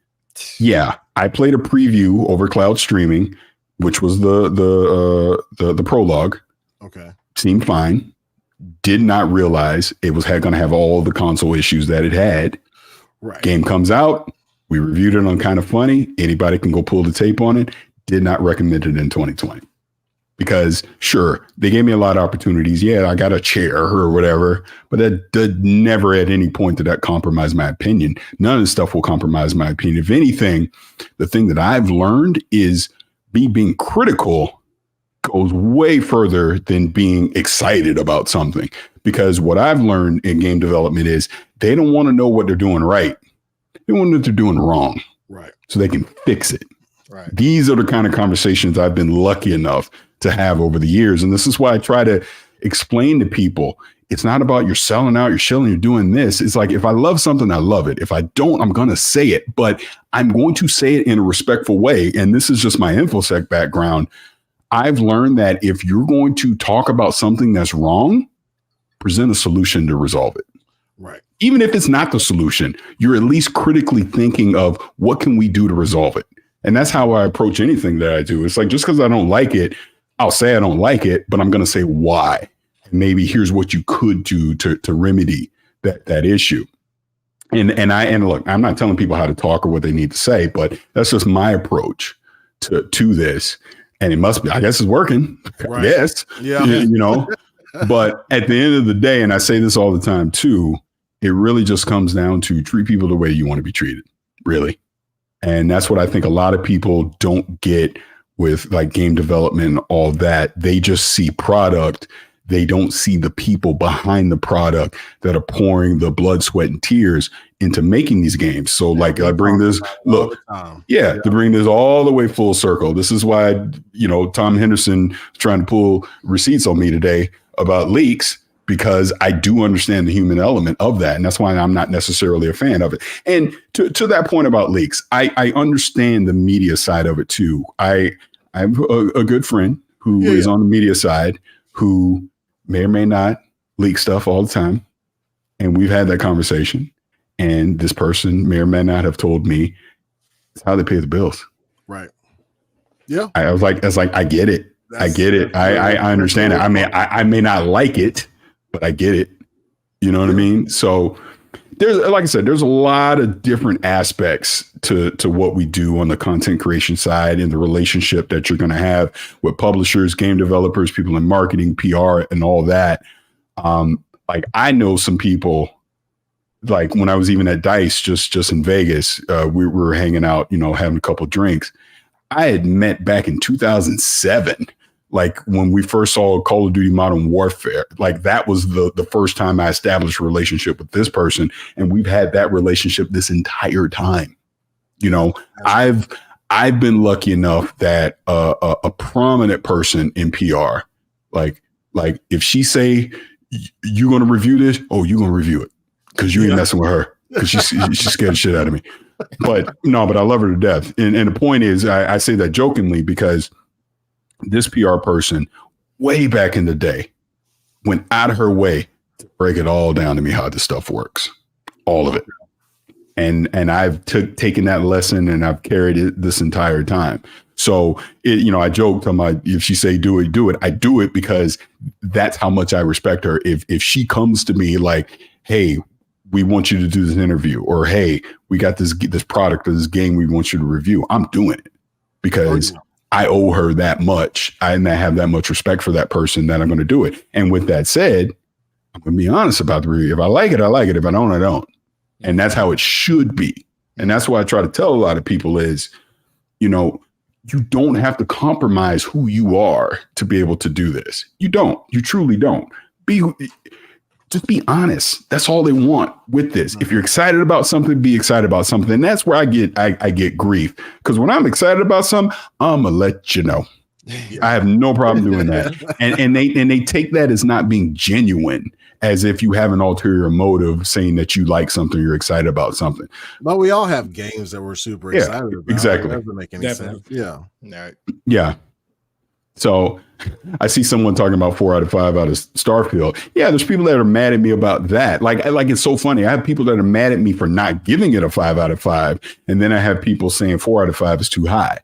Yeah, I played a preview over cloud streaming, which was the prologue. Okay. Seemed fine. Did not realize it was going to have all the console issues that it had. Right. Game comes out. We reviewed it on Kind of Funny. Anybody can go pull the tape on it. Did not recommend it in 2020 because sure, they gave me a lot of opportunities. Yeah, I got a chair or whatever, but that did never at any point did that compromise my opinion. None of this stuff will compromise my opinion. If anything, the thing that I've learned is me being critical goes way further than being excited about something, because what I've learned in game development is they don't want to know what they're doing right. They want to know what they're doing wrong. Right. So they can fix it. Right. These are the kind of conversations I've been lucky enough to have over the years. And this is why I try to explain to people, it's not about you're selling out, you're shilling, you're doing this. It's like, if I love something, I love it. If I don't, I'm going to say it, but I'm going to say it in a respectful way. And this is just my InfoSec background. I've learned that if you're going to talk about something that's wrong, present a solution to resolve it. Right. Even if it's not the solution, you're at least critically thinking of what can we do to resolve it? And that's how I approach anything that I do. It's like, just because I don't like it, I'll say I don't like it, but I'm going to say why. Maybe here's what you could do to remedy that issue. And look, I'm not telling people how to talk or what they need to say, but that's just my approach to this. And it must be, I guess it's working. Right. Yes. Yeah. But at the end of the day, and I say this all the time too, it really just comes down to treat people the way you want to be treated, really. And that's what I think a lot of people don't get with like game development and all that. They just see product. They don't see the people behind the product that are pouring the blood, sweat, and tears into making these games. So like I bring this, to bring this all the way full circle. This is why, Tom Henderson is trying to pull receipts on me today about leaks, because I do understand the human element of that. And that's why I'm not necessarily a fan of it. And to that point about leaks, I understand the media side of it too. I have a good friend who is on the media side who may or may not leak stuff all the time. And we've had that conversation. And this person may or may not have told me it's how they pay the bills. Right. Yeah. I was like, I get it. I get it. I understand it. I may not like it, but I get it. You know what I mean? So there's, like I said, there's a lot of different aspects to what we do on the content creation side and the relationship that you're going to have with publishers, game developers, people in marketing, PR, and all that. Like I know some people, like when I was even at DICE, just in Vegas, we were hanging out, you know, having a couple of drinks. I had met back in 2007. Like when we first saw Call of Duty Modern Warfare, like that was the first time I established a relationship with this person. And we've had that relationship this entire time. You know, I've been lucky enough that a prominent person in PR, like if she say, you going to review this? Oh, you going to review it. Cause you ain't messing with her. Cause she's scared the shit out of me. But I love her to death. And the point is, I say that jokingly because this PR person way back in the day went out of her way to break it all down to me how this stuff works, all of it. And I've taken that lesson and I've carried it this entire time. So, I joke to my, if she say do it, do it. I do it because that's how much I respect her. If she comes to me like, hey, we want you to do this interview, or hey, we got this product or this game we want you to review, I'm doing it because I owe her that much. And I have that much respect for that person that I'm going to do it. And with that said, I'm going to be honest about the review. If I like it, I like it. If I don't, I don't. And that's how it should be. And that's why I try to tell a lot of people is, you don't have to compromise who you are to be able to do this. You don't. You truly don't. Just be honest. That's all they want with this. If you're excited about something, be excited about something. And that's where I get grief. Because when I'm excited about something, I'm gonna let you know. I have no problem doing that. And they take that as not being genuine, as if you have an ulterior motive saying that you like something, you're excited about something.
But we all have games that we're super excited about.
Exactly.
It doesn't make any sense. Yeah.
Yeah. So I see someone talking about 4 out of 5 out of Starfield. Yeah, there's people that are mad at me about that. Like it's so funny. I have people that are mad at me for not giving it a 5 out of 5. And then I have people saying 4 out of 5 is too high.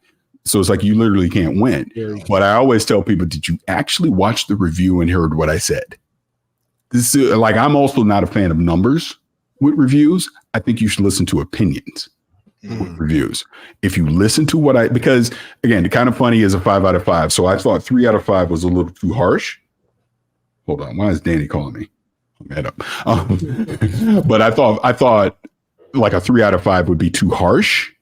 So it's like you literally can't win. But I always tell people, did you actually watch the review and heard what I said? This is like, I'm also not a fan of numbers with reviews. I think you should listen to opinions. With reviews. If you listen to because again, the kind of funny is a 5 out of 5. So I thought 3 out of 5 was a little too harsh. Hold on. Why is Danny calling me? I'm mad up. But I thought like a 3 out of 5 would be too harsh.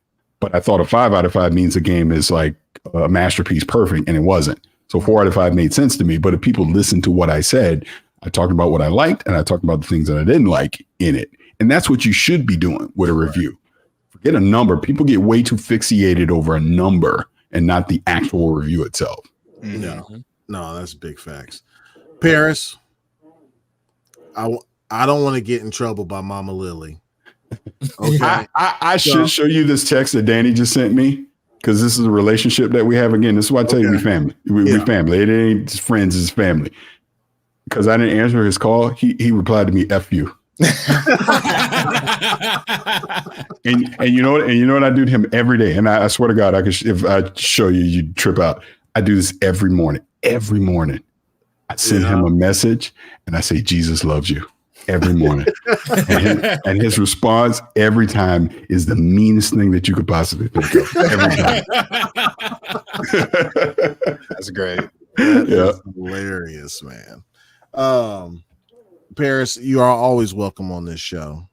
But I thought a 5 out of 5 means the game is like a masterpiece, perfect. And it wasn't. So 4 out of 5 made sense to me. But if people listen to what I said, I talked about what I liked and I talked about the things that I didn't like in it. And that's what you should be doing with a review. Get a number. People get way too fixated over a number and not the actual review itself.
No, that's big facts. Parris, I don't want to get in trouble by Mama Lilly. Okay,
I should show you this text that Danny just sent me because this is a relationship that we have. Again, this is why I tell you we family. We family. It ain't just friends, it's family. Because I didn't answer his call, he replied to me, "F you." and you know what I do to him every day, and I swear to God, if I show you, you'd trip out. I do this every morning. I send him a message and I say, Jesus loves you, every morning. and his response every time is the meanest thing that you could possibly think of. Every time.
That's great.
That's hilarious, man. Parris, you are always welcome on this show.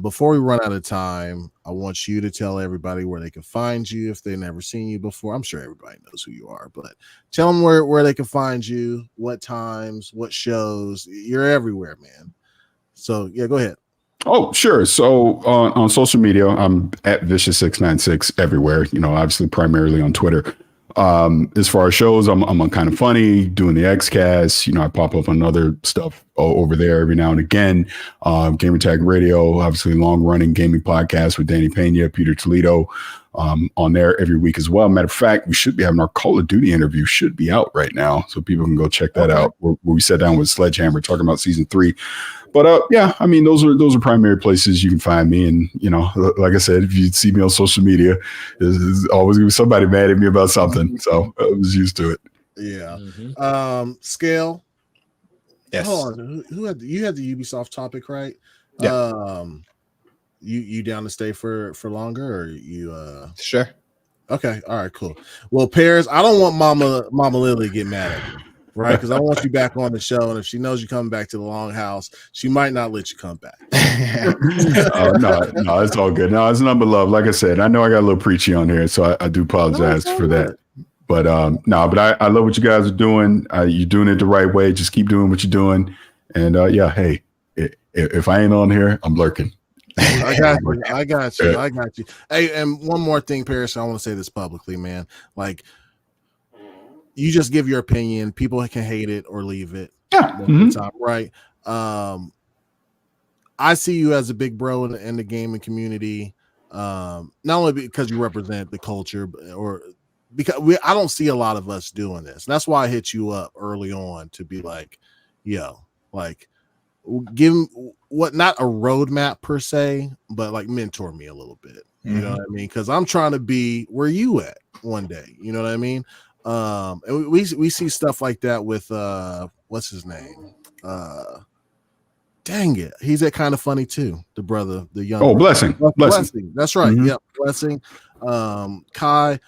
Before we run out of time, I want you to tell everybody where they can find you if they've never seen you before. I'm sure everybody knows who you are, but tell them where they can find you, what times, what shows. You're everywhere, man. So yeah, go ahead.
Oh, sure. So on social media, I'm at Vicious696 everywhere, obviously primarily on Twitter. As far as shows, I'm on Kind of Funny, doing the XCast. I pop up on other stuff over there every now and again. Gamertag Radio, obviously long running gaming podcast with Danny Pena, Peter Toledo, on there every week as well. Matter of fact, we should be having our Call of Duty interview should be out right now, so people can go check that out. Where we sat down with Sledgehammer talking about season 3. But those are primary places you can find me. And like I said, if you see me on social media, there's always gonna be somebody mad at me about something. So I was used to it.
Yeah. Scale.
Yes.
Hold on. You had the Ubisoft topic, right?
Yeah.
You down to stay for longer, or you
Sure.
Okay, all right, cool. Well, Parris, I don't want Mama Lilly to get mad at me, right? Because I want you back on the show, and if she knows you're coming back to the Longhouse, she might not let you come back.
No, it's all good. No, it's nothing but love. Like I said, I know I got a little preachy on here, so I do apologize for that. But I love what you guys are doing. You're doing it the right way. Just keep doing what you're doing. And hey, if I ain't on here, I'm lurking.
I got you. Hey, and one more thing, Parris, I want to say this publicly, man. Like, you just give your opinion. People can hate it or leave it.
Yeah.
Time, right. I see you as a big bro in the gaming community. Not only because you represent the culture, or because I don't see a lot of us doing this. That's why I hit you up early on to be like, yo, like, give what, not a roadmap per se, but like mentor me a little bit. You know what I mean? Because I'm trying to be where you at one day. You know what I mean? And we see stuff like that with what's his name? Dang it, he's at Kind of Funny too. The brother, the young.
Oh, Blessing.
That's right. Yep, Blessing. Kai.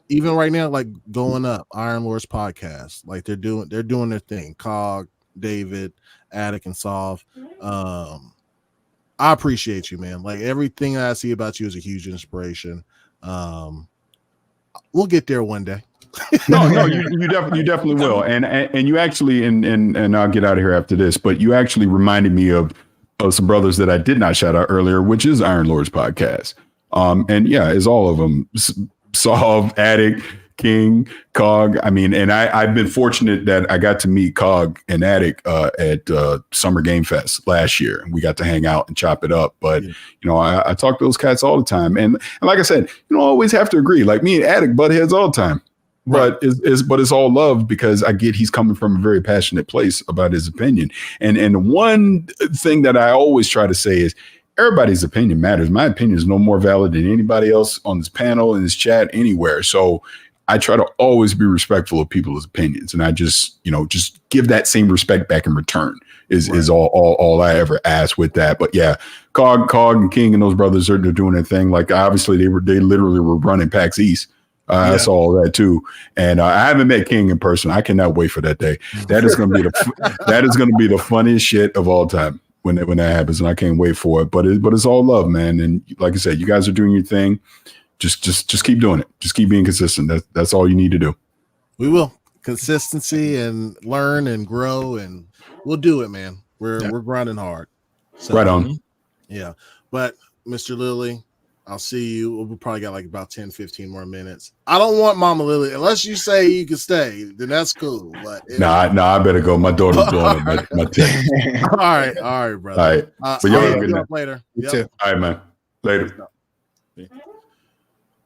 Even right now, like going up, Iron Lords podcast, like they're doing their thing. COD, David, Attic, and Solve. I appreciate you, man. Like everything I see about you is a huge inspiration. We'll get there one day.
No, you definitely will. And you actually, and I'll get out of here after this, but you actually reminded me of some brothers that I did not shout out earlier, which is Iron Lords podcast. And yeah, it's all of them. Solve, Attic, King, Cog. I mean, and I've been fortunate that I got to meet Cog and Attic at Summer Game Fest last year. We got to hang out and chop it up. But you know, I talk to those cats all the time, and like I said, you don't always have to agree. Like me and Attic butt heads all the time, but it's all love because I get he's coming from a very passionate place about his opinion. And one thing that I always try to say is, everybody's opinion matters. My opinion is no more valid than anybody else on this panel, in this chat, anywhere. So I try to always be respectful of people's opinions. And I just give that same respect back in return is all I ever ask with that. But yeah, Cog and King and those brothers they're doing their thing. Like obviously they literally were running PAX East. I saw all that too. And I haven't met King in person. I cannot wait for that day. That is going to be the funniest shit of all time. When that happens, and I can't wait for it. But it's all love, man. And like I said, you guys are doing your thing. Just keep doing it. Just keep being consistent. That's all you need to do.
We will. Consistency and learn and grow, and we'll do it, man. We're grinding hard. So,
right on.
Yeah. But Mr. Lilly, I'll see you. We'll probably got like about 10, 15 more minutes. I don't want Mama Lilly, unless you say you can stay, then that's cool. But
I better go. My daughter's blowing up my text.
All right, brother.
All right.
But y'all later.
You too.
All right, man. Later.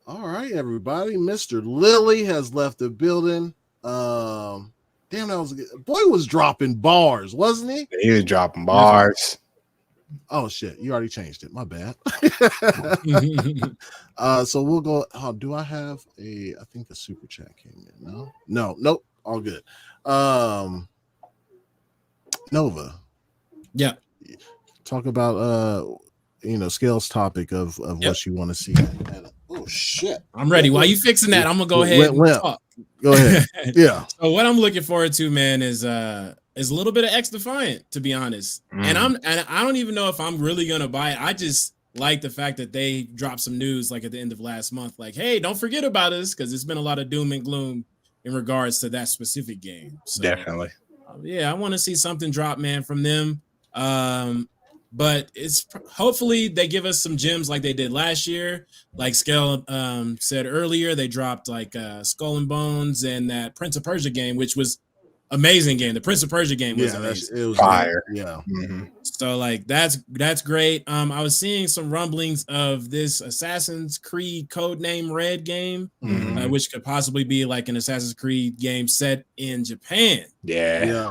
All right, everybody. Mr. Lilly has left the building. Damn, that was good. Boy was dropping bars, wasn't he?
He was dropping bars.
Oh shit, you already changed it. My bad. So we'll go. Do I have I think the super chat came in. Nope. All good. Nova.
Yeah.
Talk about Scale's topic of what you want to see. Oh shit.
I'm ready. While you fixing that, I'm gonna go ahead and talk.
Go ahead. Yeah.
So what I'm looking forward to, man, is a little bit of X Defiant, to be honest. And I don't even know if I'm really gonna buy it. I just like the fact that they dropped some news like at the end of last month, like, hey, don't forget about us, because it's been a lot of doom and gloom in regards to that specific game. So,
definitely.
I want to see something drop, man, from them. But it's hopefully they give us some gems like they did last year. Like Scale said earlier, they dropped like Skull and Bones and that Prince of Persia game, which was amazing game. The Prince of Persia game was amazing.
It was
fire.
Yeah.
Mm-hmm.
So like that's great. I was seeing some rumblings of this Assassin's Creed Codename Red game, which could possibly be like an Assassin's Creed game set in Japan.
Yeah.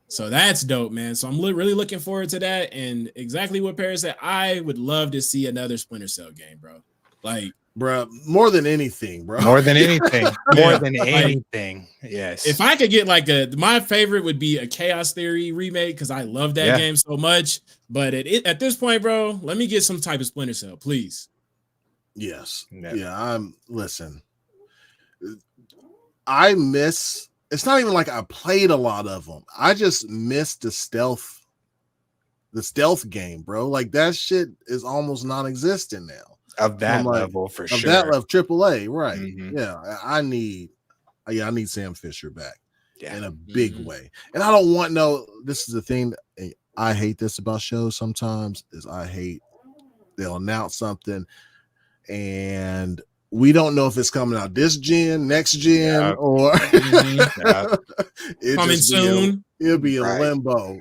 So that's dope, man. So I'm really looking forward to that. And exactly what Parris said, I would love to see another Splinter Cell game, bro. Like
bro. More than anything, bro.
More than anything. More than
Like,
anything. Yes.
If I could get like my favorite would be a Chaos Theory remake because I love that game so much. But at this point, bro, let me get some type of Splinter Cell, please.
Yes.
Never.
Yeah. Listen. I miss. It's not even like I played a lot of them. I just missed the stealth game, bro. Like that shit is almost non-existent now.
Of that level, for sure.
Of that level, AAA, right?
Mm-hmm.
Yeah, I need Sam Fisher back in a big way. And I don't want this is the thing that I hate this about shows sometimes is I hate they'll announce something and we don't know if it's coming out this gen, next gen, or
coming soon.
It'll be in limbo.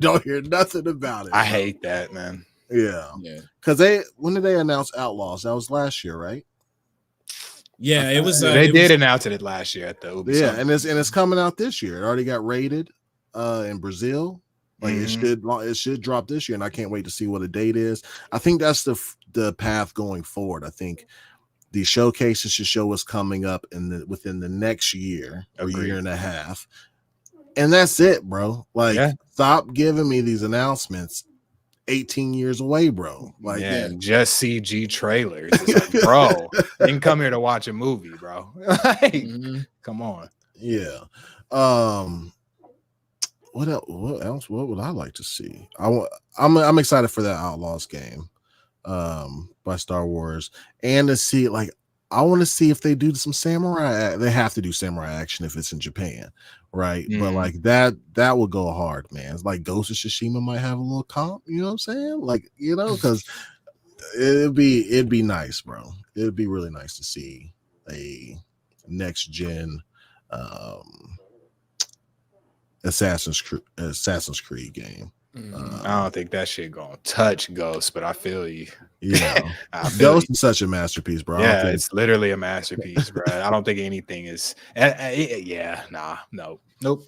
Don't hear nothing about it.
I hate that, man.
Yeah. Because when did they announce Outlaws? That was last year, right?
Yeah, it was.
They did announce it last year at the Ubisoft.
Yeah, and it's coming out this year. It already got rated in Brazil. Like it should drop this year, and I can't wait to see what the date is. I think that's the path going forward. I think the showcases should show what's coming up within the next year or year and a half. And that's it, bro. Like, stop giving me these announcements 18 years away, bro. Like,
just CG trailers. It's like, bro, you can come here to watch a movie, bro. Like, come on.
Yeah. What else? What would I like to see? I'm excited for that Outlaws game by Star Wars, and to see I want to see if they do some samurai. They have to do samurai action if it's in Japan, right? But like that will go hard, man. It's like Ghost of Tsushima might have a little comp. You know what I'm saying? Like, you know, because it'd be nice, bro. It'd be really nice to see a next gen Assassin's Creed game.
I don't think that shit gonna touch Ghost, but I feel you.
Yeah, Ghost is such a masterpiece, bro.
Yeah, it's literally a masterpiece, bro. I don't think anything is. Nope.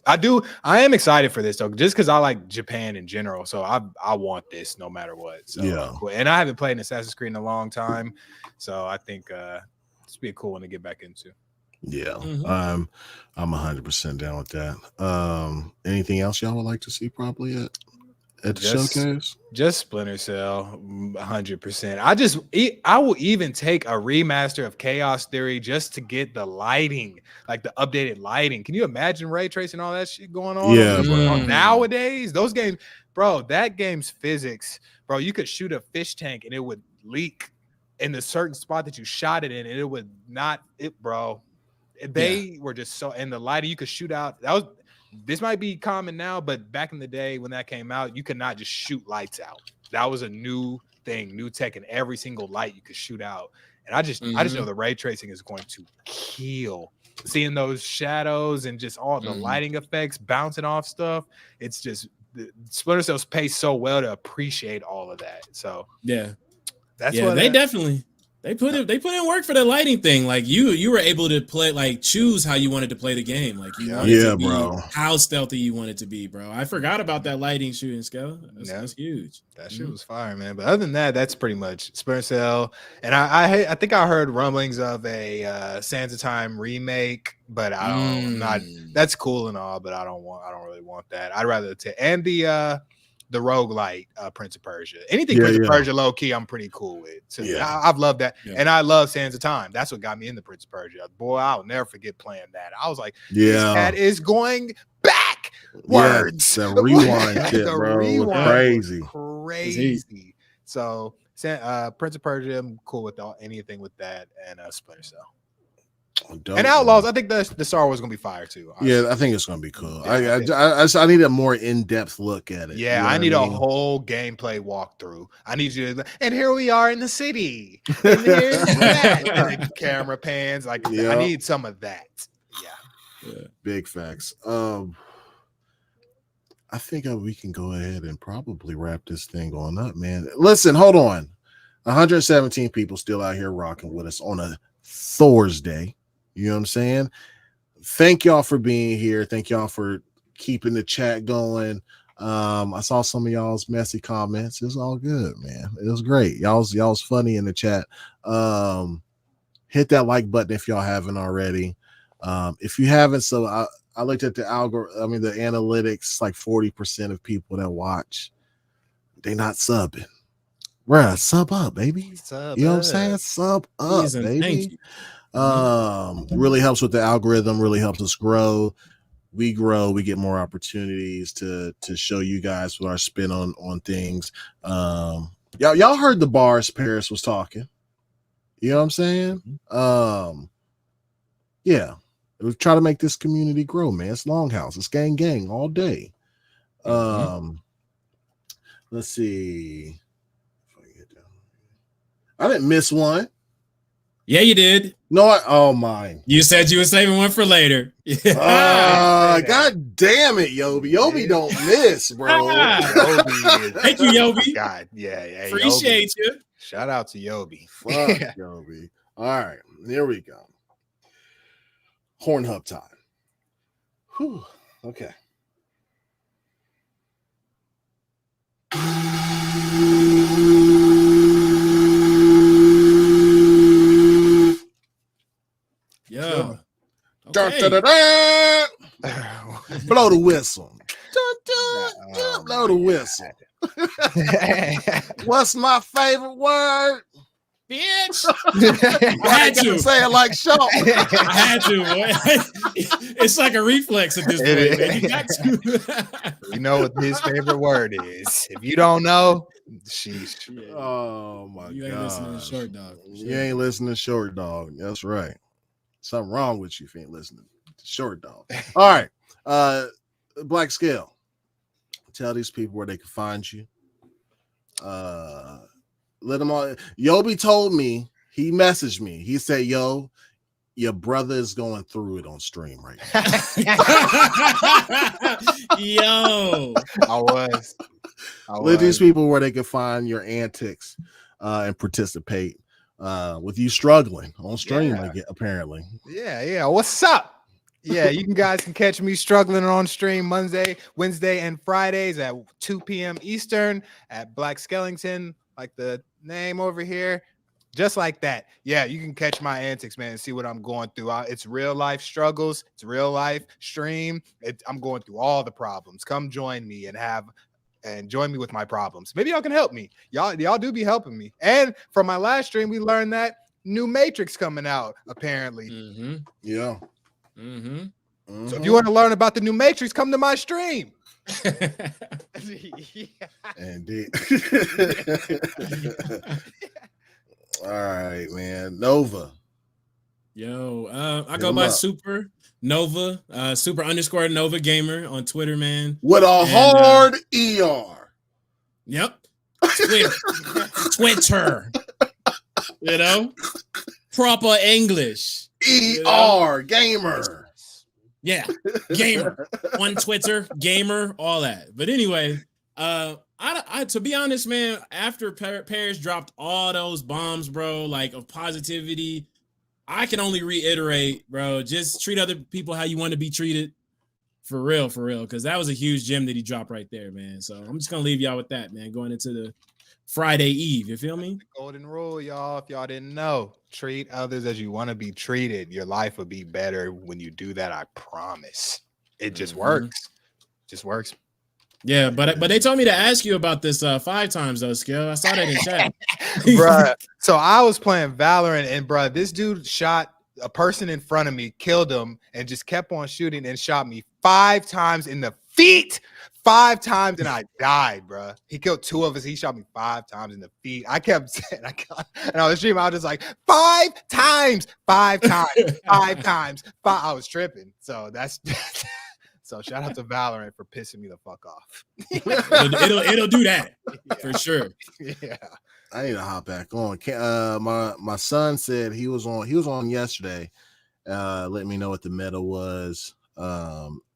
I am excited for this though, just because I like Japan in general. So I want this no matter what. So, and I haven't played an Assassin's Creed in a long time, so I think this would be a cool one to get back into.
Yeah, I'm 100% down with that. Anything else y'all would like to see probably at the showcase?
Just Splinter Cell, 100%. I will even take a remaster of Chaos Theory just to get the lighting, like the updated lighting. Can you imagine ray tracing all that shit going on?
Yeah,
nowadays those games, bro. That game's physics, bro. You could shoot a fish tank and it would leak in the certain spot that you shot it in, and it would not. Bro. They were just so, and the lighting you could shoot out. This might be common now, but back in the day when that came out, you could not just shoot lights out. That was a new thing, new tech, and every single light you could shoot out. And I just know the ray tracing is going to kill. Seeing those shadows and just all the lighting effects bouncing off stuff. It's just Splinter Cell's paced so well to appreciate all of that. So that's what
they definitely. They put in work for the lighting thing. Like you were able to play, choose how you wanted to play the game. Like you wanted to be
bro.
How stealthy you wanted to be, bro. I forgot about that lighting shooting skill. That's huge.
That shit was fire, man. But other than that, that's pretty much Splinter Cell. And I think I heard rumblings of a Sands of Time remake, but that's cool and all, but I don't really want that. I'd rather and the roguelite Prince of Persia. Anything Prince of Persia low key, I'm pretty cool with. So I've loved that. Yeah. And I love Sands of Time. That's what got me into Prince of Persia. Boy, I'll never forget playing that. I was like, this cat is going back. Words.
The rewind shit, bro. Rewind
crazy. So Prince of Persia, I'm cool with anything with that, and Splinter Cell. And Outlaws, I think the Star Wars is gonna be fire too. Honestly.
Yeah, I think it's gonna be cool. I need a more in-depth look at it.
Yeah, I need a whole gameplay walkthrough. I need you to, and here we are in the city. And here's that. And the camera pans. I need some of that. Yeah.
Big facts. I think we can go ahead and probably wrap this thing on up, man. Listen, hold on. 117 people still out here rocking with us on a Thursday. You know what I'm saying? Thank y'all for being here. Thank y'all for keeping the chat going. I saw some of y'all's messy comments. It's all good, man. It was great. Y'all's funny in the chat. Hit that like button if y'all haven't already. If you haven't, so I looked at the algorithm. I mean, the analytics. Like 40% of people that watch, they not subbing. Bruh, sub up, baby. You know what I'm saying? Sub up, baby. Really helps with the algorithm. Really helps us grow. We grow. We get more opportunities to show you guys what our spin on things. Y'all heard the bars Parris was talking. You know what I'm saying? Yeah. We try to make this community grow, man. It's Longhouse. It's gang all day. Let's see. I didn't miss one.
Yeah, you did.
No, mine.
You said you were saving one for later.
God damn it, Yobi. Yobi don't miss, bro.
Thank you, Yobi.
God, yeah.
Appreciate
Yobi.
you.
Shout out to Yobi.
Fuck Yobi. All right, here we go. Horn hub time. Whew. Okay.
Yeah.
Okay. Blow the whistle. Blow the whistle. What's my favorite word?
Bitch.
I had to say it like Shaw.
I had to, boy. It's like a reflex at this point, man. You got to.
You know what his favorite word is. If you don't know, sheesh.
Oh my god.
You ain't listening to Short Dog.
You ain't listening to Short Dog. That's right. Something wrong with you if you ain't listening to Short Dog. All right. BLAQQ Scale. Tell these people where they can find you. Let them all. Yobi told me, he messaged me. He said, yo, your brother is going through it on stream right now.
Yo.
I was.
Let these people where they can find your antics and participate with you struggling on stream, apparently.
Yeah. What's up? Yeah, you guys can catch me struggling on stream Monday, Wednesday, and Fridays at 2 p.m. Eastern at BLAQQ SKELLINGTON, like the name over here. Just like that. Yeah, you can catch my antics, man, and see what I'm going through. It's real life struggles. It's real life stream. I'm going through all the problems. Come join me and join me with my problems. Maybe y'all can help me. Y'all do be helping me. And from my last stream, we learned that new Matrix coming out, apparently.
Mm-hmm.
Yeah.
Mm-hmm.
So if you want to learn about the new Matrix, come to my stream.
Indeed. All right, man. Nova.
Yo, I go by Super Nova, Super _ Nova Gamer on Twitter, man.
With a hard ER.
Yep. Twitter. You know? Proper English.
ER gamer.
Yeah, gamer on Twitter, gamer, all that. But anyway, I to be honest, man, after Parris dropped all those bombs, bro, like of positivity, I can only reiterate, bro, just treat other people how you want to be treated. For real, because that was a huge gem that he dropped right there, man. So I'm just gonna leave y'all with that, man. Going into the Friday Eve, you feel me?
Golden rule, y'all. If y'all didn't know, treat others as you want to be treated. Your life will be better when you do that. I promise. It just works. Just works.
Yeah, but they told me to ask you about this 5 times though, Skill. I saw that in chat,
bruh. So I was playing Valorant, and bruh, this dude shot a person in front of me, killed him, and just kept on shooting and shot me 5 times in the feet. 5 times, and I died, bro. He killed 2 of us. He shot me 5 times in the feet. I kept saying, and I was streaming. I was just like 5 times, 5 times, 5 times. 5. I was tripping. So that's so. Shout out to Valorant for pissing me the fuck off.
it'll do that for sure.
Yeah.
I need to hop back on. My son said he was on yesterday. Let me know what the meta was.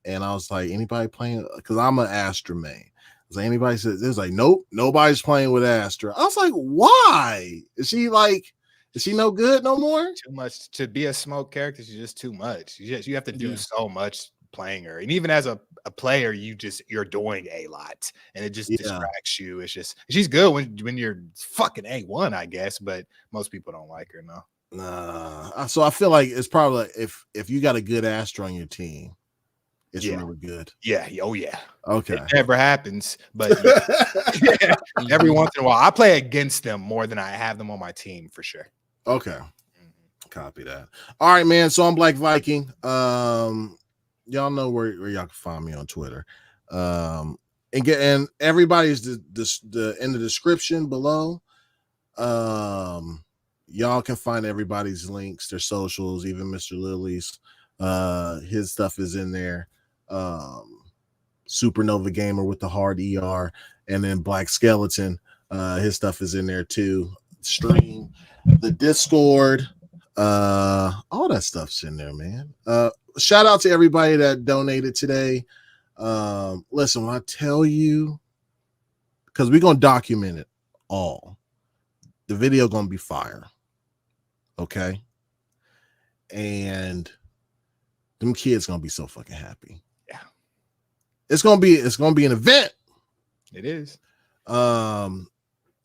And I was like, anybody playing? Because I'm an Astra main. I was like, anybody says there's like, nope, nobody's playing with Astra. I was like, why? Is she no good no more?
Too much to be a smoke character. She's just too much. You have to do so much playing her. And even as a a player, you're doing a lot, and it just distracts you. It's just she's good when you're fucking A1, I guess, but most people don't like her. No.
Nah. So I feel like it's probably if you got a good Astra on your team, it's really good.
Yeah. Oh yeah.
Okay.
It never happens, but every once in a while, I play against them more than I have them on my team for sure.
Okay. Copy that. All right, man. So I'm Black Viking. Y'all know where y'all can find me on Twitter. And everybody's the in the description below. Y'all can find everybody's links, their socials, even Mr. Lilly's. His stuff is in there. Supernova Gamer with the hard ER, and then Black Skeleton. His stuff is in there too. Stream, the Discord, all that stuff's in there, man. Shout out to everybody that donated today. Listen, when I tell you, because we're gonna document it all, the video gonna be fire. Okay. And them kids gonna be so fucking happy.
Yeah.
It's gonna be an event.
It is.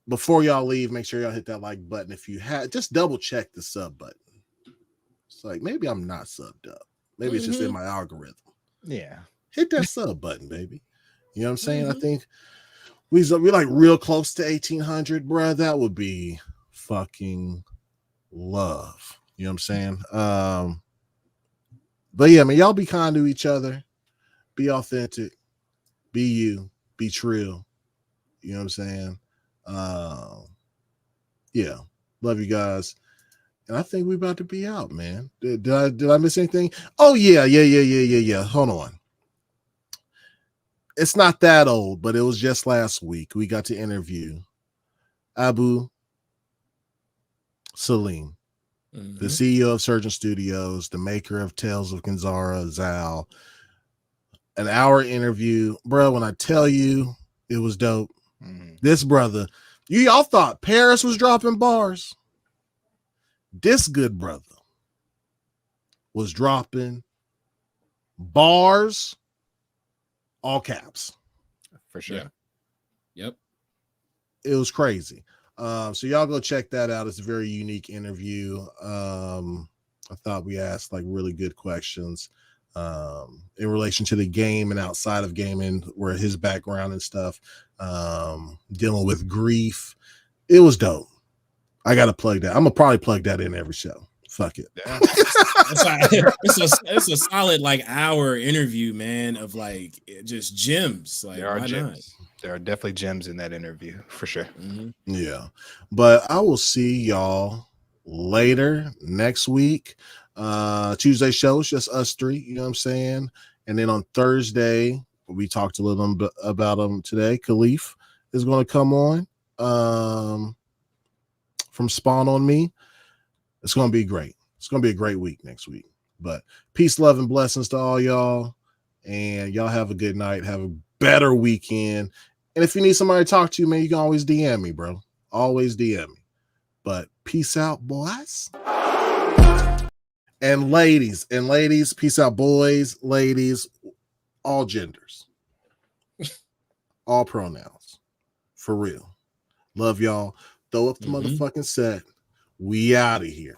Before y'all leave, make sure y'all hit that like button. If you have, just double check the sub button. It's like maybe I'm not subbed up. Maybe it's just in my algorithm.
Yeah.
Hit that sub button, baby. You know what I'm saying? I think we're like real close to 1,800, bro. That would be fucking love. You know what I'm saying? But yeah, man, y'all be kind to each other. Be authentic. Be you. Be true. You know what I'm saying? Yeah. Love you guys. And I think we're about to be out, man. Did I miss anything? Oh, yeah. Hold on. It's not that old, but it was just last week. We got to interview Abu Salim, the CEO of Surgeon Studios, the maker of Tales of Kenzara, Zal. An hour interview. Bro, when I tell you it was dope, this brother, y'all thought Parris was dropping bars. This good brother was dropping bars, all caps.
For sure.
Yeah. Yep.
It was crazy. So y'all go check that out. It's a very unique interview. I thought we asked like really good questions in relation to the game and outside of gaming, where his background and stuff, dealing with grief. It was dope. I gotta plug that. I'm gonna probably plug that in every show. Fuck it.
It's a solid like hour interview, man, of like just gems. Like,
there are gems.
Not?
There are definitely gems in that interview for sure.
Yeah, but I will see y'all later next week. Tuesday show is just us three. You know what I'm saying? And then on Thursday, we talked a little bit about him today. Khalif is going to come on. From Spawn on Me. It's going to be great. It's going to be a great week next week. But peace, love, and blessings to all y'all. And y'all have a good night. Have a better weekend. And if you need somebody to talk to, man, you can always DM me, bro. Always DM me. But peace out, boys. And ladies, peace out, boys, ladies, all genders. All pronouns. For real. Love y'all. Throw up the motherfucking set. We out of here.